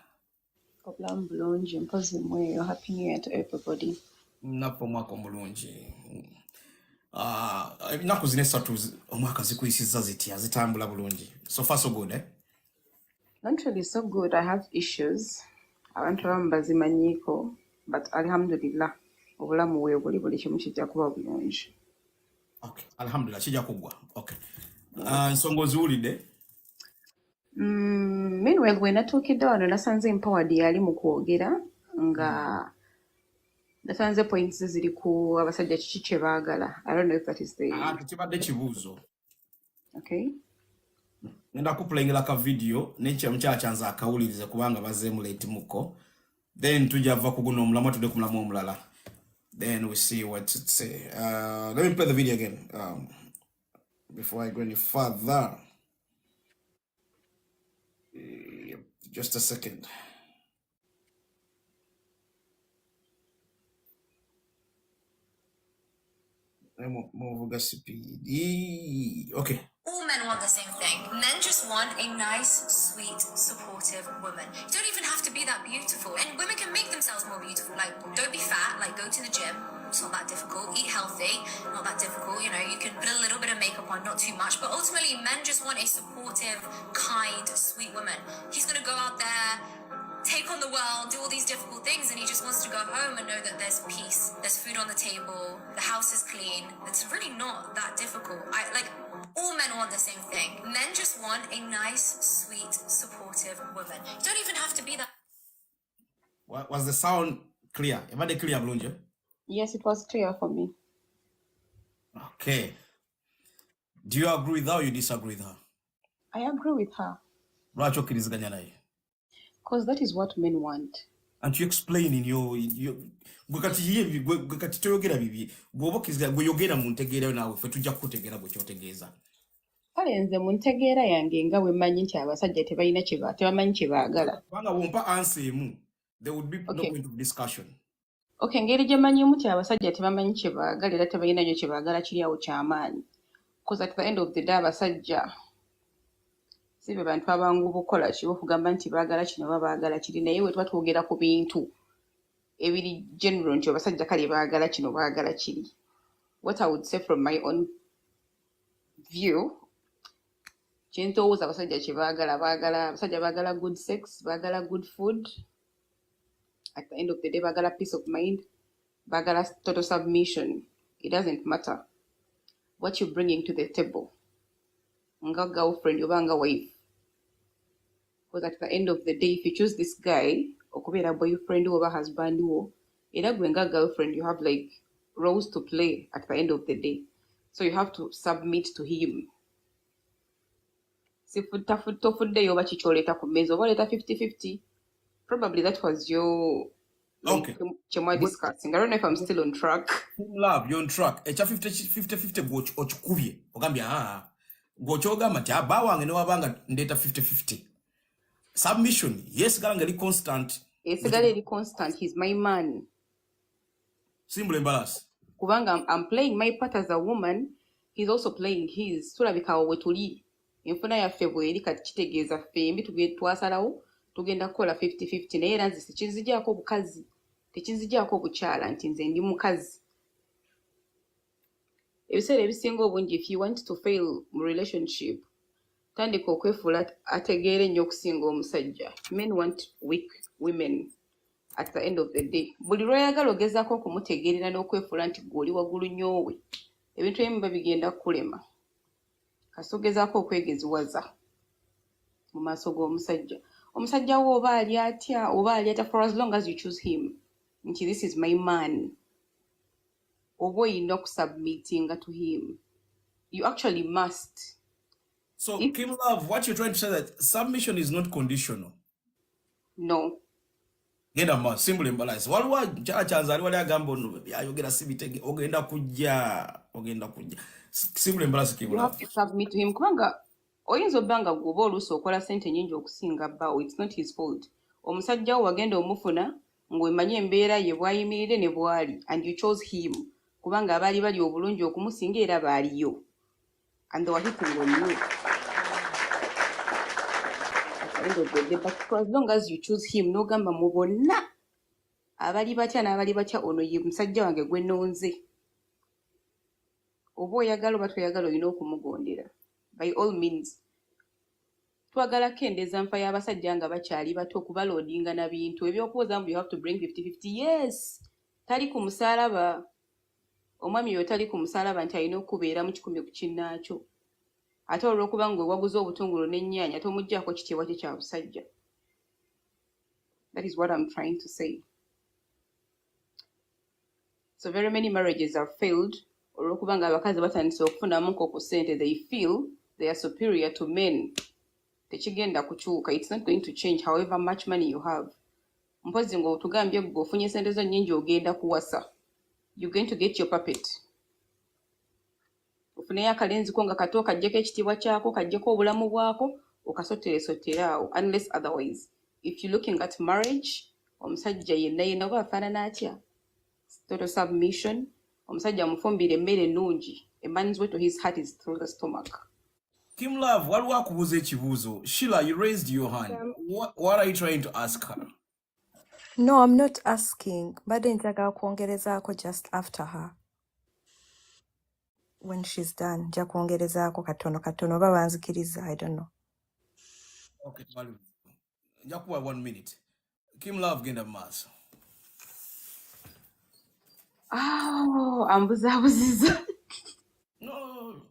Obulamu bulungi mpozi mweyo. Happy New Year to everybody. Napo mwaka omulungi. Ennaku zino esatu omwaka zikuyisiza zitya zitambula bulungi. So far so good, eh? Not really so good. I have issues. Abantu abamu bazimanyiiko, but alhamdulillah obulamu bwe buli kimu kijja kuba bulungi. Okay, alhamdulillah kijja kugwa. Okay. Nsonga ziwulidde. Meanwhile bwe natuukidde wano nasanze empowered yali mu kwogera nga nasanze points ziri ku abasajja kiki kye baagala. I don't know if that is the Kibadde kibuuzo. okay. Ngenda kupulengera ka video n'ekyo omukyala kyanza akawulirize kubanga bazeemu late muko. Then tujja va kuguno omulamu tudde ku mulamu omulala. Then we see what it say. Let me play the video again before I go any further. Just a second. Move speed. Okay. All men want the same thing. Men just want a nice, sweet, supportive woman. You don't even have to be that beautiful. And women can make themselves more beautiful. Like, don't be fat. Like, go to the gym. It's not that difficult. Eat healthy. Not that difficult. You know, you can put a little bit of makeup on, not too much. But ultimately, men just want a supportive, kind, sweet woman. He's going to go out there, take on the world, do all these difficult things, and he just wants to go home and know that there's peace, there's food on the table, the house is clean. It's really not that difficult. All men want the same thing. Men just want a nice, sweet, supportive woman. You don't even have to be that. Was the sound clear? Am I clear, Blunja? Yes, it was clear for me. Okay. Do you agree with her or you disagree with her? I agree with her. Because that is what men want. And you explain in your Kale nze mu ntegeera yange nga bwe mmanyi nti abasajja tebamanyi kye baagala. There would be no point of discussion. Okay, ngeri gye mmanyimu ti abasajja tebamanyi kye baagala era tebalina nnyo kye baagala kiri awo ky'amaanyi. Because at the end of the day abasajja si be bantu abangu bukola ki okugamba nti baagala kino oba baagala kiri, naye bwe tuba twogera ku bintu ebiri general nti abasajja kale baagala kino baagala kiri. What I would say from my own view, kyentowooza abasajja kye abasajja baagala good sex, baagala good food. At the end of the day, bagala peace of mind, bagala total submission. It doesn't matter what you're bringing to the table. Nga girlfriend, yobanga wife. Because at the end of the day, if you choose this guy, okubera boyfriend or husband, era gwe nga girlfriend, you have like roles to play at the end of the day. So you have to submit to him. Si tofudde yoba kikyoleta ku mmeeza oba oleta 50-50. Probably that was your discussing. I don't know if I'm still on track. Love, you're on track. Echa 50-50 ochikubye. Ogambia gochogamba ti abawange ne wabanga ndeta 50-50. Submission, yes, galangeli constant. Yes, galangeli constant. He's my man. Simple embarrass. Kubanga I'm playing my part as a woman. He's also playing his. Tulabika wetuli. Enfuna yaffe bweri kati kitegeeza fembi twasalawo tugenda kukola 50-50 naye era nze tekinzigyako obukazi tekinzigyako obukyala nti nze ndi mukazi. Ebiseera ebisinga obungi, if you want to fail mu relationship, tandika okwefuula ategeere nnyo okusinga omusajja. Men want weak women at the end of the day. Buli lw'oyagala ogezaako okumutegeerera n'okwefuula nti gw'oli waggulu nnyo we, ebintu ebimu bigenda kukulema. Kasi ogezaako okwegeziwaza mu maaso g'omusajja. Omusajja wo oba ali atya for as long as you choose him. Nti this is my man. Oba oyina okusubmittinga to him. You actually must. So, Kim Love, what you're trying to say that submission is not conditional? No. Genda ma, simple imbalance. Waliwa chanza, wali agambo ayogera sibitege, ogenda kujja. Simple imbalance, Kim Love. You have to submit to him. Kubanga oyinza obanga gwoba oluusi okola sente nnyingi okusinga bbawo. It's not his fault. Omusajja wo wagenda omufuna ng'omanyi embeera ye bw'ayimirire ne bw'ali, and you chose him. Kubanga abaali bali obulungi okumusinga era baaliyo. And they were hitting on you. But for as long as you choose him, n'ogamba mu bonna abali batya n'abali batya ono ye musajja wange gwe nnonze. Oba oyagala oba toyagala olina okumugondera. By all means. Twagala kendeeza nfa y'abasajja nga bakyali bato okubaloodinga na bintu ebyokuwoza mbu you have to bring 50-50. Yes, tali ku musaalaba. Omwami yo tali ku musaalaba nti alina okubeera mu kikumi ku kinnaakyo. ate olw'okuba ng'owaguza obutungulu n'ennyaanya tomuggyako kitiibwa kye kya busajja. That is what I'm trying to say. So very many marriages are failed olw'okuba ng'abakazi batandise okufunamuko ku ssente. They feel they are superior to men. Tekigenda kukyuka. It's not going to change however much money you have. Mpozi ng'otugambye gwe ofunye ssente zo nnyingi ogenda kuwasa. You're going to get your puppet. Ofuneyo akalenzi ko nga kato kajjeko ekitiibwa kyako, kajjeko obulamu bwako, okasoteresotera awo. Unless otherwise. If you're looking at marriage, omusajja yenna oba afaanana atya? Total submission. Omusajja mufumbire emmere ennungi. A man's way to his heart is through the stomach. Kim Love, waliwo akubuuza ekibuuzo. Sheila, you raised your hand. What are you trying to ask her? No, I'm not asking. Badde njagala kwongerezaako just after her. When she's done, nja kwongerezaako katono oba banzikiriza, I don't know. Okay, nja kuwa 1 minute. Kim Love genda maaso. Ambuzabuziza. No.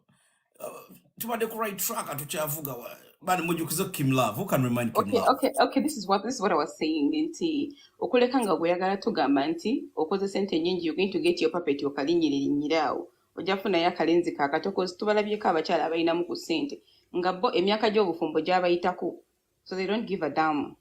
Tubadde ku right track atukyavuga bani mujjukize Kim Love. Who can remind Kim Love? Okay, this is what I was saying. Nti okuleka nga gweyagala tugamba nti okoze sente nyingi, you're going to get your puppet okalinyirinyira awo. Ojja kufunayo akalenzi kaakato kozi tubalabyeko abakyala abalinamu ku ssente nga bo emyaka gy'obufumbo gyabayitako, so they don't give a damn.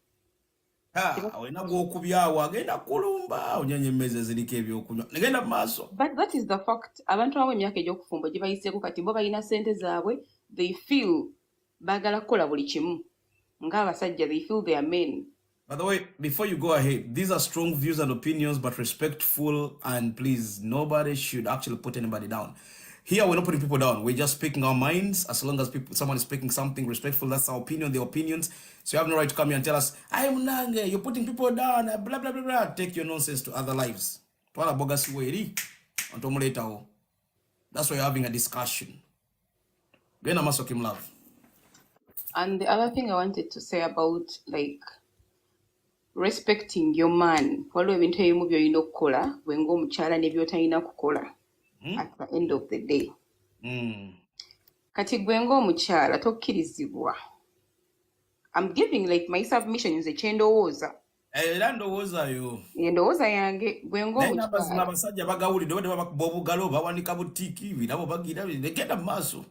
Awena gw'okubyawo agenda kulumba onyanya emmeza eziriko ebyokunywa negenda mu maaso. But that is the fact. Abantu abo emyaka egy'okufumbo gye bayiseeko kati bo balina ssente zaabwe. They feel baagala kukola buli kimu ng'abasajja. They feel they are men. By the way, before you go ahead, these are strong views and opinions, but respectful, and please, nobody should actually put anybody down. Here, we're not putting people down. We're just speaking our minds. As long as someone is speaking something respectful, that's our opinion, their opinions. So you have no right to come here and tell us, I'm Nange, you're putting people down, blah, blah, blah, blah. Take your nonsense to other lives. That's why you're having a discussion. Kim Love. And the other thing I wanted to say about, like, respecting your man. Waliwo ebintu ebimu by'olina okukola bwe ng'omukyala ne by'otalina kukola at the end of the day. Kati gwe ng'omukyala tokkirizibwa. I'm giving like my submissions ekyendowooza. Era ndowoozayo. Endowooza yange gwe ng'omukyala. Abasajja bagawulidde bade babakuba obugalo bawanika butiiki birabo bagira negenda mu maaso.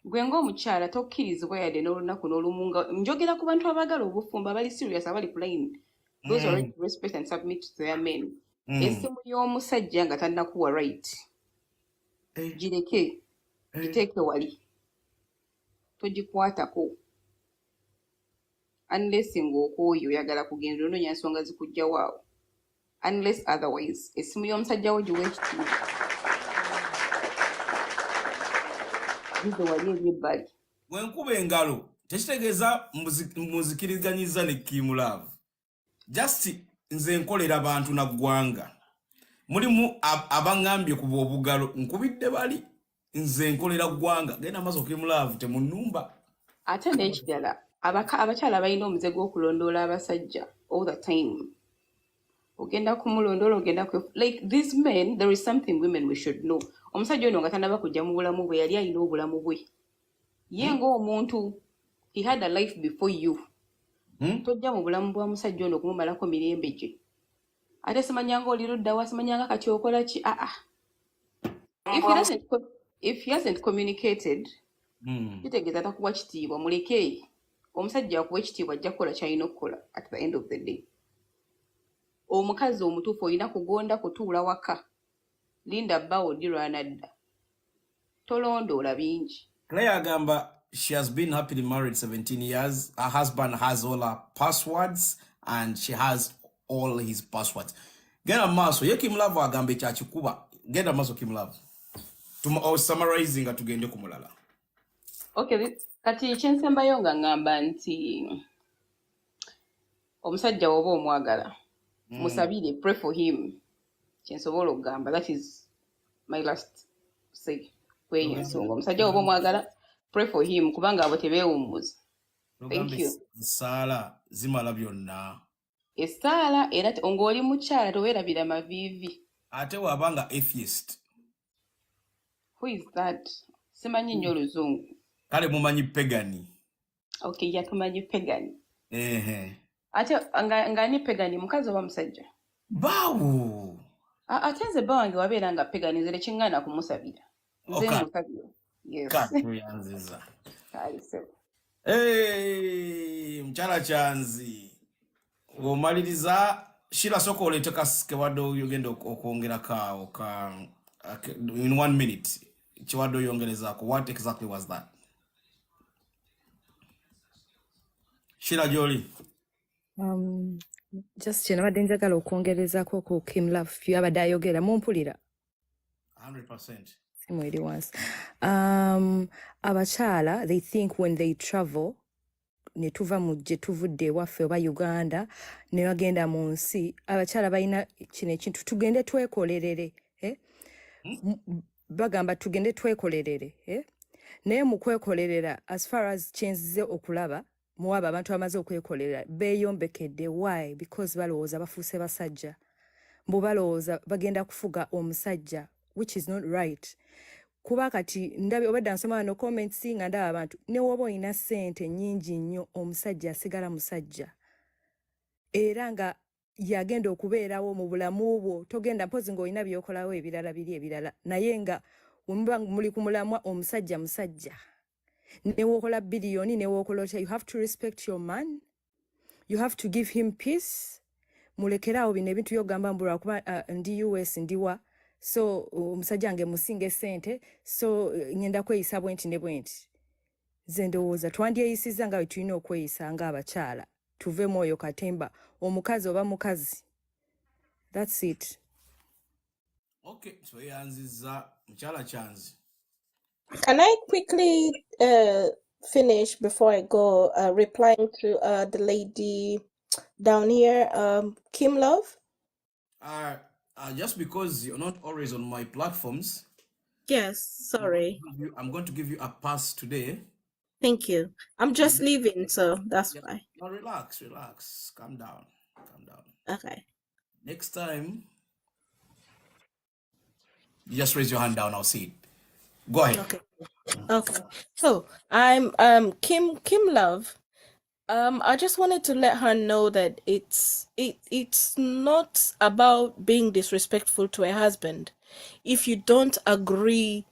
Gwe ng'omukyala tokkirizibwa yadde n'olunaku n'olumu nga njogera ku bantu abagala obufumbo abali serious abali plain. Those are ready to respect and submit to their men. Essimu y'omusajja nga tannakuwa right. Gireke, giteeke wali. Togikwatako. Unless ng'okwoyo oyagala kugenda onoonya nsonga zikujja waawo. Unless otherwise, essimu y'omusajja wo giwa ekitiibwa. Gize wali eby'ebbali. Bwe nkuba engalo, tekitegeeza muzikiriganyiza ne Kim Love. Just nze nkolera abantu na ggwanga. Mulimu abangambye kuba obugalo nkubidde bali nze nkolera ggwanga. Genda maaso Kim Love temunnumba. Ate n'ekirala abakyala balina omuze gw'okulondoola abasajja all the time. Ogenda kumulondoola ogenda like these men, there is something women we should know. Omusajja ono nga tannaba kujja mu bulamu bwe yali alina obulamu bwe. Ye ng'omuntu, he had a life before you. Tojja mu bulamu bwa musajja ono okumumalako mirembe gye. Ate simanyanga oli luddawa, simanyanga kati okola ki? If he hasn't communicated, kitegeeza takuwa kitiibwa, muleke. Omusajja akuwa ekitiibwa ajja kukola ky'alina okukola at the end of the day. Omukazi omutuufu olina kugonda kutuula waka. Linda bbaawo ddi lwanadda. Tolondoola bingi. Claire agamba she has been happily married 17 years. Her husband has all her passwords and she has all his passwords. Genda maaso ye Kim Love agambe kyakikuba. Genda maaso Kim Love. Summarizing nga tugende ku mulala. Okay, kati kyensembayo nga ngamba nti omusajja woba omwagala musabire, pray for him. Kyensobola okugamba, that is my last say kweyo ensonga. Omusajja woba omwagala pray for him kubanga abo tebeewummuza. Thank you. Sala zimala byonna. Essaala era ng'oli mukyala toweerabira maviivi. Ate wabanga atheist. Who is that? Simanyi nnyo Oluzungu. Kale mumanyi Pegani. Okay, yatumanyi Pegani. Ehe. Ate nga ni Pegani mukazi oba musajja? Bawo. Ate nze bba wange wabeera nga Pegani nze nekiŋŋaana kumusabira. Nze musabira. Yes. Katuyanziza. Kale sebo. Mchala Chanzi. Omaliriza Shira soko oleete kasike wadde oyogenda okwongera ka in 1 minute. Chiwadde oyongerezaako. What exactly was that? Shira Joli. Just nabadde njagala okwongerezaako ku Kim Love byabadde ayogera mumpulira 100%. simweri wansi. Abakyala they think when they travel ne tuva mu gye tuvudde ewaffe oba Uganda ne bagenda mu nsi abakyala balina kino ekintu tugende twekolerere bagamba tugende twekolerere naye mu kwekolerera as far as kyenzize okulaba muwaba abantu amaze okwekolerera beeyombekedde. Why? Because balowooza bafuuse basajja mbu balowooza bagenda kufuga omusajja which is not right. Kuba kati ndabi obadde nsoma no comments nga ndaba abantu ne woba olina ssente nnyingi nnyo omusajja asigala musajja era nga yagenda okubeerawo mu bulamu bwo togenda mpozi ng'olina byokolawo ebirala biri ebirala naye nga wemuba muli ku mulamwa omusajja musajja ne wokola biliyoni ne wokola you have to respect your man, you have to give him peace. Mulekerawo bino ebintu byogamba mbulwa kuba ndi US ndiwa so omusajja wange musinge ssente so ngenda kweyisa bwenti ne bwenti. Nze ndowooza twandyeyisiza nga bwe tulina okweyisa ng'abakyala tuve mwoyo katemba omukazi oba mukazi. That's it. Okay, so yanziza Mchala Chanzi. Can I quickly finish before I go replying to the lady down here, Kim Love? Just because you're not always on my platforms. Yes, sorry. I'm going to give you a pass today. Thank you. I'm just leaving, so that's why. No, relax. Calm down. Okay. Next time, you just raise your hand down. I'll see it. Go ahead. Okay. So I'm Kim Love. I just wanted to let her know that it's not about being disrespectful to a husband. If you don't agree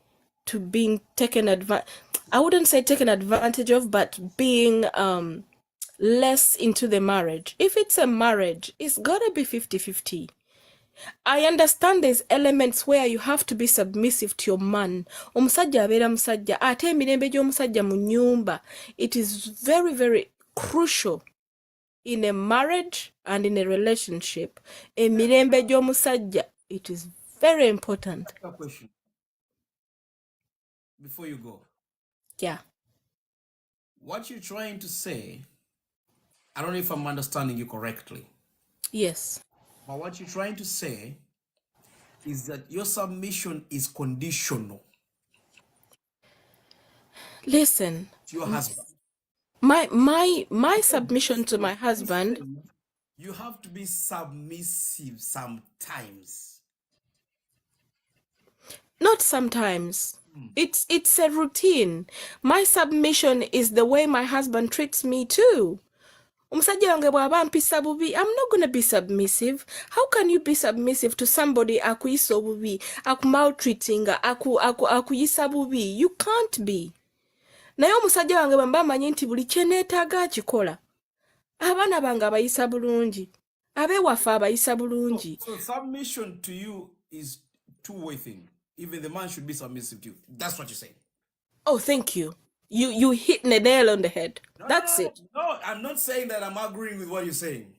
to being taken advantage, I wouldn't say taken advantage of, but being less into the marriage. If it's a marriage, it's gotta be 50-50. I understand there's elements where you have to be submissive to your man. Omusajja abeera musajja ate emirembe gy'omusajja mu nnyumba. It is very, very crucial in a marriage and in a relationship. Emirembe gy'omusajja, it is very important. A question before you go. Yeah. What you're trying to say, I don't know if I'm understanding you correctly. Yes. But what you're trying to say is that your submission is conditional. Listen. To your husband. My submission to my husband. You have to be submissive sometimes. Not sometimes. It's a routine. My submission is the way my husband treats me too. Omusajja wange bw'aba mpisa bubi, I'm not going to be submissive. How can you be submissive to somebody akuyisa obubi, akumaltreatinga, akuyisa bubi? You can't be. Naye omusajja wange bwe mba amanyi nti buli kye neetaaga akikola. Abaana bange abayisa bulungi. Ab'ewaffe abayisa bulungi. So submission to you is two-way thing. Even the man should be submissive to you. That's what you're saying. Oh, thank you. You hit the nail on the head. That's it. No, I'm not saying that I'm agreeing with what you're saying.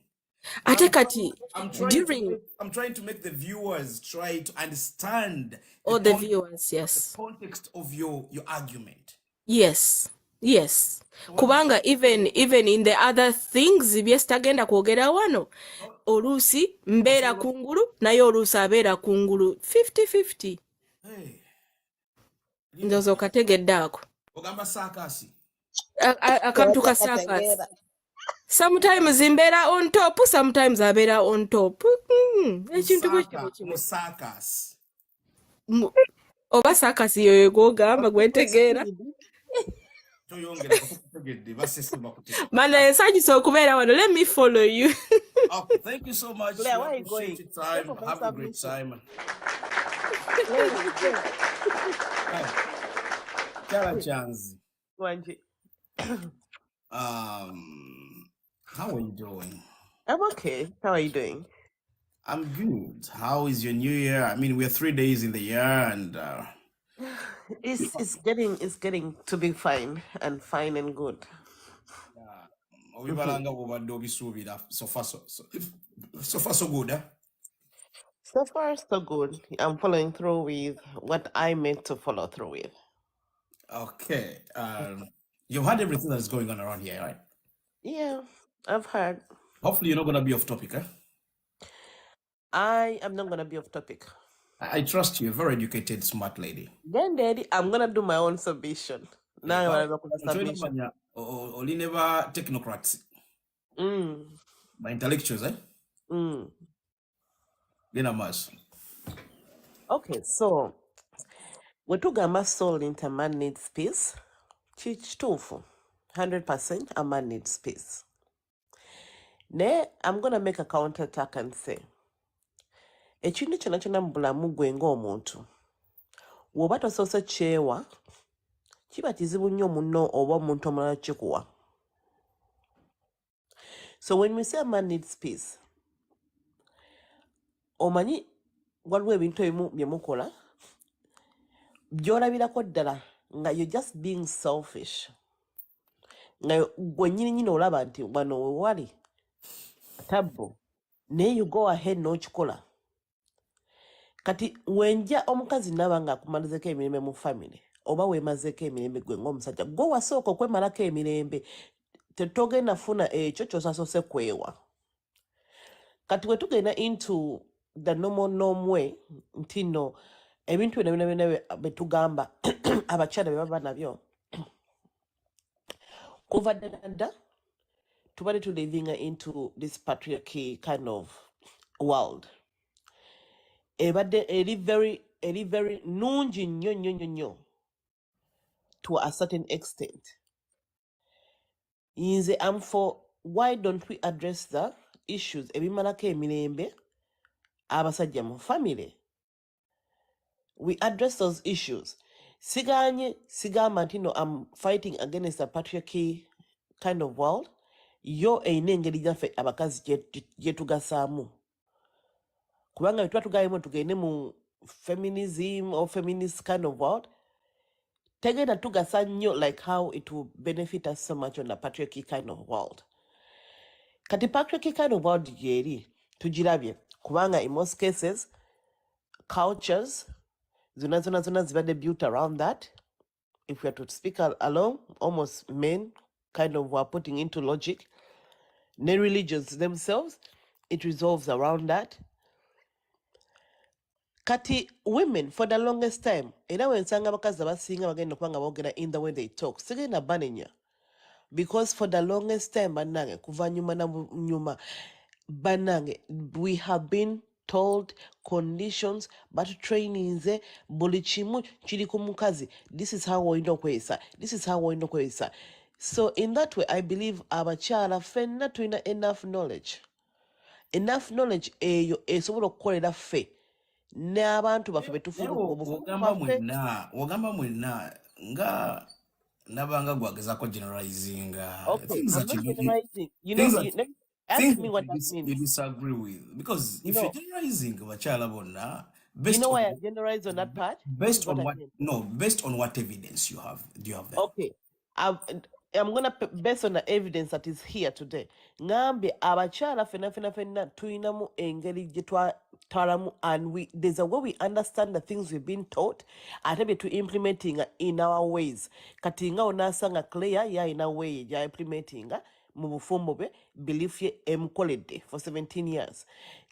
I'm trying to make the viewers try to understand the viewers, yes. The context of your argument. Yes. Kubanga even in the other things byestagenda kwogera wano oluusi mbeera kungulu naye oluusi abeera kungulu 50-50. Ndoza okategedde ako. Ogamba sarcasm. Akantu ka sarcasm. Sometimes mbeera on top, sometimes abeera on top. Ekintu bwe kimu. Sarcasm. Oba sarcasm yoyo gw'ogamba gwentegeera. Mana ensanyusa okubeera wano. Let me follow you. Okay, thank you so much. Claire, We where are you appreciate going? your Pray time. for my Have a great submission. time. Where are you going? Kara Chanzi. Wanji. How are you doing? I'm okay. How are you doing? I'm good. How is your new year? I mean, we're 3 days in the year, and It's getting to be fine and good. obibalanga bwobadde obisuubira so far so good. So far, so good. I'm following through with what I meant to follow through with. Okay. You've heard everything that's going on around here, right? Yeah, I've heard. Hopefully you're not going to be off topic, eh? I am not going to be off topic. I trust you. You're a very educated, smart lady. Then, Daddy, I'm going to do my own submission. Now I'm going to submission. Only never technocrats. My intellectuals, eh? Okay, so wetugamba soul into man needs peace. Kituufu. 100% a man needs peace. Ne, I'm gonna make a counter attack and say, ekintu kyonna kyonna mu bulamu gwe ng'omuntu w'oba tosoose kyewa kiba kizibu nnyo munno oba omuntu omulala kikuwa. So when we say a man needs peace, omanyi waliwo ebintu ebimu bye mukola by'olabirako ddala nga you're just being selfish, nga gwe nnyini olaba nti wano we wali tabbo naye you go ahead n'okikola. Kati wenja omukazi naba nga akumalizeko emirembe mu family oba weemazeko emirembe gwe ng'omusajja gwe wasooka okwemalako emirembe tetogenda funa ekyo ky'osasoose kwewa. Kati we tugenda into the norm way nti no ebintu byonna betugamba abakyala bye baba nabyo kuva ddala tubadde tu living into this patriarchy kind of world. Ebadde eri very nungi nnyo to a certain extent. Nze am for why don't we address the issues ebimalako emirembe abasajja mu family. We address those issues. Sigamba nti no I'm fighting against a patriarchy kind of world. Yo eyina engeri gyaffe abakazi gye tugasaamu. Kubanga bwe tuba tugayemu tugende mu feminism or feminist kind of world, tegenda tugasa nnyo like how it will benefit us so much on a patriarchy kind of world. Kati patriarchy kind of world gyeri tugirabye kubanga in most cases cultures zona zibadde built around that. If we are to speak along, almost men kind of were putting into logic. Ne religions themselves, it resolves around that. Kati women for the longest time, era wensanga abakazi abasinga bagenda okuba nga boogera in the way they talk, sigenda banenya. Because for the longest time, banange, kuva nyuma na nyuma, banange, we have been told conditions, but trainings, buli kimu kiri ku mukazi. This is how olina okweyisa. This is how olina okweyisa. So in that way, I believe abakyala ffenna tulina enough knowledge. Enough knowledge eyo esobola okukolera ffe n'abantu baffe betufuula obufumu bwaffe. Wogamba mwenna nga nabanga gwagezako generalizing Okay, things I'm that not you generalizing. You know, ask me what that means. you disagree with, because if No. you're generalizing bakyala bonna You know why I generalize on that part? based on what evidence you have, do you have that? Okay. I'm going to based on the evidence that is here today. Ngambe abakyala fena tuinamu engeri gyetwatwalamu, and there's a way we understand the things we've been taught ate bye tu implementing in our ways. Kati nga onasanga Claire ya in a way ya implementing mu bufumbo bwe belief ye emukoledde for 17 years.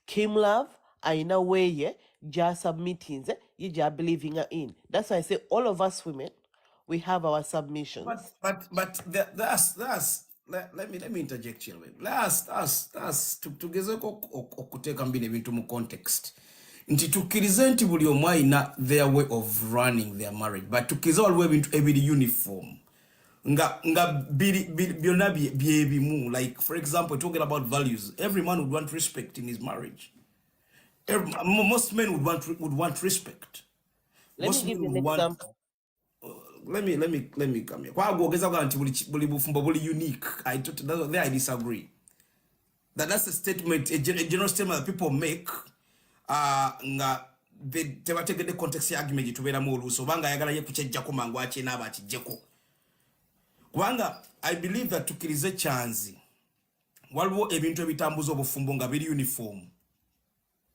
Kim Love aina way ye ja submitting ye ja believing in. That's why I say all of us women, we have our submissions. But that's let me interject here. That's tugezeko okuteeka mbino ebintu mu context. Nti tukkirize nti buli omu alina their way of running their marriage, but tukkirize waliwo ebintu ebiri uniform. nga byonna byebimu. Like for example, talking about values, every man would want respect in his marriage. Most men would want respect. Let me give you an example. Let me come here. Kwa kuongeza kwa nti buli bufumbo buli unique. There I disagree. That's a statement, a general statement that people make. Nga tebategedde context ya argument gitubeeramu oluusi oba nga ayagala ye kukyejjako mangu aki n'aba akijjeko. Kubanga I believe that tukirize kyanzi waliwo ebintu ebitambuza obufumbo nga biri uniform.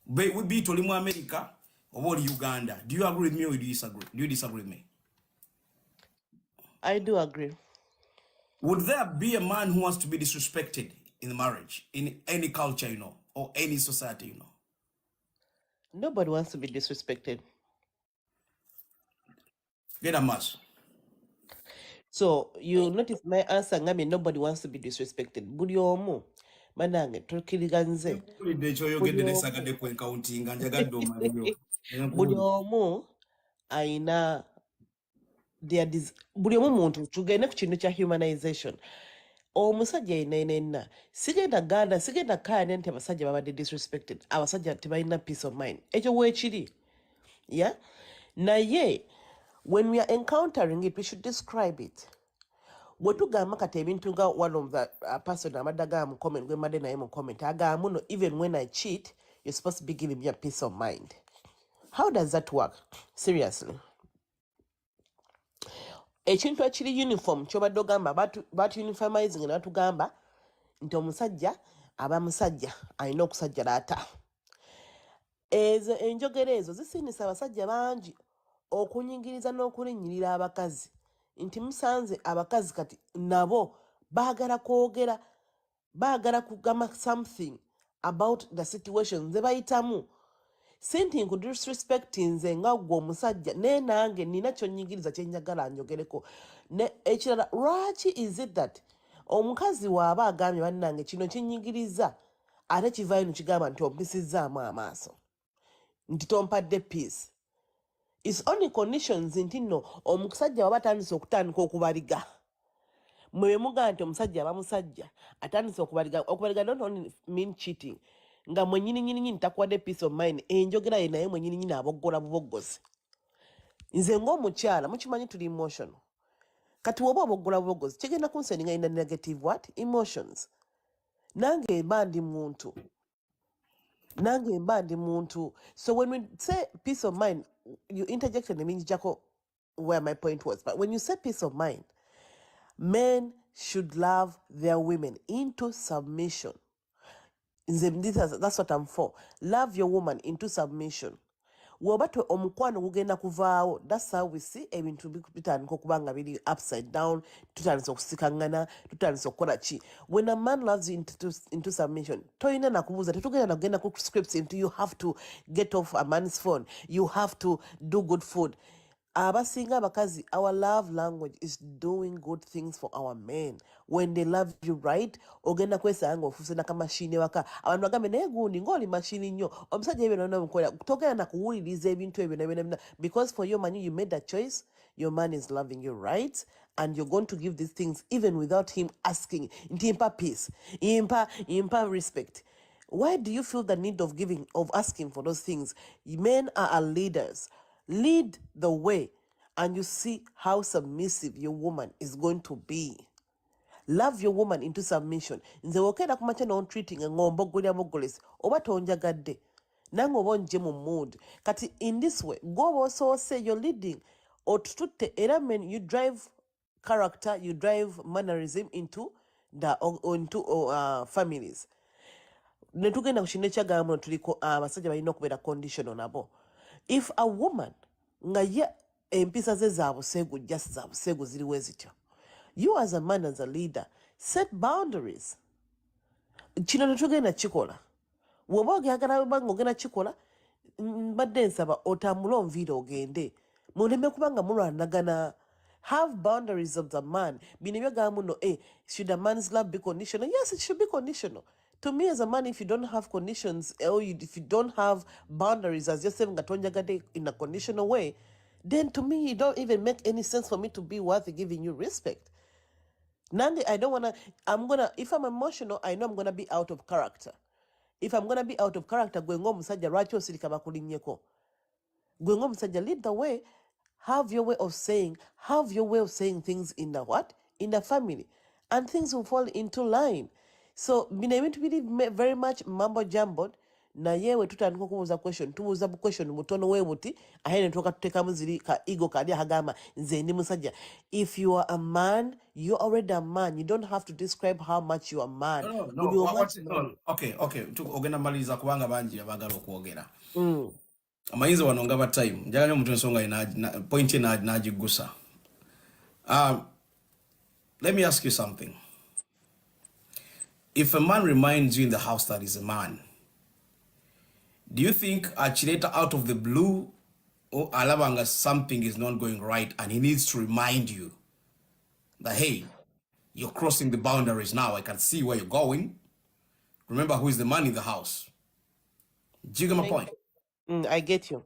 Be it oli mu America oba oli Uganda. Do you agree with me or do you disagree? Do you disagree with me? I do agree. Would there be a man who wants to be disrespected in the marriage, in any culture, or any society, Nobody wants to be disrespected. Get a mass. So you notice my answer, ngami nobody wants to be disrespected. Buli omu manange tukiriganze. Buli omu aina buli omu muntu tugende ku kintu kya humanization. Omusajja yenenena sigenda ganda sigenda kaya nti abasajja babadde disrespected, abasajja tebalina peace of mind. Ekyo weekiri. Yeah? Naye when we are encountering it, we should describe it. Wetugamba kati ebintu nga one of the person amaddaga mu comment gwe madde naye mu comment agamba no, even when I cheat you're supposed to be giving me a peace of mind. How does that work? Seriously. Ekintu ekiri uniform kyobadde ogamba batu uniformizing natugamba nti omusajja aba musajja alina okusajjalaata. Ezo enjogera ezo zisiinisa abasajja bangi okunyingiriza n'okulinnyirira abakazi nti musanze abakazi kati nabo baagala kwogera, baagala kugamba something about the situation ze bayitamu. Sinti nkudisrespect nze nga gwe omusajja ne nange nina kyonnyingiriza kyenjagala njogereko. Ekirala, lwaki is it that omukazi waaba agambye bannange kino kinnyingiriza ate kivaayo nekigamba nti ompisizaamu amaaso nti tompadde peace? It's only conditions nti nno omusajja waba atandise okutandika okubaliga. Mwe mugamba nti omusajja aba musajja atandise okubaliga. Okubaliga don't only mean cheating. Nga mwe nyini takuwadde peace of mind. Enjogera ye naye mwe nyini aboggola buboggozi. Nze ng'omukyala mukimanyi tuli emotional. Kati woba oboggola buboggozi kigenda kunseninga in the negative what? Emotions. Nange mba ndi muntu. So when we say peace of mind, you interjected and means Jaco where my point was. But when you say peace of mind, men should love their women into submission. That's what I'm for. Love your woman into submission. Wobatwe omukwano gugenda kuvaawo. That's how we see ebintu bitandika okuba nga biri upside down, tutandise okusikangana, tutandise okukola ki. When a man loves you into submission, toyina nakubuuza, tetugenda nakugenda ku scripts into you have to get off a man's phone, you have to do good food. Abasinga abakazi, our love language is doing good things for our men. When they love you right, ogenda kwesanga ofuse nakamashini waka. Abantu bagambe naye gundi ng'oli mashini nnyo. Omusajja ebyo byonna mukola. Togenda nakuwuliriza ebintu ebyo nebyo. Because for your man, you made that choice. Your man is loving you right. And you're going to give these things even without him asking. Inti impa peace. Impa respect. Why do you feel the need of asking for those things? Men are our leaders. Lead the way and you see how submissive your woman is going to be. Love your woman into submission. Nze wokera kumacha no treating ngombogolya bogolesi oba tonjagadde nange oba nje mu mood kati in this way go also say you're leading otututte era men you drive character, you drive mannerism into families. Netugenda kushinde kyagamba tuliko abasajja balina okubeera conditional nabo. If a woman nga ye empisa ze za busegu just za busegu ziriwe zityo, you as a man, as a leader, set boundaries. Kino netugenda kikola woba ogeyagala banga ogenda kikola mbadde nsaba otambule onviire ogende muleme kubanga mulwanagana. Have boundaries of the man. Bino byagamba muno should a man's love be conditional? Yes, it should be conditional. To me as a man, if you don't have conditions or if you don't have boundaries as you're saying in a conditional way, then to me it don't even make any sense for me to be worth giving you respect. Nandi, I don't wanna. If I'm emotional, I know I'm gonna be out of character. If I'm gonna be out of character, gwengo musajja lwaki osirika bakulinnyeko. Gwengo musajja, lead the way. Have your way of saying. Have your way of saying things in the what? In the family, and things will fall into line. So bino ebintu biri very much mambo jumbled. Naye we tutandika okubuuza question, tubuuza bu question mutono we buti ahe ne tuka tutekamu ziri ka ego kali hagamba nze ndi musajja. If you are a man, you're already a man. You don't have to describe how much you are a man. No. No. Okay. Ogenda maliza kubanga banji abagala okwogera. Amayinza wano ngaba time. Njagala omuntu ensonga ina point najigusa. Let me ask you something. If a man reminds you in the house that he's a man, do you think a chileta out of the blue or alabanga something is not going right and he needs to remind you that, hey, you're crossing the boundaries now. I can see where you're going. Remember who is the man in the house. Do you get my point? I get you.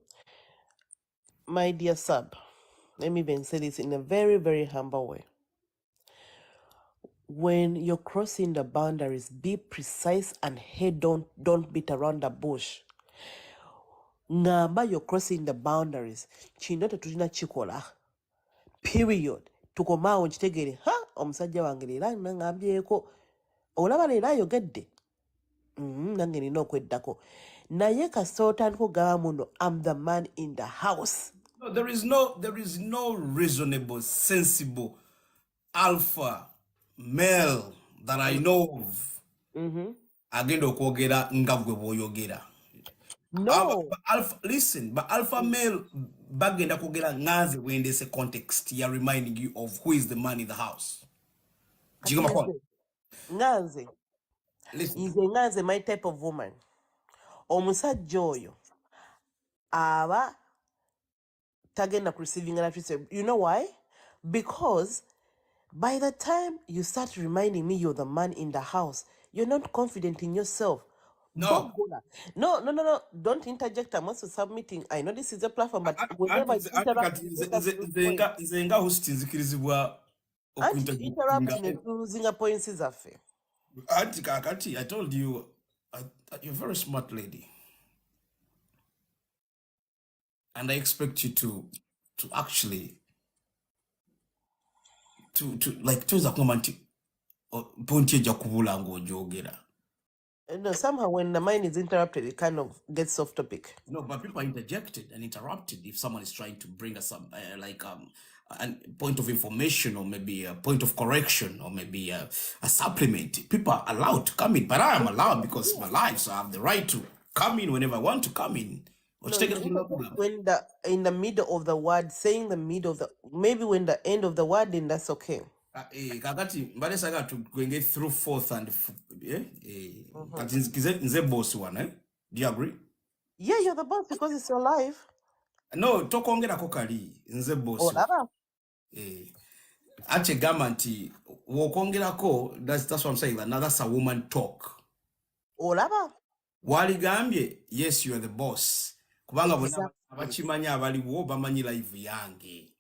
My dear sub, let me even say this in a very, very humble way. When you're crossing the boundaries, be precise and head on, don't beat around the bush. Ngamba you're crossing the boundaries. Chino tetulina chikola. Period. Tukomaawo nkitegere, omusajja wange leero nangambyeko. Olaba leero ayogedde. Nange nina okweddako. Naye kasita otandika okugamba muno, I'm the man in the house. No, there is no reasonable, sensible alpha male that I know of. Agenda okwogera nga gwe bw'oyogera. No. Listen, but alpha male bagenda kwogera nganze wendese context ya reminding you of who is the man in the house. Do you get my point? Nganze. Listen. Nze nganze my type of woman. Omusajja oyo aba tagenda ku receiving an. You know why? Because by the time you start reminding me you're the man in the house, you're not confident in yourself. No. No. Don't interject. I'm also submitting. I know this is a platform, but whenever you interrupt, nzenga host nzikirizibwa interrupting losing points is a fair. Kakati, I told you, you're a very smart lady. And I expect you to actually to like tuza kumanti ponti eja kubula ng'ojogera. No, somehow when the mind is interrupted, it kind of gets off topic. No, but people are interjected and interrupted if someone is trying to bring us some a point of information or maybe a point of correction or maybe a supplement. People are allowed to come in, but I am allowed because it's my life, so I have the right to come in whenever I want to come in. No, when in the middle of the word, saying the middle of the, maybe when the end of the word, then that's okay. Kakati mbadesa ga to going through fourth and kati nze boss one, eh? Do you agree? Yeah, you're the boss because it's your life. No, tokongerako kali nze boss. Ache gamba nti wokongerako, that's what I'm saying, that now that's a woman talk. Olaba waligambye yes you are the boss kubanga bonna abachimanya abaliwo bamanyi live yange.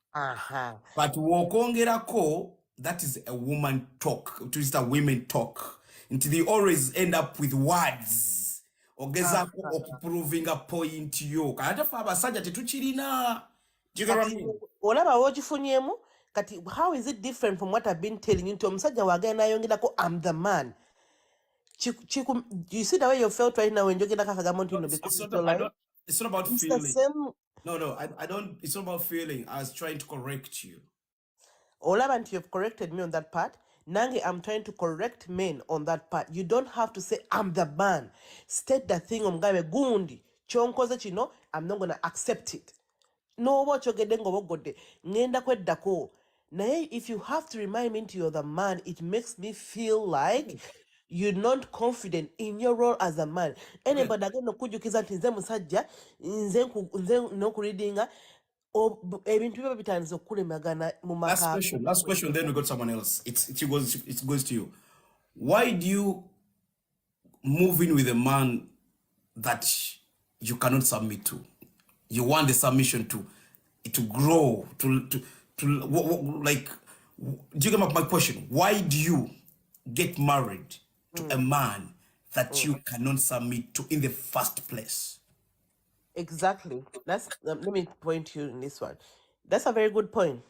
But wokongerako, that is a woman talk. It is a women talk. Until they always end up with words. Ogeza proving a point yo. Kata fa abasajja tetuchirina. Do you get what I mean? Olaba wojifunyemu kati how is it different from what I've been telling you? To omusajja wagenda yongerako I'm the man. Do you see the way you felt right now when you're getting it's not about feeling. No, I don't. It's not about feeling. I was trying to correct you. Olabanti, you've corrected me on that part. Nangi, I'm trying to correct men on that part. You don't have to say, I'm the man. State the thing, gundi. Chonkoze chino, I'm not going to accept it. No, what you're getting over good. Nenda kwe dako. Now, if you have to remind me you're the man, it makes me feel like you're not confident in your role as a man. Anybody again no kujukiza nze musajja nze no kuridinga ebintu byo bitanze okulemagana mu maka. Last question, then we got someone else. It goes to you. Why do you move in with a man that you cannot submit to? You want the submission to grow, to like Do you get my question? Why do you get married to a man that you cannot submit to in the first place? Exactly. Let me point you in this one. That's a very good point.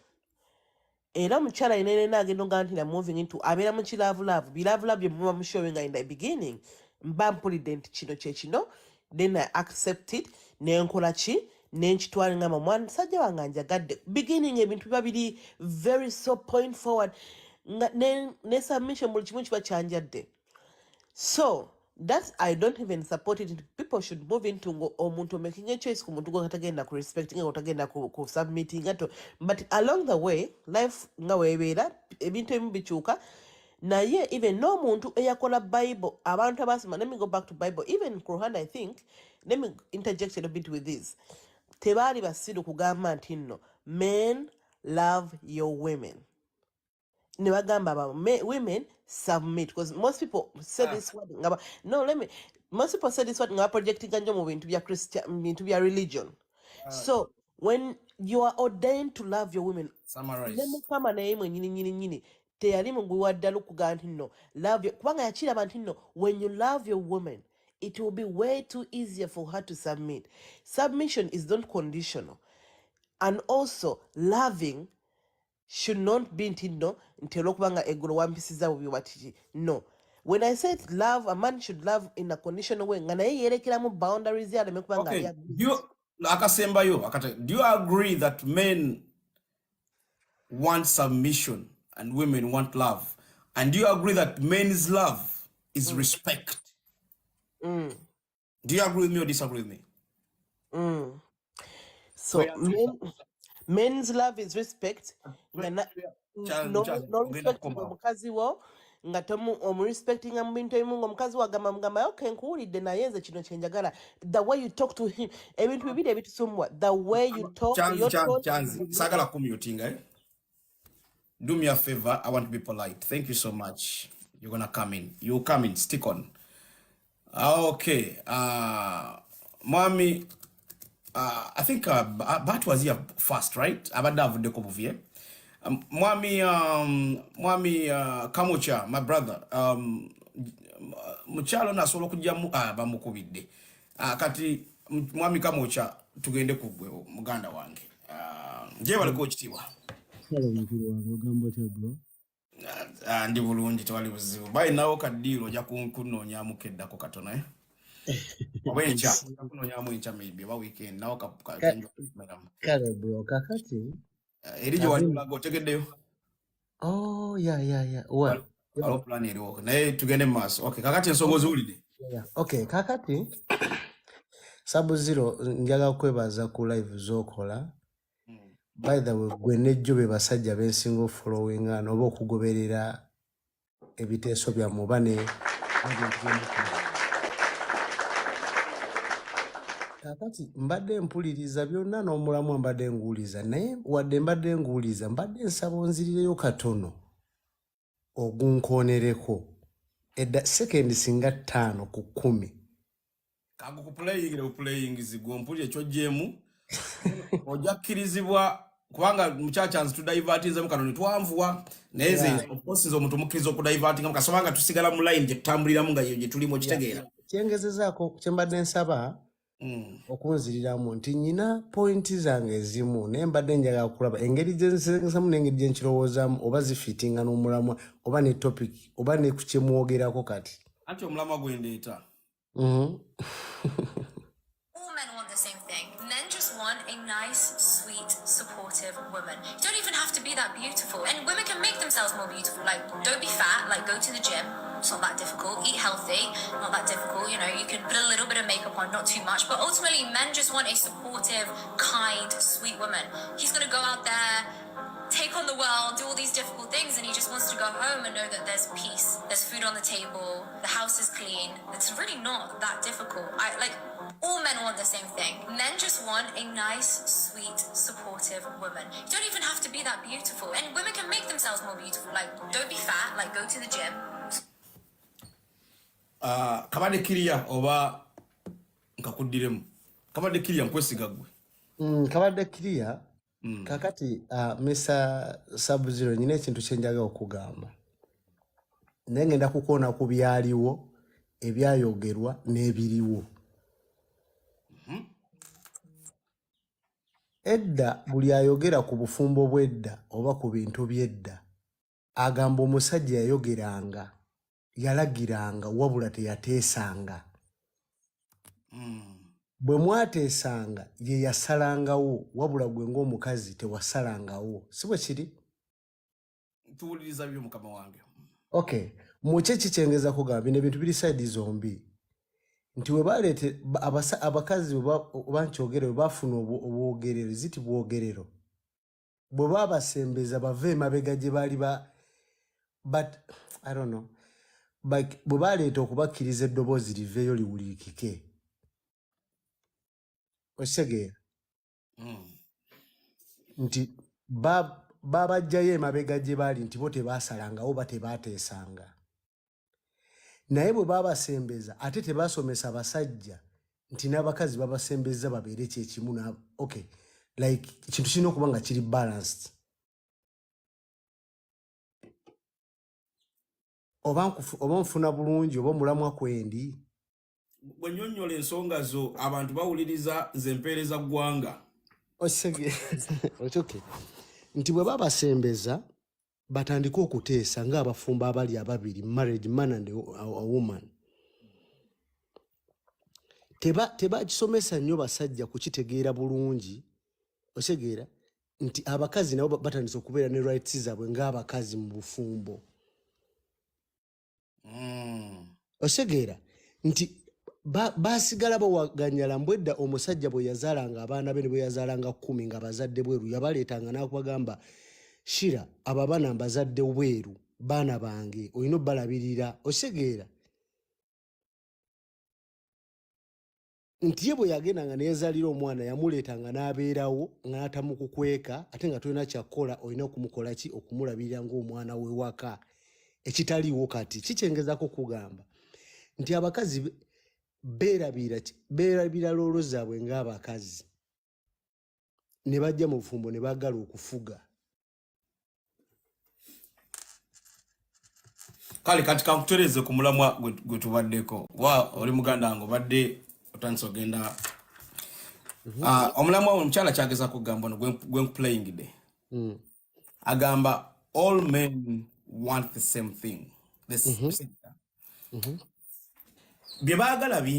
Era mukyala yenene agenda nga nti moving into abeera mu kilaavulaavu bilaavulaavu bye muba mushowinga in the beginning mba mpulidde nti kino kye kino then I accept it nenkola ki nenkitwala ngamba musajja wange anjagadde beginning ebintu biba biri very so point forward ne submission buli kimu kiba kyanjadde. So that I don't even support it. People should move into omuntu making a choice ku muntu gwatagenda ku respecting otagenda ku submitting ato, but along the way life nga webeera ebintu ebimu bikyuka naye even no muntu eyakola Bible abantu abasoma. Let me go back to Bible, even Quran. I think, let me interject a bit with this. Tebaali basiru kugamba nti nno men love your women. Women submit, because most people say this word. No, most people say this word projecting kanjo into your Christian, into your religion. So when you are ordained to love your women, summarize. Kama na yemwe nyini teyali mungu waddalu kuga nti no love your kubanga yakiraba nti no when you love your woman it will be way too easier for her to submit. Submission is not conditional, and also loving should not be no ntelo kubanga egolo wampisiza bubi watiti. No, when I said love, a man should love in a conditional way nga naye yerekeramu boundaries yale mekubanga okay. Do you agree that men want submission and women want love? And do you agree that men's love is respect? Do you agree with me or disagree with me? So men's love is respect. No respect for mukazi wo nga tomu respecting mu bintu ebimu omukazi wo agamba mugamba okay nkuwulidde naye nze kino kyenjagala. The way you talk to him ebintu bibiri ebitusumbuwa, the way you talk. Sagala kumyotinga. Do me a favor, I want to be polite. Thank you so much. You're gonna come in. You come in, stick on. Okay. Mommy, I think Bat was here first, right? Abadav de Kobovie. Mwami Kamocha, my brother. Muchalo na solo kujamu bamukubidde. Kati Mwami Kamocha tugende kugwe muganda wange. Je waliko kitiwa. Kale mukuru wange ogamba otya bro? Ndi bulungi tewali buzibu. Bayi nawo kaddiiro ojja kunnoonyaamu keddako katono eh? Oba enkya kunnoonyaamu enkya maybe oba weekend nawo kale bro kakati eri gye wali olaga otegeddeyo? Oh yeah. Waliwo plan eriwo naye tugende mu maaso. Okay, kakati ensonga oziwulidde? Okay, kakati Sub-Zero njaga kwebaza ku live z'okola. By the way, gwe nejjo be basajja bensinga following oba okugoberera ebiteeso bya mubane. Kakati mbadde mpuliriza byonna n'omulamu mbadde nguuliza, naye wadde mbadde nguuliza mbadde nsaba onzirireyo katono ogunkoonereko edda sekendi singa 5 ku 10. Kago kuplaying zigwo mpulira ekyojjeemu ojja kkirizibwa kubanga mukyakyanzi tudivertinze mukanoni twanvuwa naye ze of course nze omuntu mukkiriza okudivertinga mukasobanga tusigala mu line gye tutambuliramu nga gye tulimu okitegeera. Kyengezezaako kyembadde nsaba okunziriramu nti nyina pointi zange ezimu naye mbadde njagala kulaba engeri gyensengesamu n'engeri gye nkirowoozaamu oba zifitinga n'omulamwa oba ne topic oba ne ku kyemwogerako kati. Anti omulamwa gwendeeta. All men want the same thing. Men just want a nice, sweet, supportive woman. You don't even have to be that beautiful. And women can make themselves more beautiful. Like, don't be fat, like, go to the gym. It's not that difficult. Eat healthy, not that difficult. You know, you can put a little bit of makeup on, not too much. But ultimately, men just want a supportive, kind, sweet woman. He's going to go out there, take on the world, do all these difficult things, and he just wants to go home and know that there's peace, there's food on the table, the house is clean. It's really not that difficult. All men want the same thing. Men just want a nice, sweet, supportive woman. You don't even have to be that beautiful. And women can make themselves more beautiful. Like, don't be fat, like, go to the gym. Kabade kiriya oba nkakuddiremu. Kabade kiriya nkwesiga gwe. Kabade kiriya kakati Mr. Sub-Zero nyine ekintu kyenjaga okugamba naye ngenda kukoona ku byaliwo ebyayogerwa n'ebiriwo. Edda buli ayogera ku bufumbo bw'edda oba ku bintu by'edda agamba omusajja yayogeranga yalagiranga wabula teyateesanga. Bwe mwateesanga ye yasalangawo wabula gwe ng'omukazi tewasalangawo. Si bwe kiri? Tuwuliriza byo mukama wange. Okay, muche kikyengeza kugamba bino ebintu biri side zombi. Nti we baleete abakazi bankyogere we bafuna obwogerero ziti bwogerero. Bwe babasembeza bave emabega gye baali but I don't know. Bwe baleeta okubakkiriza eddoboozi liveeyo liwulikike. Osegeera? Nti babajjayo emabega gye baali nti bo tebaasalangawo oba tebaateesanga. Naye bwe babasembeza ate tebasomesa basajja nti n'abakazi babasembeza babeere kyekimu na okay like ekintu kirina okuba nga kiri balanced. Oba nfuna bulungi oba mulamwa kwendi. Bwe nnyonnyola ensonga zo abantu bawuliriza nze mpeereza ggwanga. Okay. Nti bwe babasembeza batandika okuteesa ng'abafumbo abali ababiri marriage man and a woman. Tebakisomesa nnyo basajja kukitegeera bulungi osegeera nti abakazi nabo batandise okubeera ne rights zaabwe ng'abakazi mu bufumbo. Osegeera nti basigala bawaganyala mbwedda omusajja bwe yazaalanga abaana be ne bwe yazaalanga 10 nga bazadde bweru yabaleetanga n'akubagamba shira abo abaana mbazadde bweru baana bange olina obbalabirira. Osegeera nti ye bwe yagendanga ne yazaalira omwana yamuleetanga n'abeerawo n'atamukukweka ate nga tolina kyakkola olina okumukola ki okumulabirira ng'omwana we waka ekitaliiwo. Kati kikyengezako kugamba nti abakazi beerabira loolo zaabwe ng'abakazi ne bajja mu bufumbo ne baagala okufuga. Kale kati kankutereze ku mulamwa gwe tubaddeko. Oli muganda wange obadde otandise ogenda. Omulamwa omukyala kyageza kugamba no gwe playing de. Agamba all men want the same thing. Bye baagala bingi.